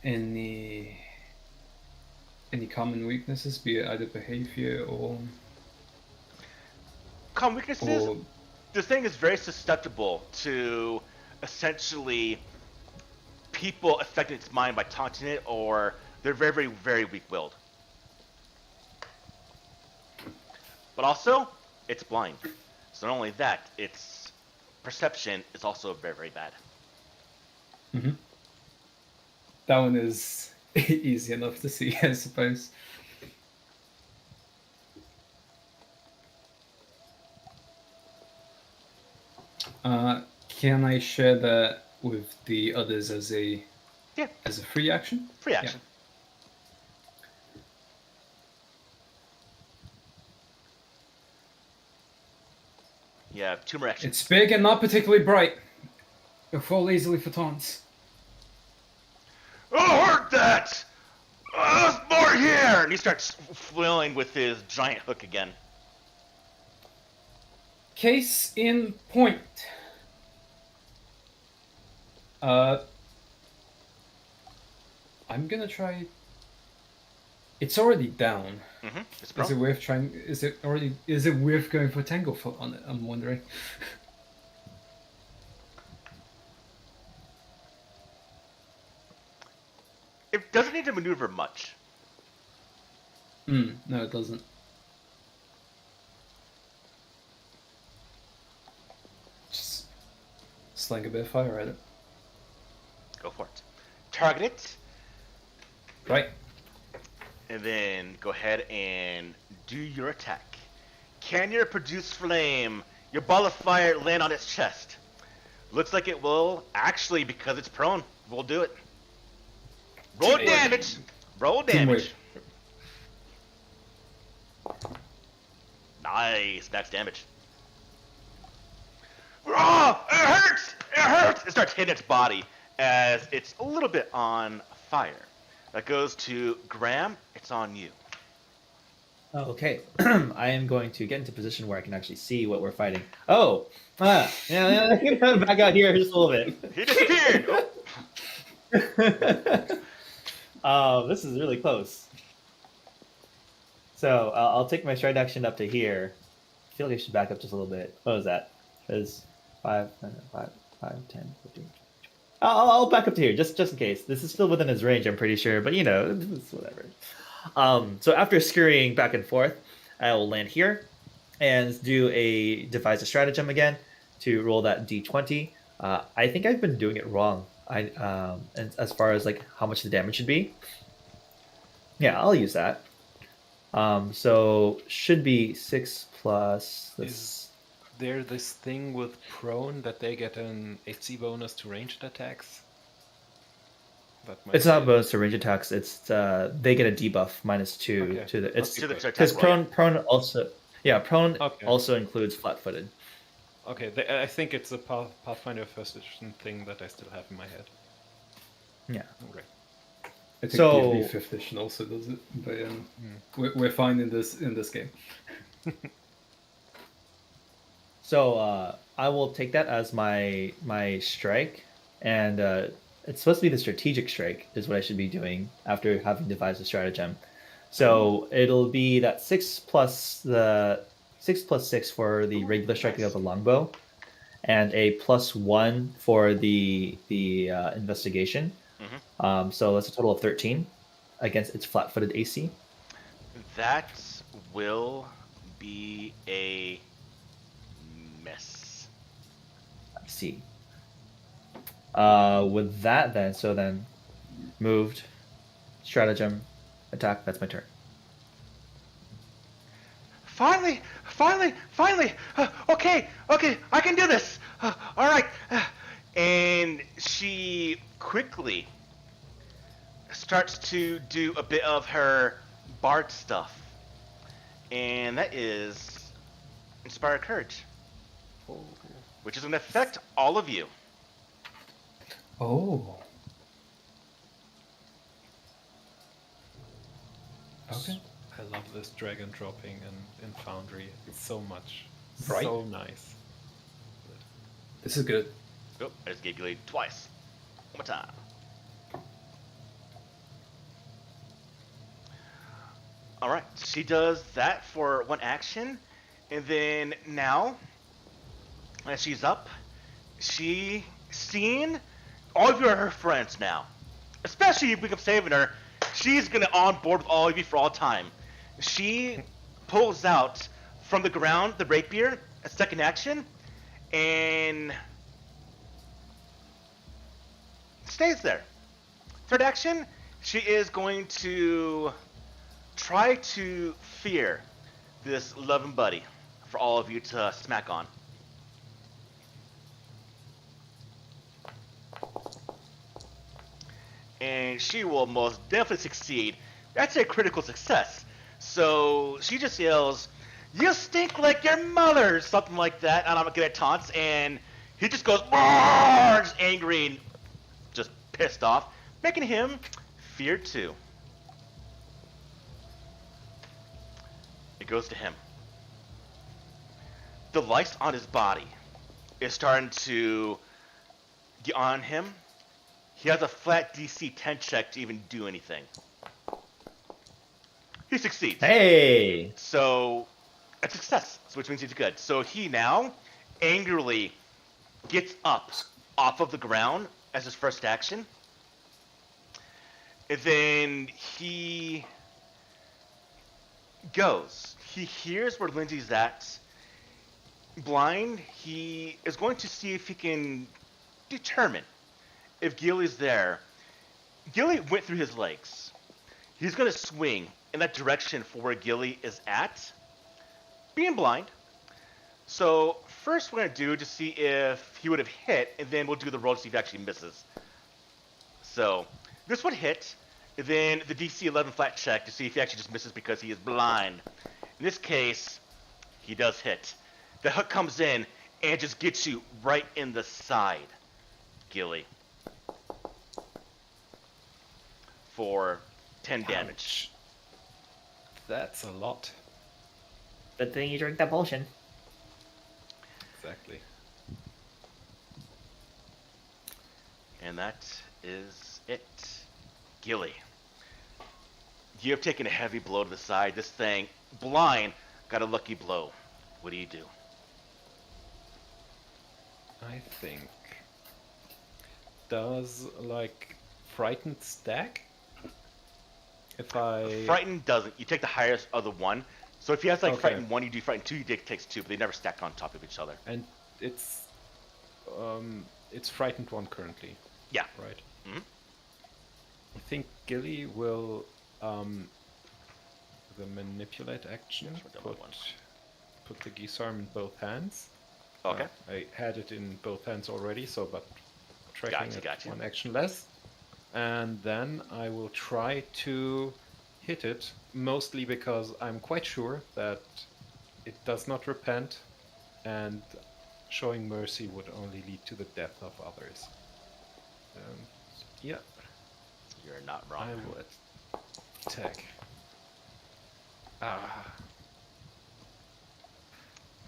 Any common weaknesses, be it either behavior or Common weaknesses? or This thing is very susceptible to essentially people affecting its mind by taunting it, or they're very, very, very weak-willed. But also, it's blind. So not only that, its perception is also very, very bad. that one is easy enough to see, I suppose. Can I share that with the others as a Yeah, free action? free action. You have 2 more actions. It's big and not particularly bright. You'll fall easily for taunts. Oh, heard that! There's more here! And he starts flailing with his giant hook again. Case in point. I'm gonna try. It's already down. Mm-hmm. It's Is prone. it worth trying? Is it worth going for Tanglefoot on it? I'm wondering. It doesn't need to maneuver much. No, it doesn't. Just sling a bit of fire at it. Go for it. Target it, Right. and then go ahead and do your attack. Can your produce flame, your ball of fire, land on its chest? Looks like it will. Actually, because it's prone, we'll do it. Roll Teamwork. damage. Roll damage. Nice. Max damage. Oh, it hurts! It hurts! It starts hitting its body as it's a little bit on fire. That goes to Graham. It's on you. Okay, I am going to get into a position where I can actually see what we're fighting. Oh, yeah, back out here just a little bit. He disappeared! Oh. This is really close. So I'll take my stride action up to here. I feel like I should back up just a little bit. What was that? It was 5, 10, 15. I'll back up to here just in case. This is still within his range, I'm pretty sure, but it's whatever. So after scurrying back and forth, I will land here and devise a stratagem again to roll that d20. I think I've been doing it wrong. And as far as like how much the damage should be. Yeah, I'll use that. So should be 6 plus. Is there this thing with prone that they get an AC bonus to ranged attacks? It's not a bonus to range attacks. It's they get a debuff -2 to the. It's To the attack because roll, prone also. Yeah, prone Okay. also includes flat-footed. Okay, I think it's a Pathfinder first edition thing that I still have in my head. Yeah. Okay. I think So- D&D 5th edition also does it, but we're fine in this game. So I will take that as my strike, and it's supposed to be the strategic strike is what I should be doing after having devised a stratagem. So it'll be that 6 plus 6 for the regular striking of the longbow, and a +1 for the investigation. So that's a total of 13 against its flat-footed AC. That will be a miss. I see. With that then, moved, stratagem, attack, that's my turn. Finally. Okay, I can do this. All right. And she quickly starts to do a bit of her bard stuff. And that is Inspire Courage, which is going to affect all of you. Oh. Okay. I love this dragon dropping in Foundry. It's so much. Right? So nice. This is good. Oh, I just gave you twice. One more time. Alright, she does that for one action. And then now, as she's up, she seen all of you are her friends now. Especially if we keep saving her, she's gonna on board with all of you for all time. She pulls out from the ground the rapier, a second action, and stays there. Third action, she is going to try to fear this loving buddy for all of you to smack on. And she will most definitely succeed. That's a critical success. So she just yells, "You stink like your mother," something like that. And I'm gonna get taunts, and he just goes, just angry and just pissed off, making him fear 2. It goes to him. The lice on his body is starting to get on him. He has a flat DC 10 check to even do anything. He succeeds. Hey! So, a success, which means he's good. So he now angrily gets up off of the ground as his first action. And then he goes. He hears where Lindsay's at. Blind, he is going to see if he can determine if Gilly's there. Gilly went through his legs. He's going to swing in that direction for where Gilly is at, being blind. So first we're going to do to see if he would have hit, and then we'll do the roll to see if he actually misses. So this would hit, and then the DC 11 flat check to see if he actually just misses because he is blind. In this case, he does hit. The hook comes in and just gets you right in the side, Gilly, for 10 damage. That's a lot. Good thing you drink that potion. Exactly. And that is it. Gilly, you have taken a heavy blow to the side. This thing, blind, got a lucky blow. What do you do? I think. Does, like, frightened stack? If I... Frightened doesn't. You take the highest of the one. So if he has like Okay. Frightened 1, you do Frightened 2, he takes 2, but they never stack on top of each other. And it's frightened 1 currently, Yeah. right? Mhm. I think Gilly will, the manipulate action, Yes, we're done with one. put the Gisarm in both hands. Okay. I had it in both hands already, so but tracking Gotcha. one action less. And then I will try to hit it, mostly because I'm quite sure that it does not repent, and showing mercy would only lead to the death of others. Yeah, You're not wrong. I will attack. Ah,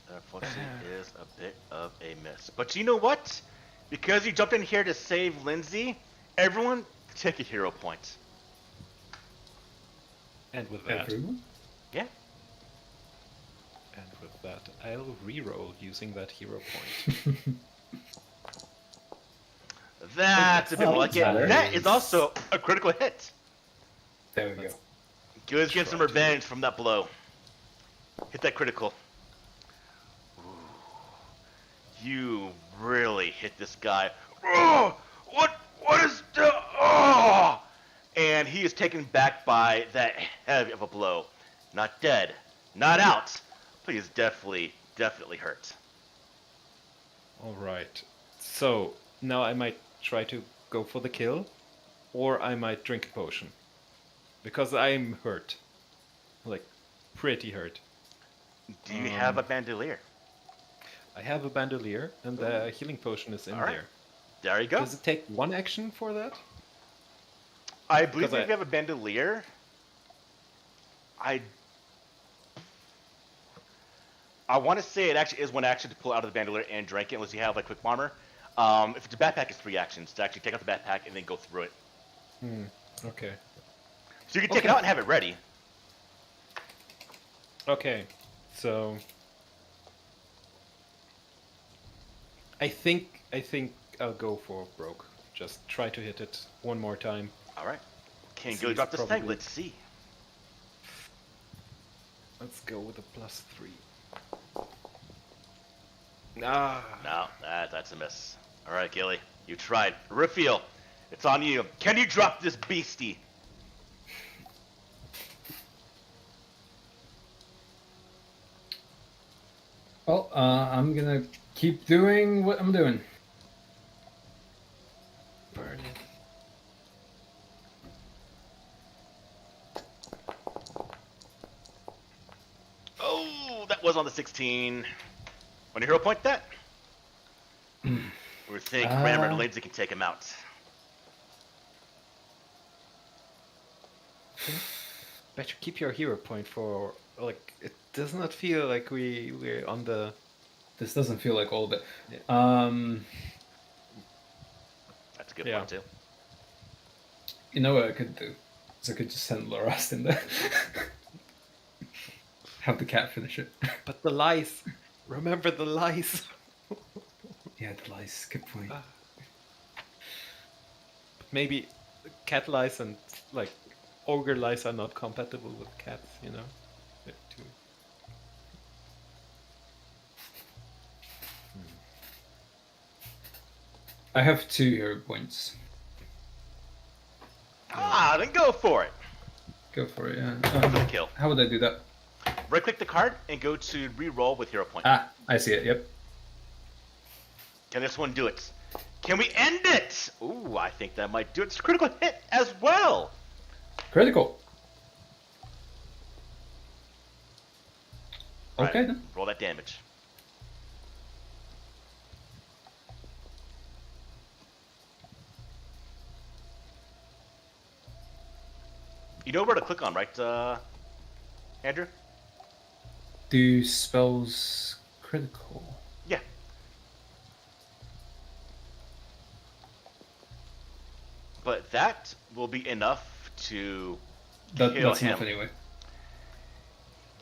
Unfortunately, is a bit of a miss. But you know what? Because you jumped in here to save Lindsay, everyone take a hero point. and with that, Everyone? Yeah. I'll reroll using that hero point. That's a bit more like it. better. That is also a critical hit. There we go. Gilly's getting some revenge from that blow. Hit that critical. Ooh. You really hit this guy. Oh, what is the? Oh! And he is taken back by that heavy of a blow. Not dead, not out, He is definitely hurt. All right. So now I might try to go for the kill, or I might drink a potion, because I'm hurt, like pretty hurt. Do you have a bandolier? I have a bandolier, and the healing potion is in All right. there. There you go. Does it take one action for that? I believe Because if you have a bandolier, I want to say it actually is one action to pull out of the bandolier and drink it, unless you have like quick armor. If it's a backpack, it's 3 actions to actually take out the backpack and then go through it. Okay. So you can take it out and have it ready. Okay. So I think I'll go for broke. Just try to hit it one more time. All right. Can So go drop it's this thing. probably- Let's see. Let's go with a +3. Ah. No, that's a miss. All right, Gilly, you tried. Raphael, it's on you. Can you drop this beastie? Well, I'm gonna keep doing what I'm doing. Burn it. Oh, that was on the 16. Want to hero point that? We think Rammer and Lindsay can take him out. Bet you keep your hero point for, like, it does not feel like we're on the... This doesn't feel like all of it. Yeah. That's a good Yeah. point too. You know what I could do? Is I could just send Lorast in there. Have the cat finish it. But the lice! Remember the lice! Yeah, the lice. Good point. Maybe cat lice and, like, ogre lice are not compatible with cats, you know? They're too... I have 2 hero points. Ah, then go for it. Go for it, yeah. Go for the kill. How would I do that? Right-click the card and go to re-roll with hero point. Ah, I see it, yep. Can this one do it? Can we end it? Ooh, I think that might do it. It's a critical hit as well. Critical. All Okay right, then. roll that damage. You know where to click on, right, Andrew? Do spells critical? Yeah. But that will be enough to kill That's him. enough anyway.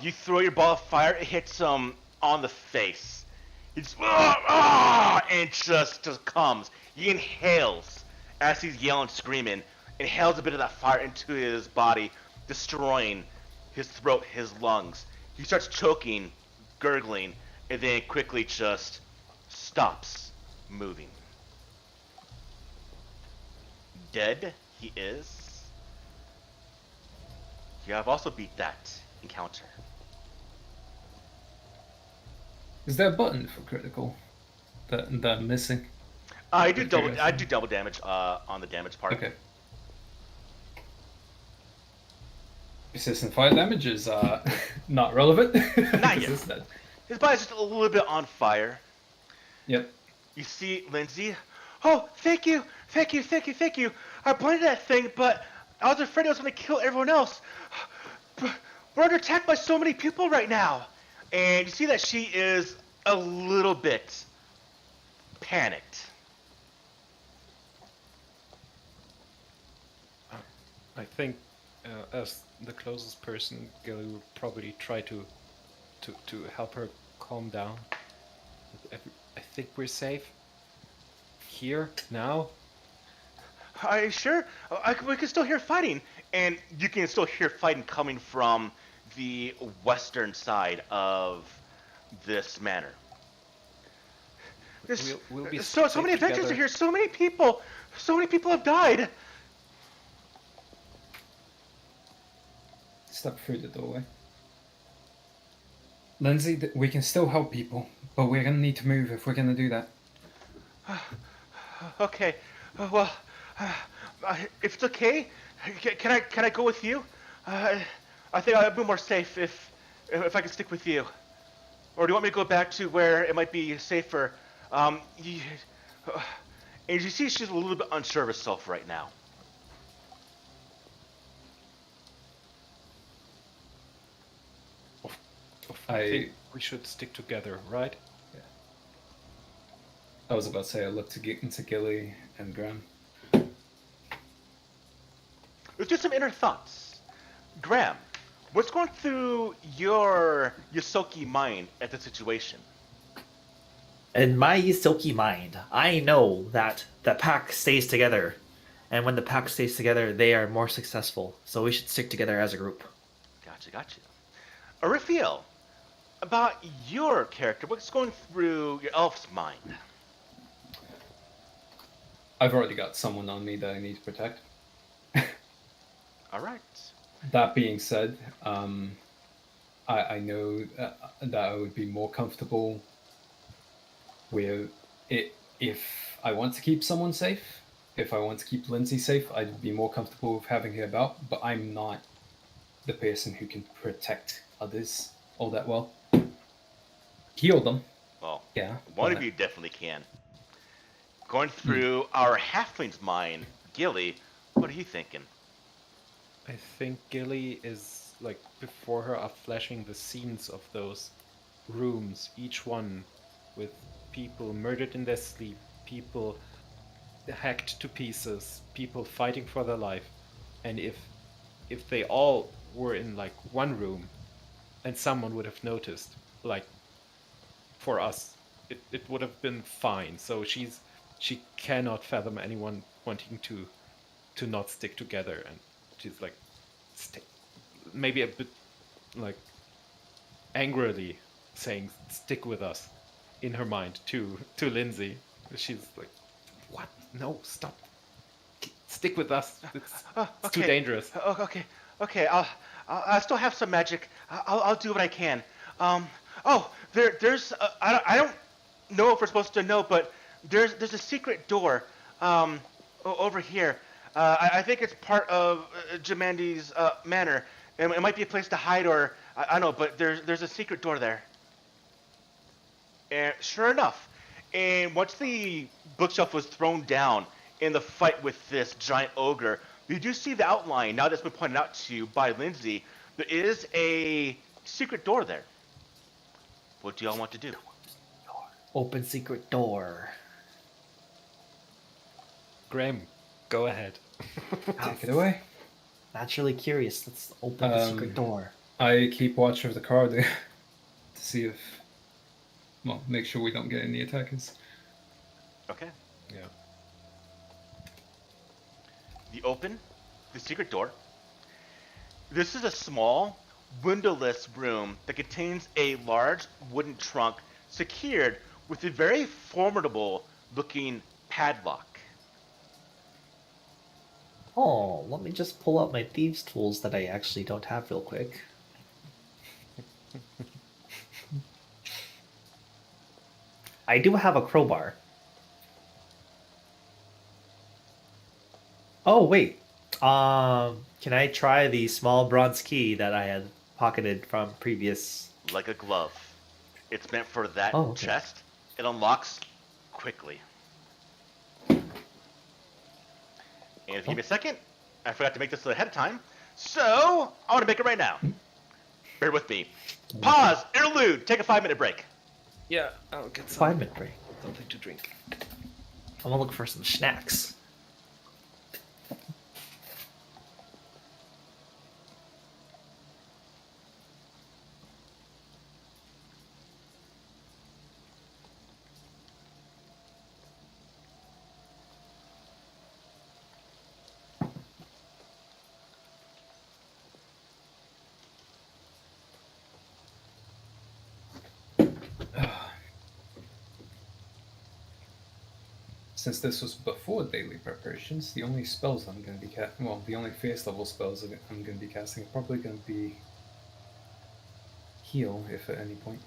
You throw your ball of fire, it hits him on the face. It's and just comes. He inhales as he's yelling, screaming, inhales a bit of that fire into his body, destroying his throat, his lungs. He starts choking, gurgling, and then quickly just stops moving. Dead he is. You have also beat that encounter. Is there a button for critical that I'm missing? I do double damage on the damage part. Okay. Persistent fire damage is not relevant. Not yet. Is that- His body's just a little bit on fire. Yep. You see Lindsay. Oh, thank you. I blinded that thing, but I was afraid it was going to kill everyone else. We're under attack by so many people right now. And you see that she is a little bit panicked. I think as the closest person, Gilly would probably try to help her calm down. I think we're safe. Here, now. Are you sure? We can still hear fighting. And you can still hear fighting coming from the western side of this manor. There's We'll be so safe many adventurers together. are here. So many people have died. Step through the doorway. Lindsay, we can still help people, but we're gonna need to move if we're gonna do that. Okay. Well, if it's okay, can I go with you? I think I'd be more safe if I could stick with you. Or do you want me to go back to where it might be safer? And you see, she's a little bit unsure of herself right now. I think we should stick together, right? I was about to say I looked to get into Gilly and Graham. Let's do some inner thoughts. Graham, what's going through your Yosoki mind at the situation? In my Yosoki mind, I know that the pack stays together, and when the pack stays together, they are more successful. So we should stick together as a group. Gotcha. Arifiel, about your character, what's going through your elf's mind? I've already got someone on me that I need to protect. All right. That being said, I know that I would be more comfortable with it if I want to keep someone safe. If I want to keep Lindsay safe, I'd be more comfortable with having her about, but I'm not the person who can protect others all that well. Heal them. Well, Yeah. one of you definitely can. Going through our halfling's mind, Gilly, what are you thinking? I think Gilly is, like, before her are flashing the scenes of those rooms, each one with people murdered in their sleep, people hacked to pieces, people fighting for their life. And if they all were in, like, one room, and someone would have noticed, like, for us, it would have been fine. So she cannot fathom anyone wanting to not stick together, and she's like maybe a bit like angrily saying stick with us in her mind to Lindsay. She's like, what? No, stop, stick with us, it's too dangerous. Okay, I still have some magic. I'll do what I can. There's I don't know if we're supposed to know, but there's a secret door over here. I think it's part of Jamandi's manor. It might be a place to hide, or I don't know, but there's a secret door there. And sure enough, and once the bookshelf was thrown down in the fight with this giant ogre, you do see the outline, now that's been pointed out to you by Lindsay. There is a secret door there. What do y'all want to do? Open secret door. Graham, go ahead. Take it away. Naturally curious. Let's open the secret door. I keep watch of the car there to see if, make sure we don't get any attackers. Okay. Yeah. You open the secret door. This is a small, windowless room that contains a large wooden trunk secured with a very formidable looking padlock. Oh, let me just pull out my thieves' tools that I actually don't have real quick. I do have a crowbar. Oh, wait. Can I try the small bronze key that I had pocketed from previous... Like a glove. It's meant for that okay. chest. It unlocks quickly. And if you give me a second, I forgot to make this ahead of time. So, I want to make it right now. Bear with me. Pause, interlude, take a 5-minute break. Yeah, I'll get 5-minute break. something to drink. I'm gonna look for some snacks. Since this was before daily preparations, the only spells I'm going to be the only first level spells I'm going to be casting are probably going to be heal if at any point.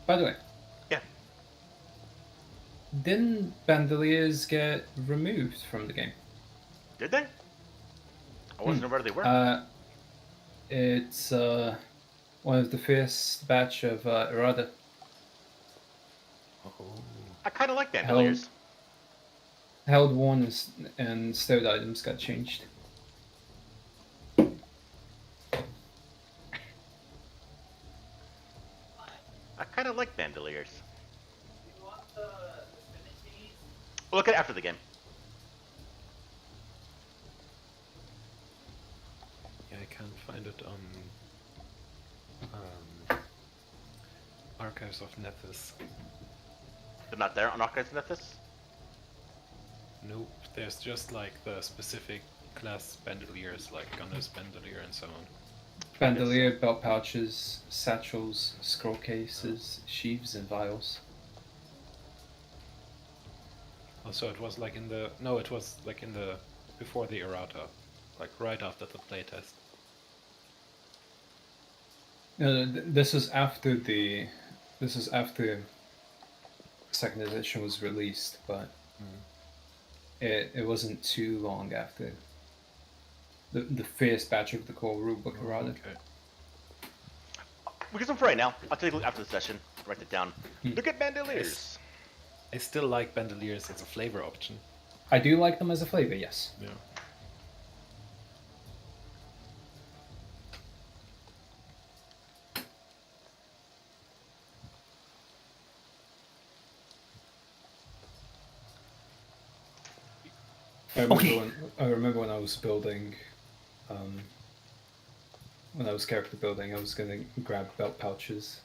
By the way. Yeah. Didn't bandoliers get removed from the game? Did they? I wasn't aware they were. It's one of the first batch of errata. I kind of like bandoliers. Held one and stowed items got changed. I kind of like bandoliers. We'll look at it after the game. Yeah, I can't find it on Archives of Nethys. They're not there on Archives of Nethys? Nope, there's just like the specific class bandoliers, like Gunner's Bandolier and so on. Bandolier, belt pouches, satchels, scroll cases, sheaves, and vials. Also, it was like in the... No, it was like in the... Before the errata. Like right after the playtest. No, this is after the... This is after second edition was released, but it wasn't too long after the first batch of the core rulebook errata. Okay. We get some for right now. I'll take a look after the session. Write it down. Look at bandoliers. I still like bandoliers as a flavor option. I do like them as a flavor, yes. Yeah. I remember when I was building, when I was character building, I was going to grab belt pouches,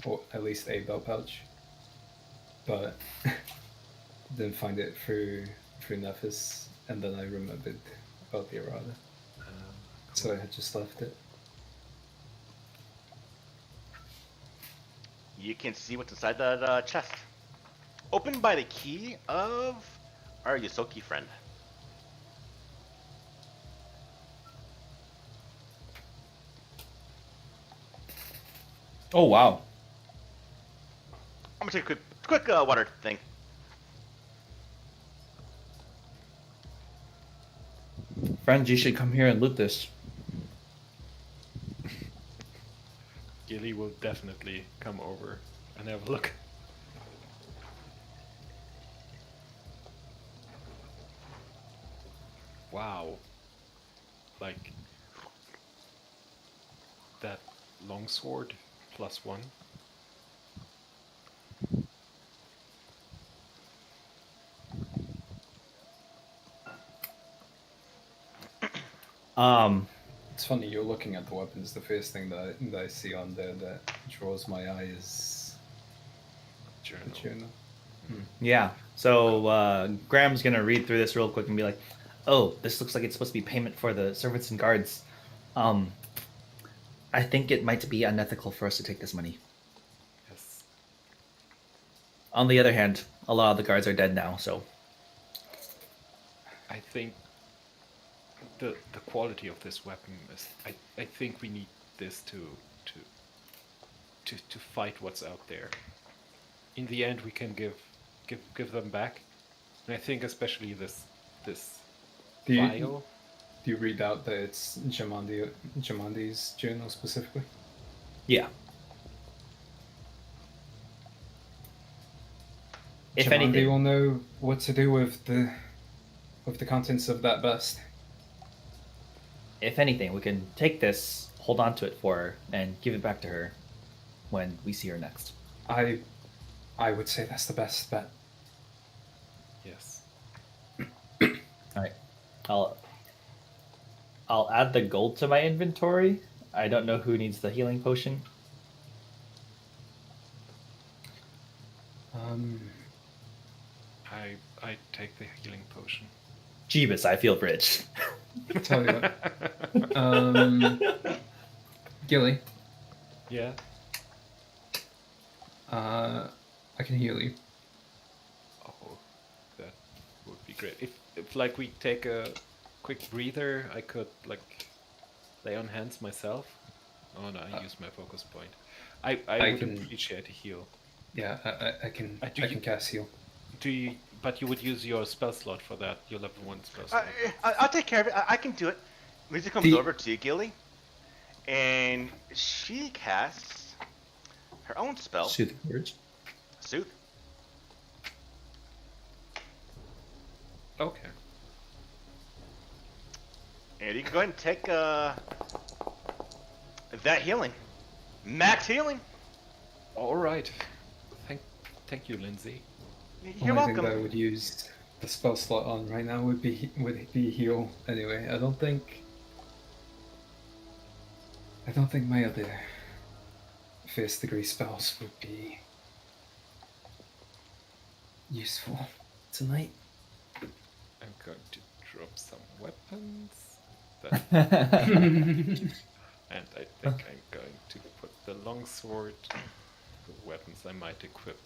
or at least a belt pouch, but didn't find it through Nethys, and then I remembered about the errata, so I had just left it. You can see what's inside that chest. Opened by the key of our Yosoki friend. Oh wow. I'm gonna take a quick water thing. Friends, you should come here and loot this. Gilly will definitely come over and have a look. Wow. Like that longsword +1. It's funny, you're looking at the weapons, the first thing that I see on there that draws my eye is Journal. the journal. Yeah. So Graham's gonna read through this real quick and be like, "Oh, this looks like it's supposed to be payment for the servants and guards. I think it might be unethical for us to take this money. Yes. On the other hand, a lot of the guards are dead now, so I think the quality of this weapon is. I think we need this to fight what's out there. In the end, we can give them back, and I think especially this Do you, vial. do you read out that it's Jamandi's journal specifically? yeah. If Jamandi anything, will know what to do with the contents of that vest. if anything, we can take this, hold on to it for her, and give it back to her when we see her next. I would say that's the best bet. Yes. All right, I'll add the gold to my inventory. I don't know who needs the healing potion. I take the healing potion. Jeebus, I feel rich. Tell you what. Gilly, Yeah. I can heal you. Oh, that would be great. If like we take a quick breather, I could like lay on hands myself. Oh no, I used my focus point. I would can- appreciate a heal. Yeah, I can do I you- can cast heal. Do you? But you would use your spell slot for that. Your level 1 spell slot. I'll take care of it. I can do it. Lisa comes The- over to you, Gilly, and she casts her own spell, Soothing words. Soothe. Okay. And you can go ahead and take that healing. Max healing. All right. Thank you, Lindsay. You're Only welcome. thing that I would use the spell slot on right now would be heal. Anyway, I don't think my other first degree spells would be useful tonight. I'm going to drop some weapons. And I think I'm going to put the longsword, the weapons I might equip.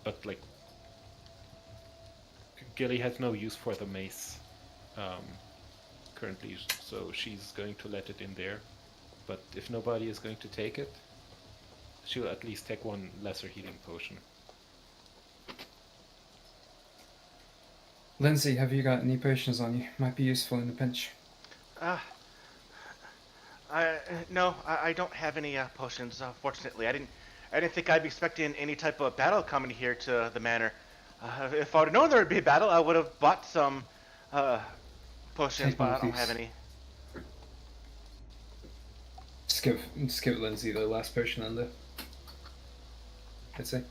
But like, Gilly has no use for the mace currently, so she's going to let it in there. But if nobody is going to take it, she'll at least take one lesser healing potion. Lindsay, have you got any potions on you? Might be useful in a pinch. No, I don't have any potions. Fortunately, I didn't think I'd be expecting any type of battle coming here to the manor. If I would have known there would be a battle, I would have bought some potions, Take but one, I don't please. have any. Just give Lindsay the last potion on the. I'd say.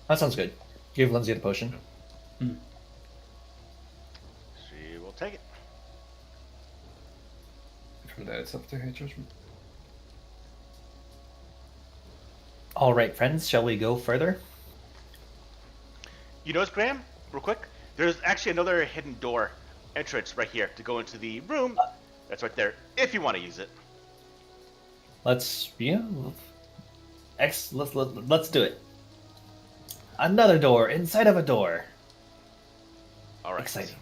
That sounds good. Give Lindsay the potion. She will take it. From there, it's up to her judgment. All right, friends, shall we go further? You notice, Graham, real quick, there's actually another hidden door entrance right here to go into the room. That's right there, if you want to use it. Let's let's do it. Another door inside of a door. All right. Exciting.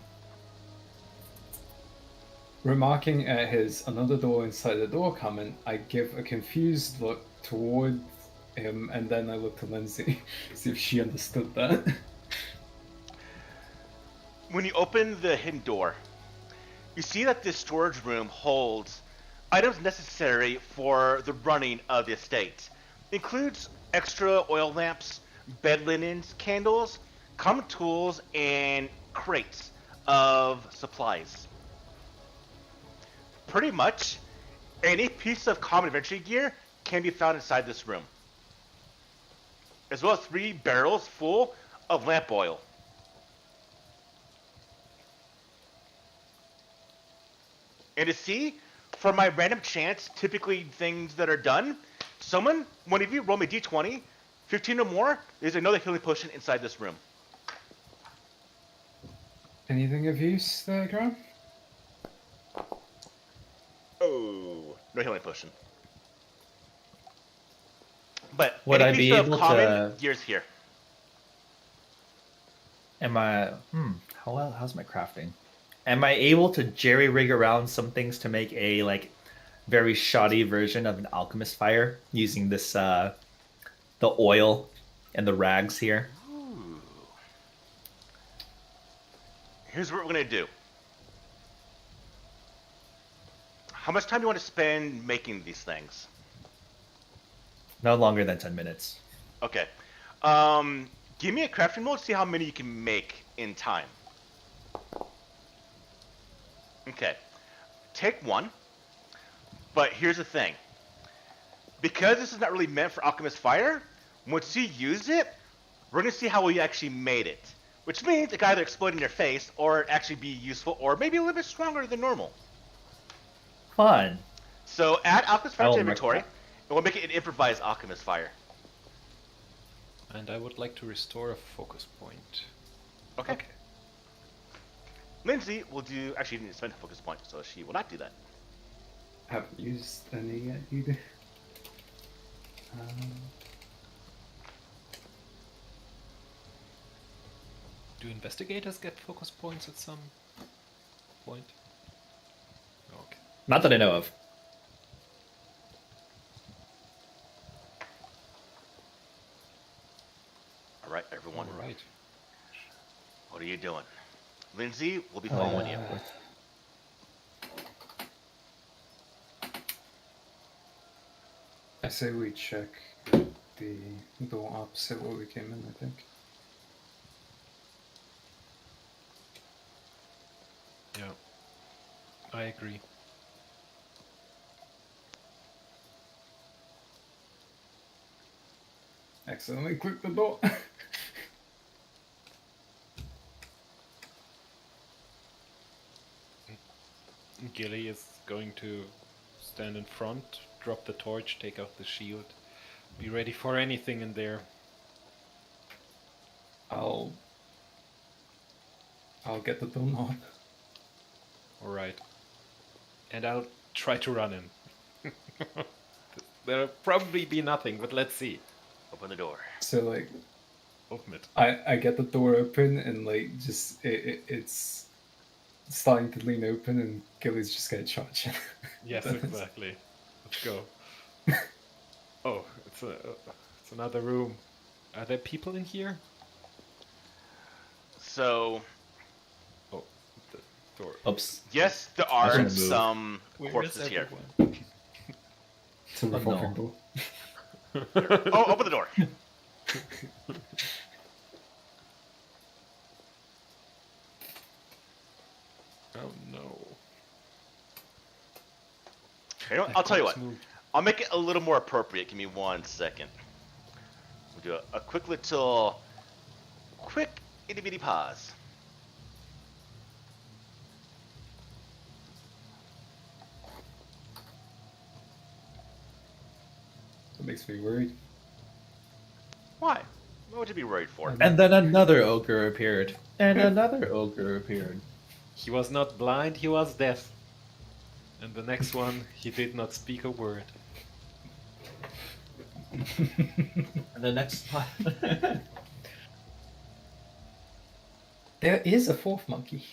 Remarking at his another door inside the door comment, I give a confused look toward him, and then I look to Lindsay, see if she understood that. When you open the hidden door, you see that this storage room holds items necessary for the running of the estate. Includes extra oil lamps, bed linens, candles, common tools, and crates of supplies. Pretty much any piece of common adventure gear can be found inside this room, as well as 3 barrels full of lamp oil. And to see, for my random chance, typically things that are done, one of you, roll me d20, 15 or more, there's another healing potion inside this room. Anything of use there, Graham? Oh, no healing potion. But Would any I be piece of able common to- gear's here. Am I? How's my crafting? Am I able to jerry rig around some things to make a very shoddy version of an alchemist fire using this the oil and the rags here? Ooh. Here's what we're gonna do. How much time do you want to spend making these things? No longer than 10 minutes. Okay. Give me a crafting roll to see how many you can make in time. Okay. Take one. But here's the thing. Because this is not really meant for alchemist fire, once you use it, we're going to see how well you actually made it. Which means it can either explode in your face, or actually be useful, or maybe a little bit stronger than normal. Fun. So add alchemist fire to Oh, inventory, my- and we'll make it an improvised alchemist fire. And I would like to restore a focus point. Okay. Lindsay will do. Actually, you didn't spend a focus point, so she will not do that. Haven't used any yet either. Do investigators get focus points at some point? Okay. Not that I know of. All right, everyone. All right. What are you doing? Lindsay will be following you. I say we check the door opposite where we came in, I think. Yeah. I agree. Accidentally clicked the door. Gilly is going to stand in front, drop the torch, take out the shield, be ready for anything in there. I'll get the door on. Alright. And I'll try to run in. There'll probably be nothing, but let's see. Open the door. So like, Open it. I get the door open and like just it's starting to lean open and Gilly's just gonna charge it. Yes, exactly. Let's go. Oh, it's another room. Are there people in here? So, Oh, the door. Oops. yes, there I are shouldn't move. some Where is corpses here. everyone? It's a no. revolving door. Oh, open the door. Oh no. You know what? I'll tell you what. Corpse moved. I'll make it a little more appropriate. Give me 1 second. We'll do a quick itty bitty pause. That makes me worried. Why? What would you be worried for? And then another ogre appeared. And another ogre appeared. He was not blind, he was deaf. And the next one, he did not speak a word. And the next one. There is a fourth monkey.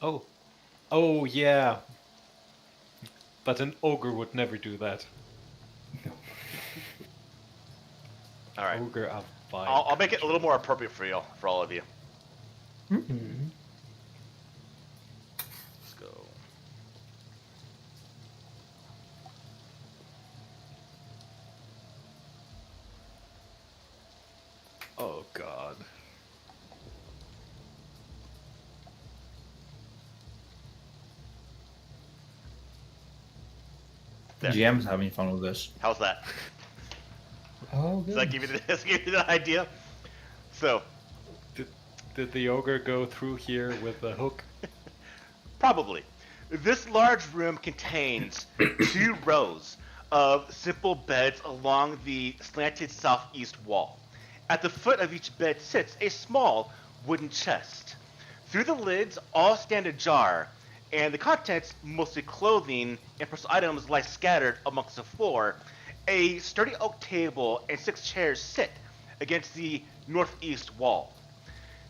Oh. Oh, yeah. But an ogre would never do that. No. All right. Ogre are vile. I'll make it a little more appropriate for you, for all of you. Mm-hmm. Let's go. Oh god. There. GM's having fun with this. How's that? Oh, Does good. that give you the idea? So, Did the ogre go through here with a hook? probably. This large room contains 2 rows of simple beds along the slanted southeast wall. At the foot of each bed sits a small wooden chest. Through the lids, all stand ajar, and the contents, mostly clothing and personal items, lie scattered amongst the floor. A sturdy oak table and 6 chairs sit against the northeast wall.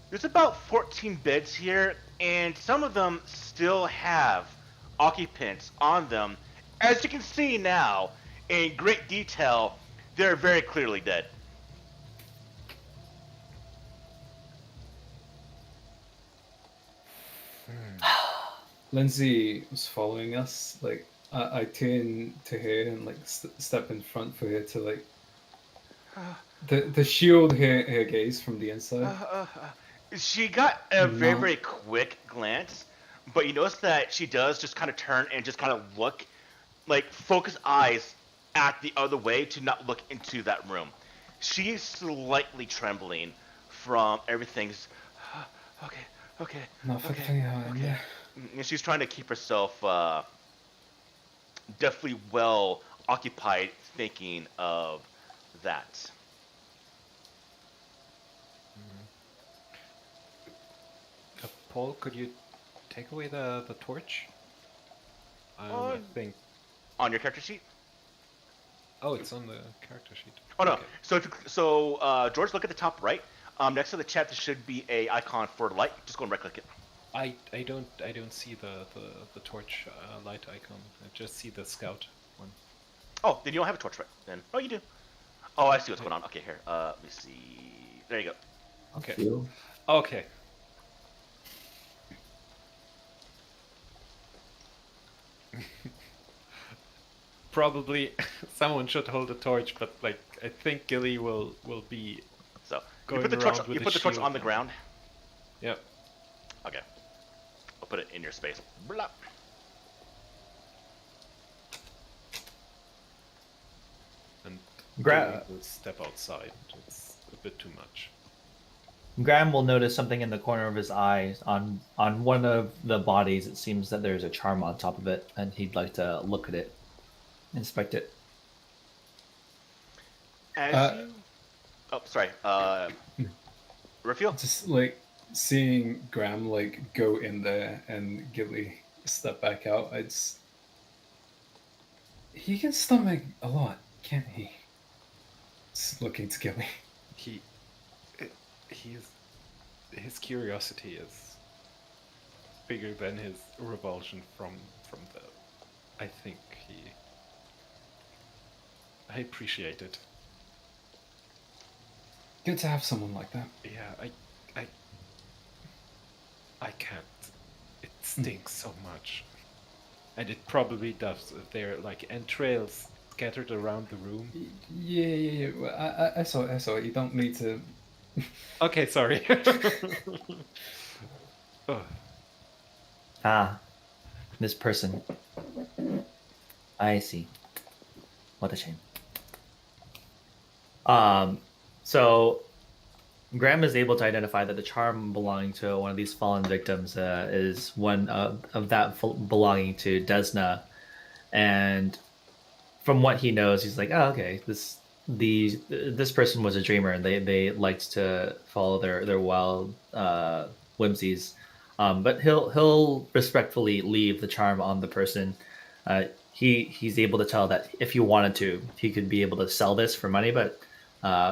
There's about 14 beds here, and some of them still have occupants on them. As you can see now, in great detail, they're very clearly dead. Lindsay was following us. Like, I turn to her and like step in front for her to like the shield her gaze from the inside. She got a very, No. very quick glance, but you notice that she does just kind of turn and just kind of look, like focus eyes at the other way to not look into that room. She's slightly trembling from everything's. Okay. Nothing in there. And she's trying to keep herself definitely well occupied thinking of that. Paul, could you take away the torch? I think. On your character sheet? Oh, it's on the character sheet. Oh no. Okay. George, look at the top right. Next to the chat, there should be a icon for light. Just go and right click it. I don't see the torch light icon. I just see the scout one. Oh, then you don't have a torch, right? Then oh, you do. Oh, I see what's going on. Okay, here. Let me see. There you go. Okay. Feel. Okay. Probably someone should hold the torch, but like I think Gilly will be. So Going you put the torch. around with You the put the torch shield on the now. ground. Yep. Okay. I'll put it in your space. Blah. And Gra- Gilly will step outside. It's a bit too much. Graham will notice something in the corner of his eye on one of the bodies. It seems that there's a charm on top of it, and he'd like to look at it, inspect it. As you... Oh, sorry. Refuel? Just like seeing Graham like go in there and Gilly step back out. He can stomach a lot, can't he? Just looking to Gilly. His curiosity is bigger than his revulsion from the. I think I appreciate it. Good to have someone like that. Yeah, I can't. It stinks so much, and it probably does. There are like entrails scattered around the room. Yeah. Well, I saw it. You don't need to. Okay, sorry. Oh, Ah, this person. I see. What a shame. So Graham is able to identify that the charm belonging to one of these fallen victims is one of that belonging to Desna, and from what he knows, he's like, oh, okay, this person was a dreamer, and they liked to follow their wild whimsies, but he'll respectfully leave the charm on the person. He's able to tell that if he wanted to, he could be able to sell this for money, but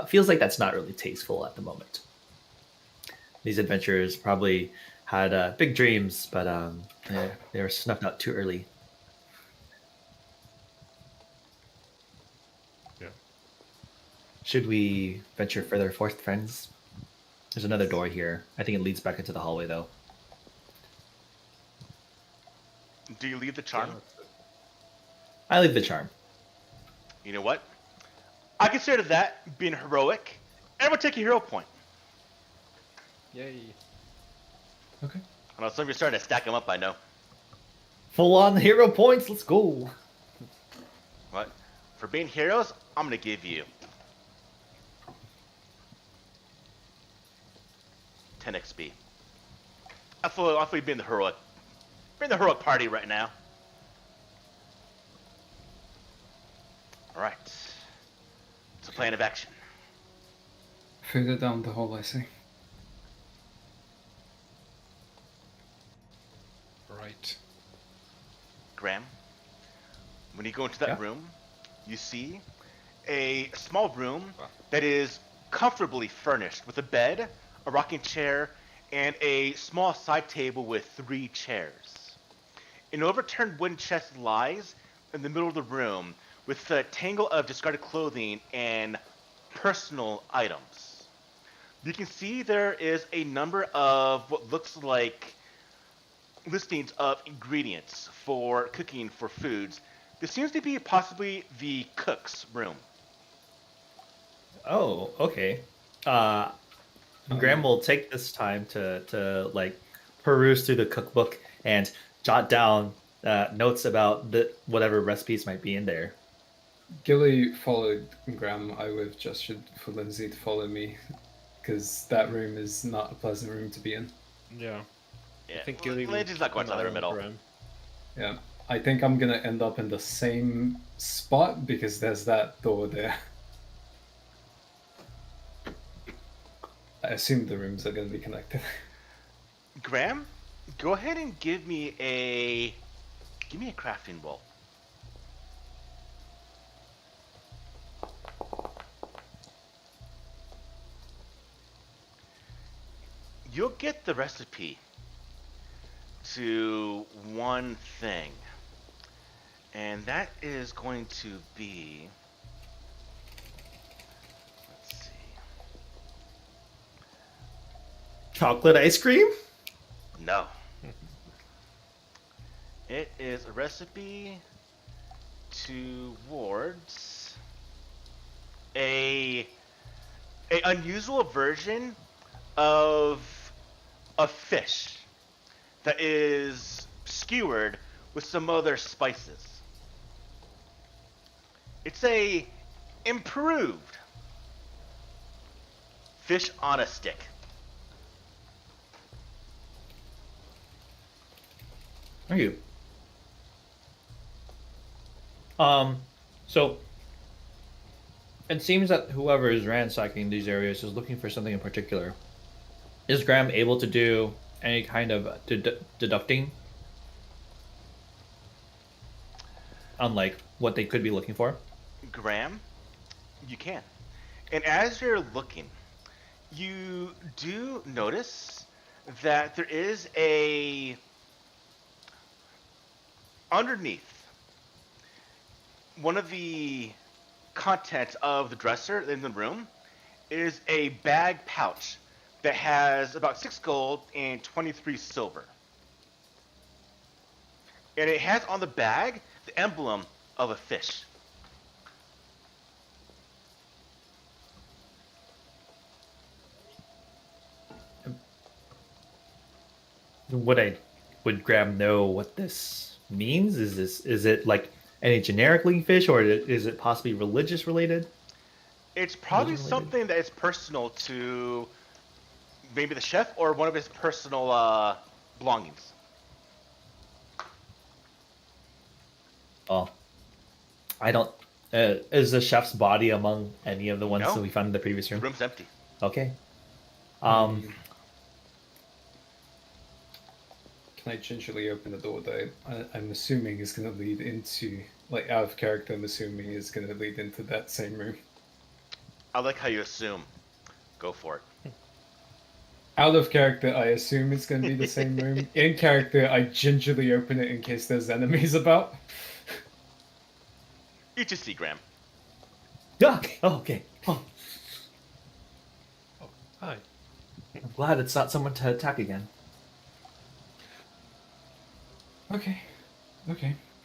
feels like that's not really tasteful at the moment. These adventurers probably had big dreams, but they were snuffed out too early. yeah. Should we venture further forth, friends? There's another door here. I think it leads back into the hallway, though. Do you leave the charm? I leave the charm. You know what? I consider that being heroic. Everyone take a hero point. Yay. Okay. I know some of you are starting to stack them up, I know. Full on hero points. Let's go. What? For being heroes, I'm going to give you 10 XP. I feel you're being the heroic. We're in the heroic party right now. Alright. It's a plan of action. Further down the hall, I see. Right. Graham, when you go into that Yeah. room, you see a small room that is comfortably furnished with a bed, a rocking chair, and a small side table with 3 chairs. An overturned wooden chest lies in the middle of the room with a tangle of discarded clothing and personal items. You can see there is a number of what looks like listings of ingredients for cooking for foods. This seems to be possibly the cook's room. Oh, okay. Graham will take this time to like peruse through the cookbook and jot down notes about whatever recipes might be in there. Gilly followed Graham. I would have gestured for Lindsay to follow me, because that room is not a pleasant room to be in. Yeah. Yeah, I think Gilly will Lindsay's not going to keep the an eye middle. on Graham. Yeah, I think I'm gonna end up in the same spot because there's that door there. I assume the rooms are gonna be connected. Graham, go ahead and give me a crafting roll. You'll get the recipe to one thing, and that is going to be, let's see, Chocolate ice cream? no. It is a recipe towards a unusual version of a fish that is skewered with some other spices. It's a improved fish on a stick. Thank you. So it seems that whoever is ransacking these areas is looking for something in particular. Is Graham able to do any kind of deducting on like what they could be looking for? Graham, you can. And as you're looking, you do notice that there is a underneath one of the contents of the dresser in the room is a bag pouch that has about 6 gold and 23 silver. And it has on the bag the emblem of a fish. Would Graham know what this means? Is it like any generic looking fish, or is it possibly religious related? It's probably Religion-related? something that is personal to maybe the chef or one of his personal belongings. Oh, I don't. Is the chef's body among any of the ones No. that we found in the previous The room? room's empty. Okay. Can I gingerly open the door though? I'm assuming it's gonna lead into, like, out of character, I'm assuming it's gonna lead into that same room. I like how you assume. Go for it. Out of character, I assume it's gonna be the same room. In character, I gingerly open it in case there's enemies about. You just see Graham. Yeah. Oh, okay. Oh, Hi. I'm glad it's not someone to attack again. Okay.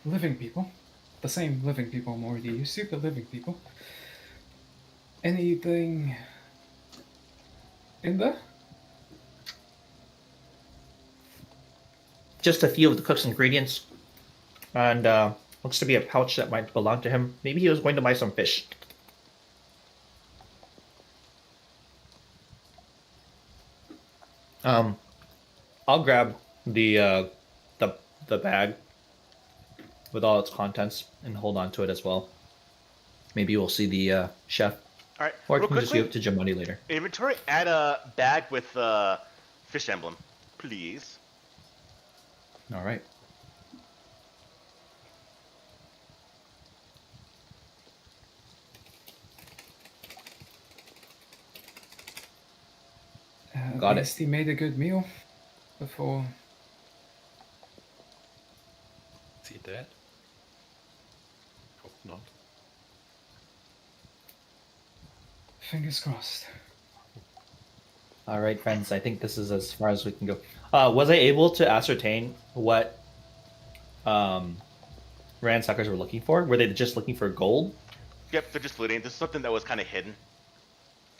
Living people. The same living people I'm already used to, but living people. Anything in there? Just a few of the cook's ingredients, and looks to be a pouch that might belong to him. Maybe he was going to buy some fish. I'll grab the bag with all its contents and hold on to it as well. Maybe we'll see the chef, All right. or I Real can just quickly, give it to Jamani later. inventory, add a bag with fish emblem, please. All right. Got At it. least he made a good meal before. Is he dead? Hope not. Fingers crossed. All right, friends. I think this is as far as we can go. Was I able to ascertain what ransackers were looking for? Were they just looking for gold? Yep, they're just looting. This is something that was kind of hidden.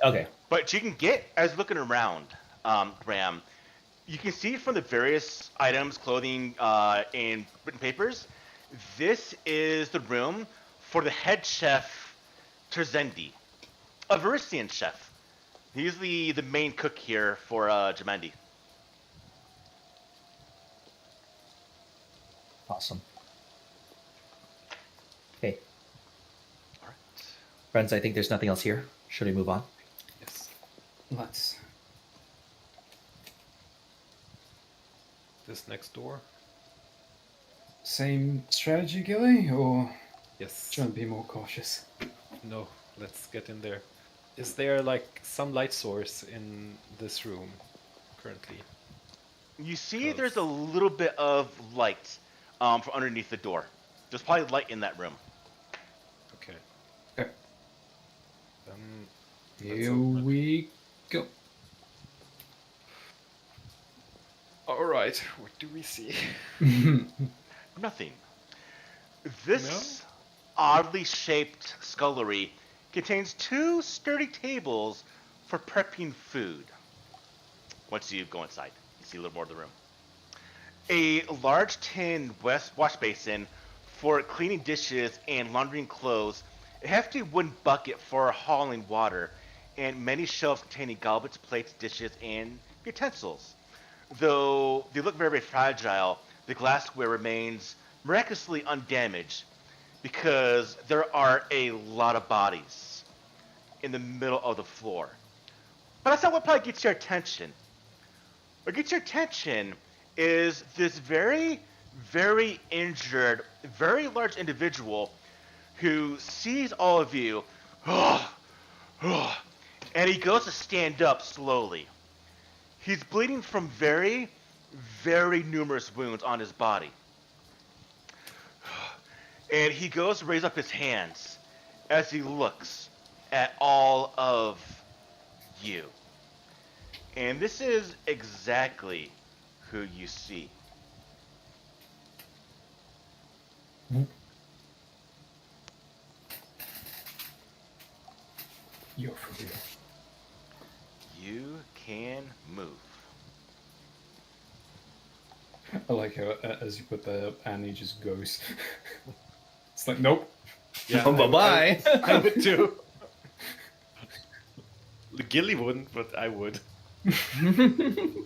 Okay. But you can get, as looking around, Graham, you can see from the various items, clothing, and written papers, this is the room for the head chef, Terzendi, a Verisian chef. He's the main cook here for Jamandi. Awesome. Okay, All right. friends. I think there's nothing else here. Should we move on? Yes. Let's. This next door? Same strategy, Gilly, or Yes. try and be more cautious? No, let's get in there. Is there like some light source in this room currently? You see there's a little bit of light from underneath the door. There's probably light in that room. Okay. Okay. Let's Here open it. we go. All right. What do we see? Nothing. This oddly shaped scullery contains 2 sturdy tables for prepping food. Once you go inside, you see a little more of the room. A large tin wash basin for cleaning dishes and laundering clothes, a hefty wooden bucket for hauling water, and many shelves containing goblets, plates, dishes, and utensils. Though they look very, very fragile, the glassware remains miraculously undamaged because there are a lot of bodies in the middle of the floor. But that's not what probably gets your attention. What gets your attention is this very, very injured, very large individual who sees all of you, and he goes to stand up slowly. He's bleeding from very, very numerous wounds on his body. And he goes to raise up his hands as he looks at all of you. And this is exactly who you see. You're for real. You can move. I like how as you put that up, Annie just goes. It's like, nope. Yeah. Bye-bye. I would too. Gilly wouldn't, but I would. You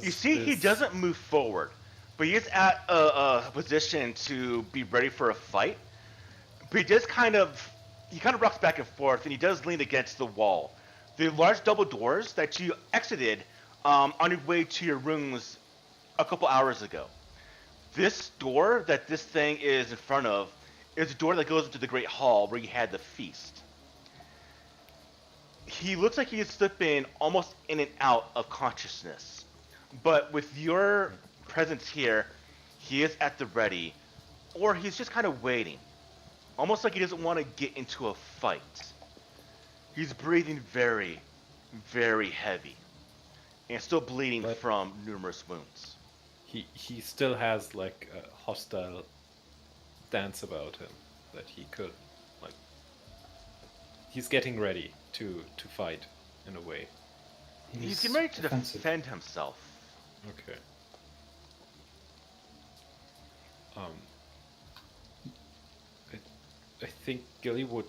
see, he doesn't move forward, but he is at a position to be ready for a fight. But he kind of rocks back and forth, and he does lean against the wall. The large double doors that you exited on your way to your rooms a couple hours ago. This door that this thing is in front of is a door that goes into the Great Hall where you had the feast. He looks like he is slipping almost in and out of consciousness. But with your presence here, he is at the ready, or he's just kind of waiting. Almost like he doesn't want to get into a fight. He's breathing very, very heavy, and still bleeding from numerous wounds. He still has like a hostile stance about him that he could like. He's getting ready to fight in a way. He's getting ready to defensive. defend himself. Okay. I think Gilly would,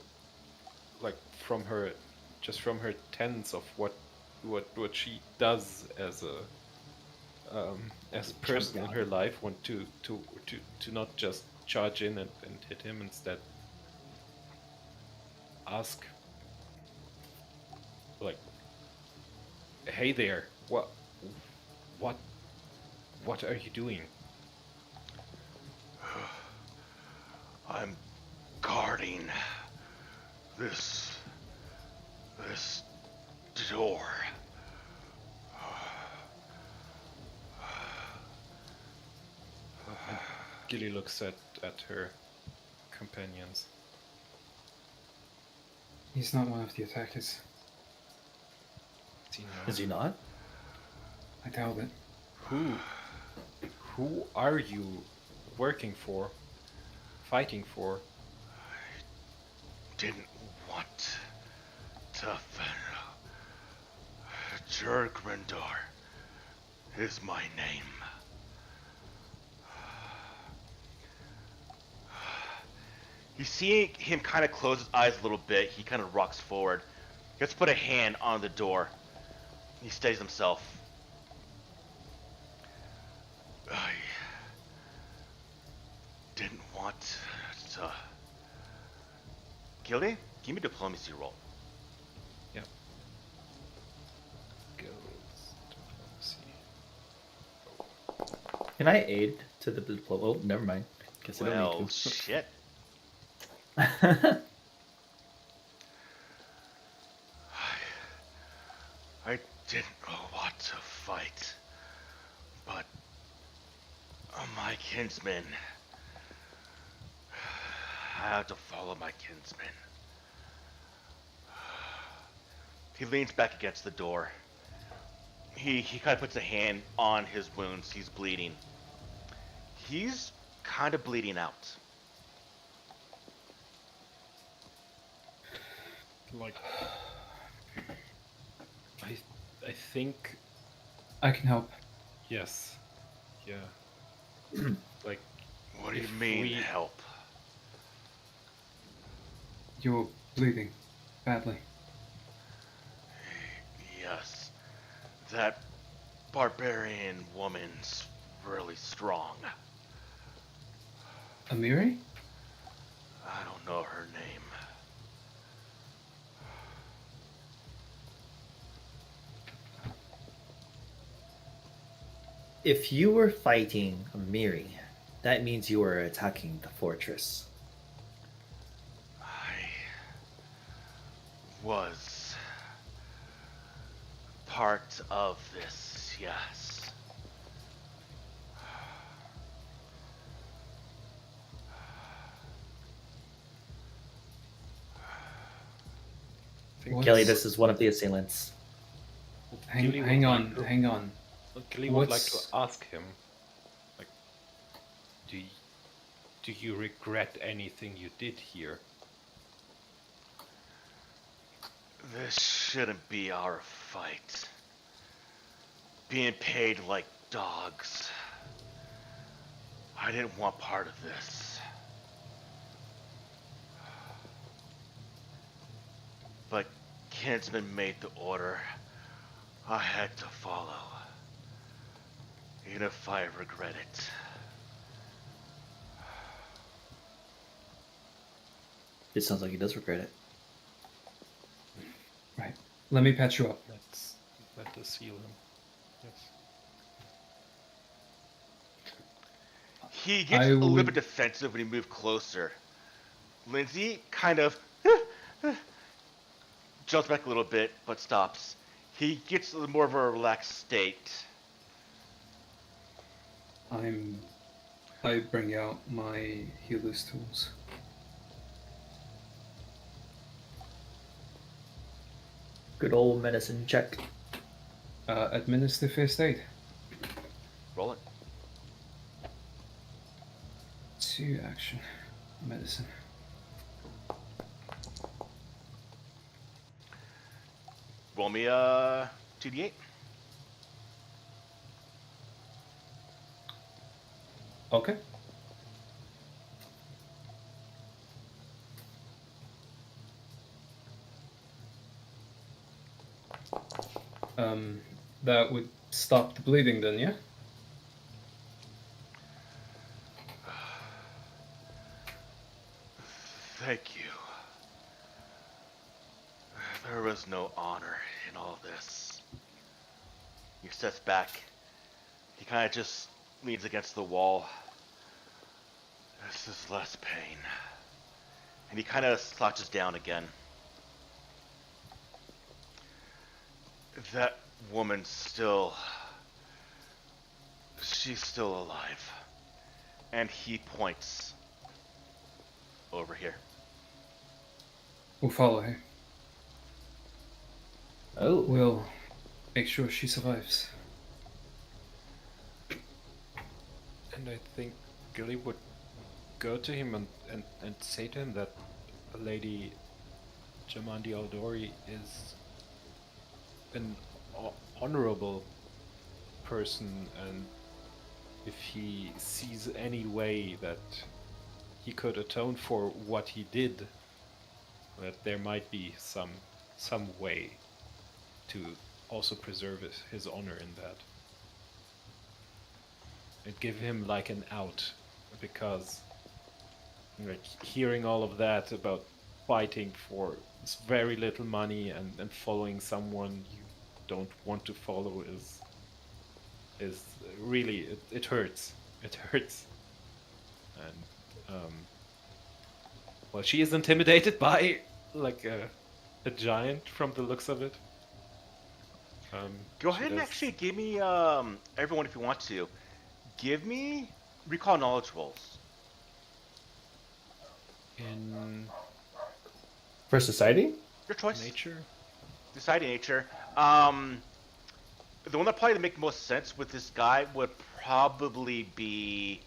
like, from her tense of what she does as a person in her life, want to not just charge in and hit him, instead ask, like, hey there, what What are you doing? I'm guarding this door. Gilly looks at her companions. He's not one of the attackers. Is he not? I doubt it. Who are you working for? Fighting for? Didn't want to. Jurgrindor is my name. You see him kind of close his eyes a little bit. He kind of rocks forward. He has to put a hand on the door. He steadies himself. I didn't want to. Gilly, give me a diplomacy roll. Yeah. Diplomacy. Can I aid to the diplomacy? Oh, never mind. Guess I don't Well, need to. shit. I didn't want to fight, but my kinsman. I have to follow my kinsman. He leans back against the door. He kind of puts a hand on his wounds. He's bleeding. He's kind of bleeding out. Like, I think I can help. yes, yeah. Like, What do you If mean, we- help? You're bleeding badly. Yes, that barbarian woman's really strong. Amiri? I don't know her name. If you were fighting Miri, that means you were attacking the fortress. I was part of this, yes. I think What? Kelly, this is one of the assailants. Gilly Hang would on, like to- hang on. Gilly would like What's- to ask him, like, do you regret anything you did here? This shouldn't be our fight. Being paid like dogs. I didn't want part of this. But Kinsman made the order. I had to follow. Even if I regret it. It sounds like he does regret it. Right. Let me patch you up. Let us heal him. Yes. He gets I a little would- bit defensive when he moves closer. Lindsay kind of jumps back a little bit, but stops. He gets a little more of a relaxed state. I bring out my healer's tools. Good old medicine check. Administer first aid. Roll it. 2 action. Medicine. Roll me a 2d8. Okay. That would stop the bleeding then, yeah? Thank you. There was no honor in all this. He steps back. He kind of just leans against the wall. This is less pain. And he kind of slouches down again. That woman's still... She's still alive. And he points over here. We'll follow her. Oh. We'll make sure she survives. And I think Gilly would go to him and say to him that Lady Jamandi Aldori is an honorable person, and if he sees any way that he could atone for what he did, that there might be some way to also preserve his honor in that. And give him like an out, because like hearing all of that about fighting for very little money and following someone you don't want to follow is really it hurts. It hurts. And well, she is intimidated by like a giant from the looks of it. Go ahead and actually give me, everyone, if you want to, give me recall knowledge rolls. In For society? Your choice. nature. Society, nature. The one that probably make the most sense with this guy would probably be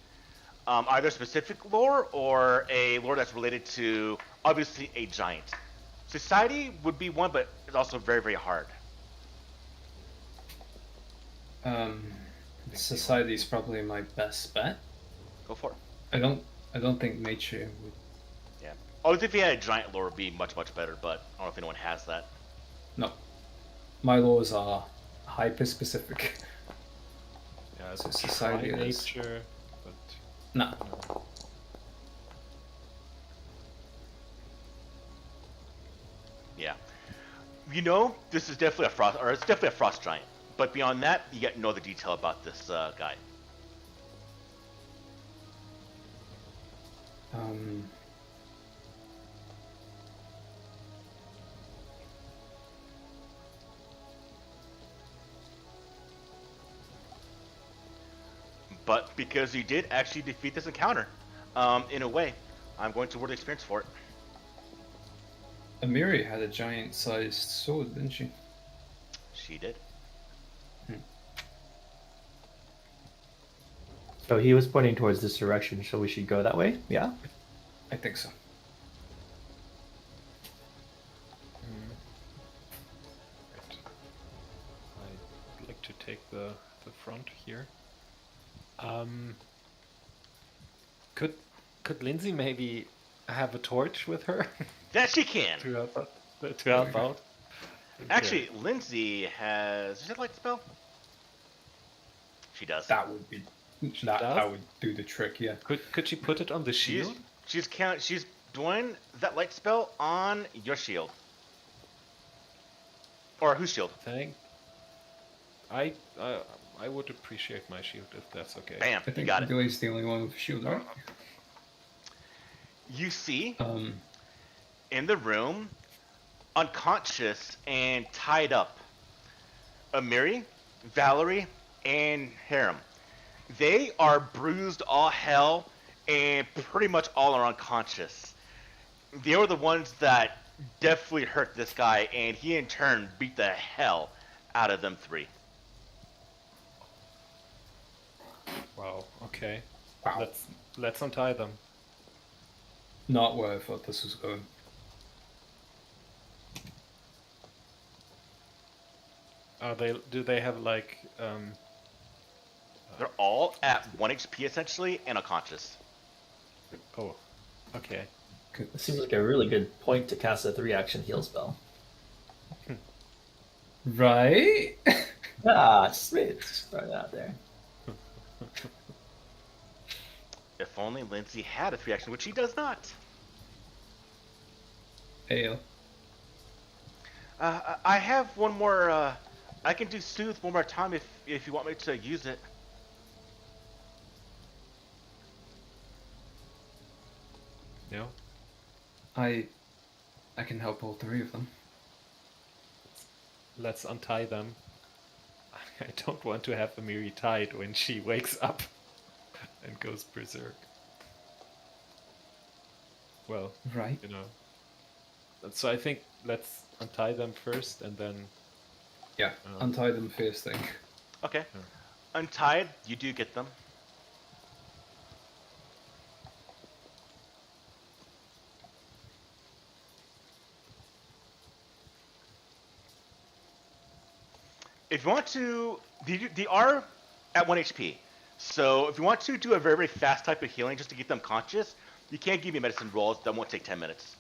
either specific lore or a lore that's related to, obviously, a giant. Society would be one, but it's also very, very hard. Society is probably my best bet. Go for it. I don't think nature would. Yeah. Oh, if he had a giant lore, would be much, much better, but I don't know if anyone has that. No. My laws are hyper specific. Yeah, So it's society high is- nature, but No. Yeah. You know, this is definitely a frost, or it's definitely a frost giant. But beyond that, you get no other detail about this guy. But because you did actually defeat this encounter, in a way, I'm going to award the experience for it. Amiri had a giant-sized sword, didn't she? She did. So he was pointing towards this direction, so we should go that way? Yeah? I think so. right. I'd like to take the front here. Could Lindsay maybe have a torch with her That she can. to help out? Actually, Lindsay has... Does she have light spell? She does. That would be. That does? would do the trick. Yeah. Could she put it on the shield? She's doing that light spell on your shield. Or whose shield? Thank. I would appreciate my shield if that's okay. Bam, I you think got it. Billy's the only one with a shield, right? You see, in the room, unconscious and tied up, Amiri, Valerie, and Harem. They are bruised all hell and pretty much all are unconscious. They were the ones that definitely hurt this guy, and he in turn beat the hell out of them three. Wow. Okay. Wow. Let's untie them. Not where I thought this was going. Do they have like They're all at 1 HP essentially and unconscious. Oh, okay. It seems like a really good point to cast a 3-action heal spell. Right? Just throw it out there. If only Lindsay had a 3-action, which she does not. Ale. I have one more. I can do soothe one more time if you want me to use it. Yeah. I can help all three of them. Let's untie them. I don't want to have Amiri tied when she wakes up and goes berserk. Well, Right. you know. So I think let's untie them first and then... Yeah, untie them first thing. Okay. Yeah. Untied, you do get them. If you want to, they are at 1 HP. So if you want to do a very, very fast type of healing just to keep them conscious, you can give me medicine rolls that won't take 10 minutes.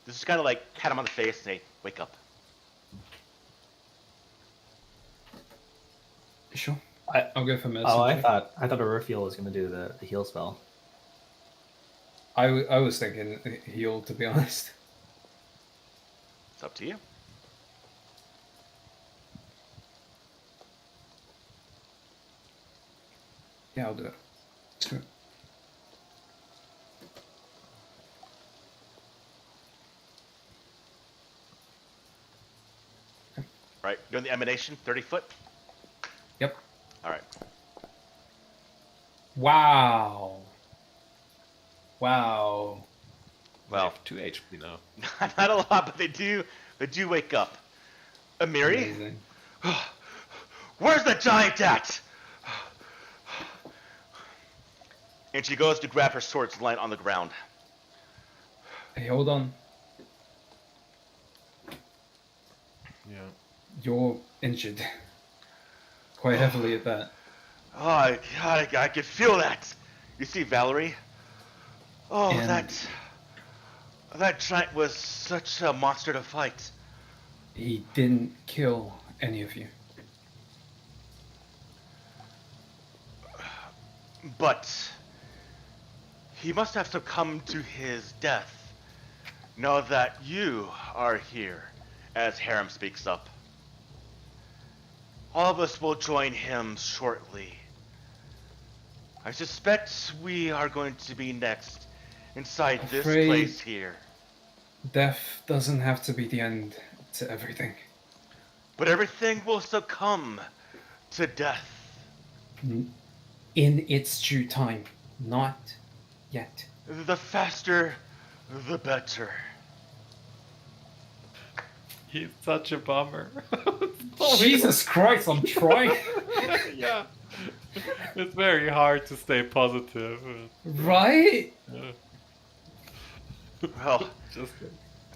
This is kind of like pat them on the face and say, wake up. Sure. I'll go for medicine. Oh, I check. thought Urfiel was going to do the heal spell. I was thinking heal, to be honest. It's up to you. Yeah, I'll do it. Sure. Right, doing the emanation, 30 foot. Yep. All right. Wow. Wow. They Well, have 2 HP now. not a lot, but they do wake up. Amiri, Amazing. where's the giant at? And she goes to grab her sword, it's lying on the ground. Hey, hold on. Yeah. You're injured. Quite heavily at that. Oh, God, I can feel that. You see Valerie? Oh, And- that giant was such a monster to fight. He didn't kill any of you. But he must have succumbed to his death. Now that you are here, as Harem speaks up. All of us will join him shortly. I suspect we are going to be next inside this Afraid- place here. Death doesn't have to be the end to everything. But everything will succumb to death. In its due time. Not yet. The faster, the better. He's such a bummer. Jesus Christ, I'm trying. Yeah. It's very hard to stay positive. Right? Well, Just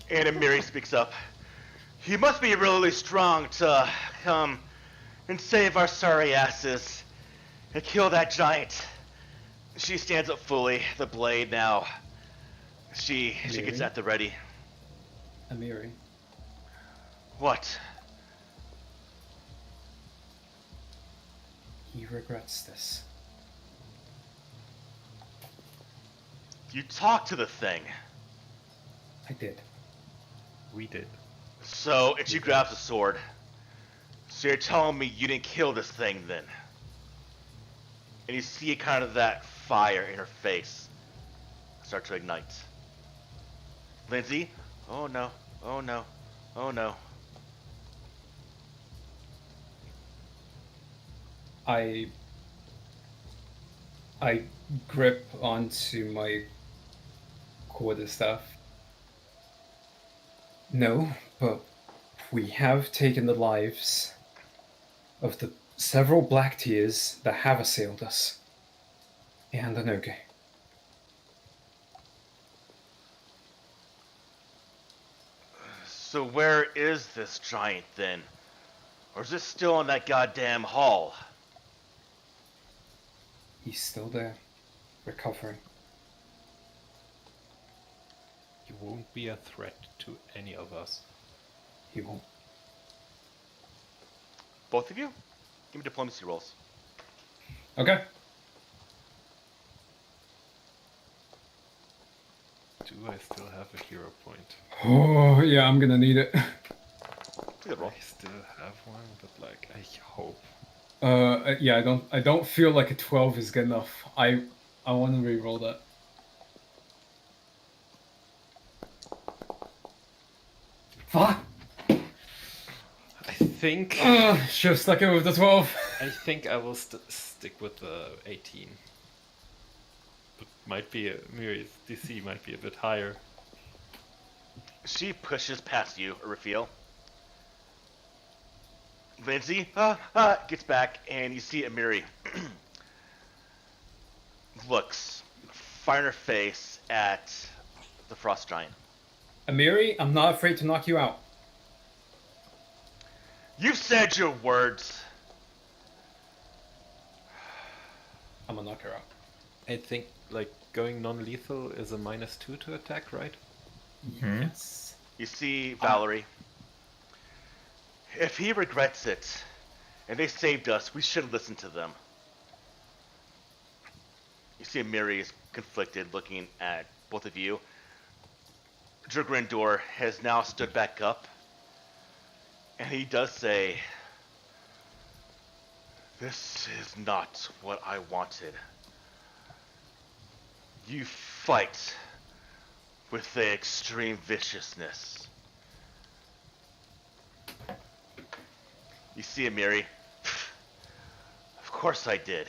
and Amiri speaks up. You must be really strong to come and save our sorry asses and kill that giant. She stands up fully, the blade now. She gets Amiri? at the ready. Amiri. What? He regrets this. You talk to the thing. I did. we did. So, and she grabs a sword. So you're telling me you didn't kill this thing then? And you see kind of that fire in her face start to ignite. Lindsay, oh no, oh no, oh no. I grip onto my quarterstaff. No, but we have taken the lives of the several black tears that have assailed us. And an ogre. So where is this giant then? Or is it still in that goddamn hall? He's still there, recovering. He won't be a threat to any of us. He won't. Both of you? Give me diplomacy rolls. Okay. Do I still have a hero point? Oh, yeah, I'm gonna need it. It's a good roll. I still have one, but like I hope. Yeah, I don't feel like a 12 is good enough. I want to re-roll that. Fuck! I think Should have stuck it with the 12. I think I will stick with the 18. But might be Miri's DC might be a bit higher. She pushes past you, Raphael. Lindsay gets back, and you see Amiri looks fire in her face at the Frost Giant. Amiri, I'm not afraid to knock you out. You've said your words. I'm gonna knock her out. I think like going non-lethal is a -2 to attack, right? Yes. You see Valerie. If he regrets it, and they saved us, we should listen to them. You see Amiri is conflicted, looking at both of you. Dragorindor has now stood back up, and he does say, "This is not what I wanted. You fight with the extreme viciousness." You see Amiri. Of course I did.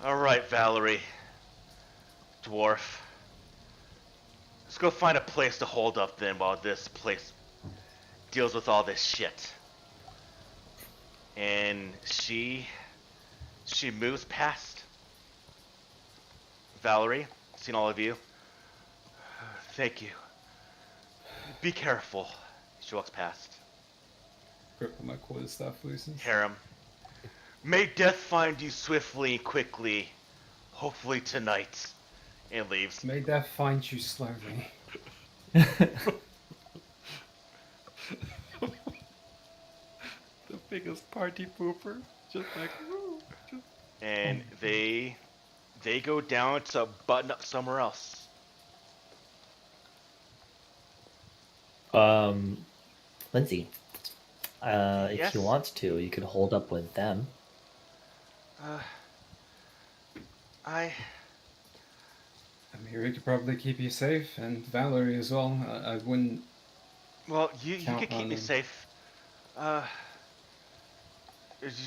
Alright, Valerie. Dwarf. Let's go find a place to hold up then while this place deals with all this shit. And she moves past Valerie, seeing all of you. Thank you. Be careful. She walks past. Grip my quarterstaff loosens. Harem. May death find you swiftly and quickly, hopefully tonight. And leaves. May death find you slowly. The biggest party pooper. Just like And they go down to button up somewhere else. Lindsay, if Yes? you want to, you could hold up with them. Amiri could probably keep you safe, and Valerie as well. I wouldn't. Well, you Count can keep on me them. safe. Do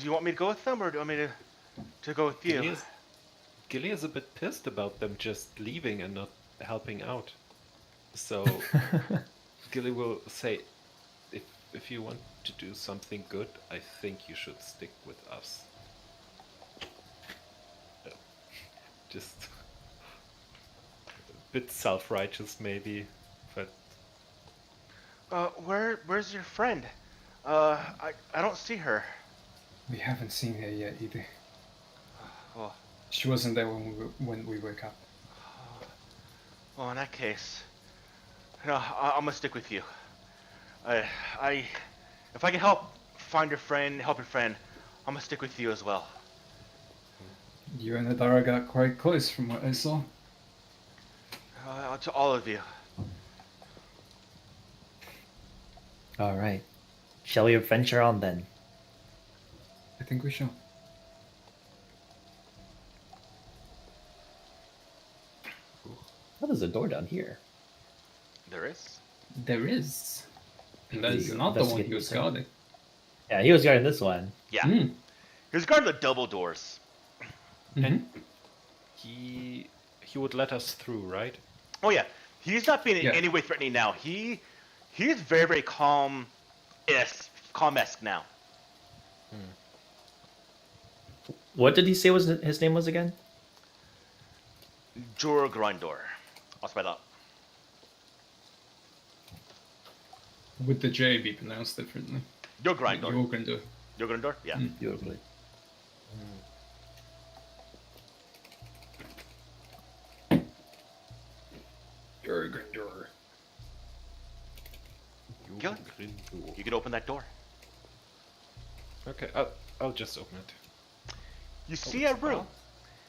you want me to go with them, or do you want me to go with you? Gilly is a bit pissed about them just leaving and not helping out. So Gilly will say, if you want to do something good, I think you should stick with us. Just a bit self-righteous maybe, but Where's your friend? I don't see her. We haven't seen her yet either. Well, She wasn't there when we woke up. well, in that case, no, I'm gonna stick with you. If I can help find your friend, help your friend, I'm gonna stick with you as well. You and Adara got quite close from what I saw. To all of you. All right. Shall we venture on then? I think we shall. Oh, there's a door down here. There is. There is. And that is You not the one investigate he was this one? guarding. Yeah, he was guarding this one. Yeah. Hmm. He was guarding the double doors. and he would let us through, right? Oh yeah. He's not being in Yeah. any way threatening now. He's very, very calm-esque now. What did he say was his name was again? Jor Grindor. I'll spell that. Would the J be pronounced differently? Jor Grindor. Jorgrindor. Jor Grindor? Yeah. Beautifully. Jorgrindor. Kill it. You can open that door. Okay, I'll just open it. You see a room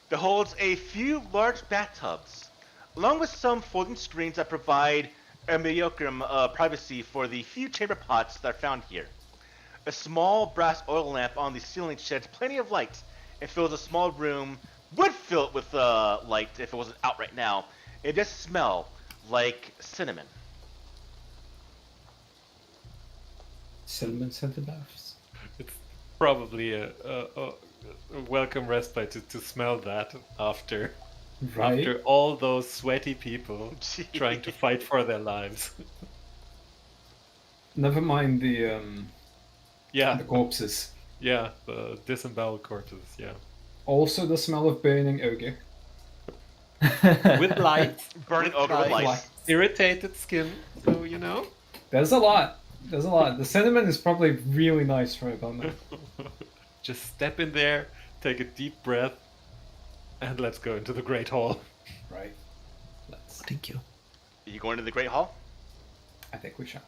that holds a few large bathtubs, along with some folding screens that provide a mediocre privacy for the few chamber pots that are found here. A small brass oil lamp on the ceiling sheds plenty of light and fills a small room. Would fill it with light if it wasn't out right now. It does smell like cinnamon. Cinnamon scented baths. It's probably a welcome respite to smell that after Right? all those sweaty people trying to fight for their lives. Never mind Yeah, the corpses. yeah, the disemboweled corpses. Yeah, Also the smell of burning ogre. with light, Burning ogre with lice. irritated skin. So you know, There's a lot. There's a lot. The cinnamon is probably really nice for a bummer. just step in there, take a deep breath, and let's go into the Great Hall. Right. Let's. Thank you. Are you going to the Great Hall? I think we shall.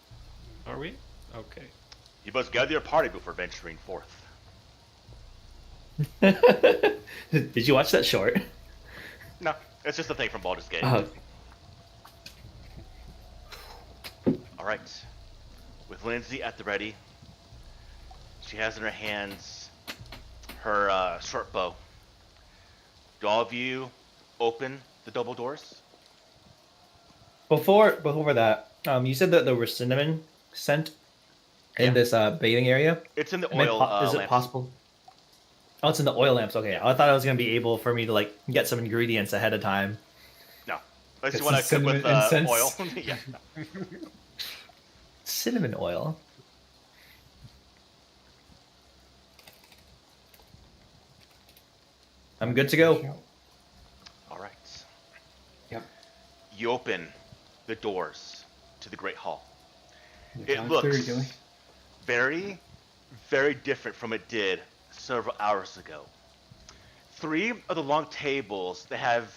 Are we? Okay. You must gather your party before venturing forth. Did you watch that short? No, it's just a thing from Baldur's Gate. Oh, All right. With Lindsay at the ready, she has in her hands her short bow. Do all of you open the double doors? before that, you said that there was cinnamon scent in this bathing area. It's in the I meant oil is it lamps. possible? Oh, it's in the oil lamps. Okay, I thought I was gonna be able for me to like get some ingredients ahead of time. No. Unless It's you want to some cook with cinnamon oil. incense. Yeah. Cinnamon oil. I'm good to go. All right. Yep. You open the doors to the Great Hall. You It can't looks very Gilly. very, very different from it did several hours ago. 3 of the long tables that have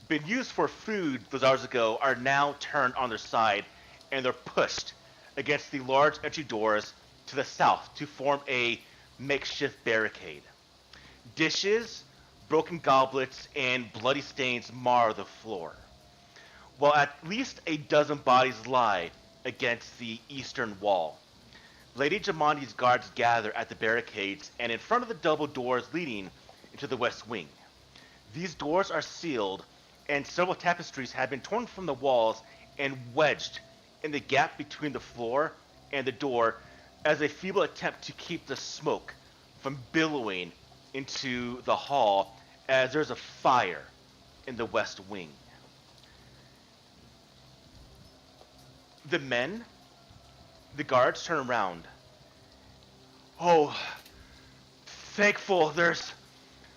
been used for food those hours ago are now turned on their side, and they're pushed against the large entry doors to the south to form a makeshift barricade. Dishes, broken goblets, and bloody stains mar the floor, while at least a dozen bodies lie against the eastern wall. Lady Jamondi's guards gather at the barricades and in front of the double doors leading into the west wing. These doors are sealed, and several tapestries have been torn from the walls and wedged in the gap between the floor and the door as a feeble attempt to keep the smoke from billowing into the hall as there's a fire in the west wing. The guards turn around. Oh, thankful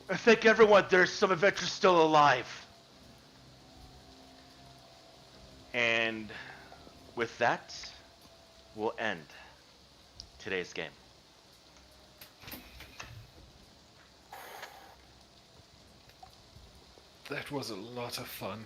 thank everyone there's some adventurers still alive. And with that, we'll end today's game. That was a lot of fun.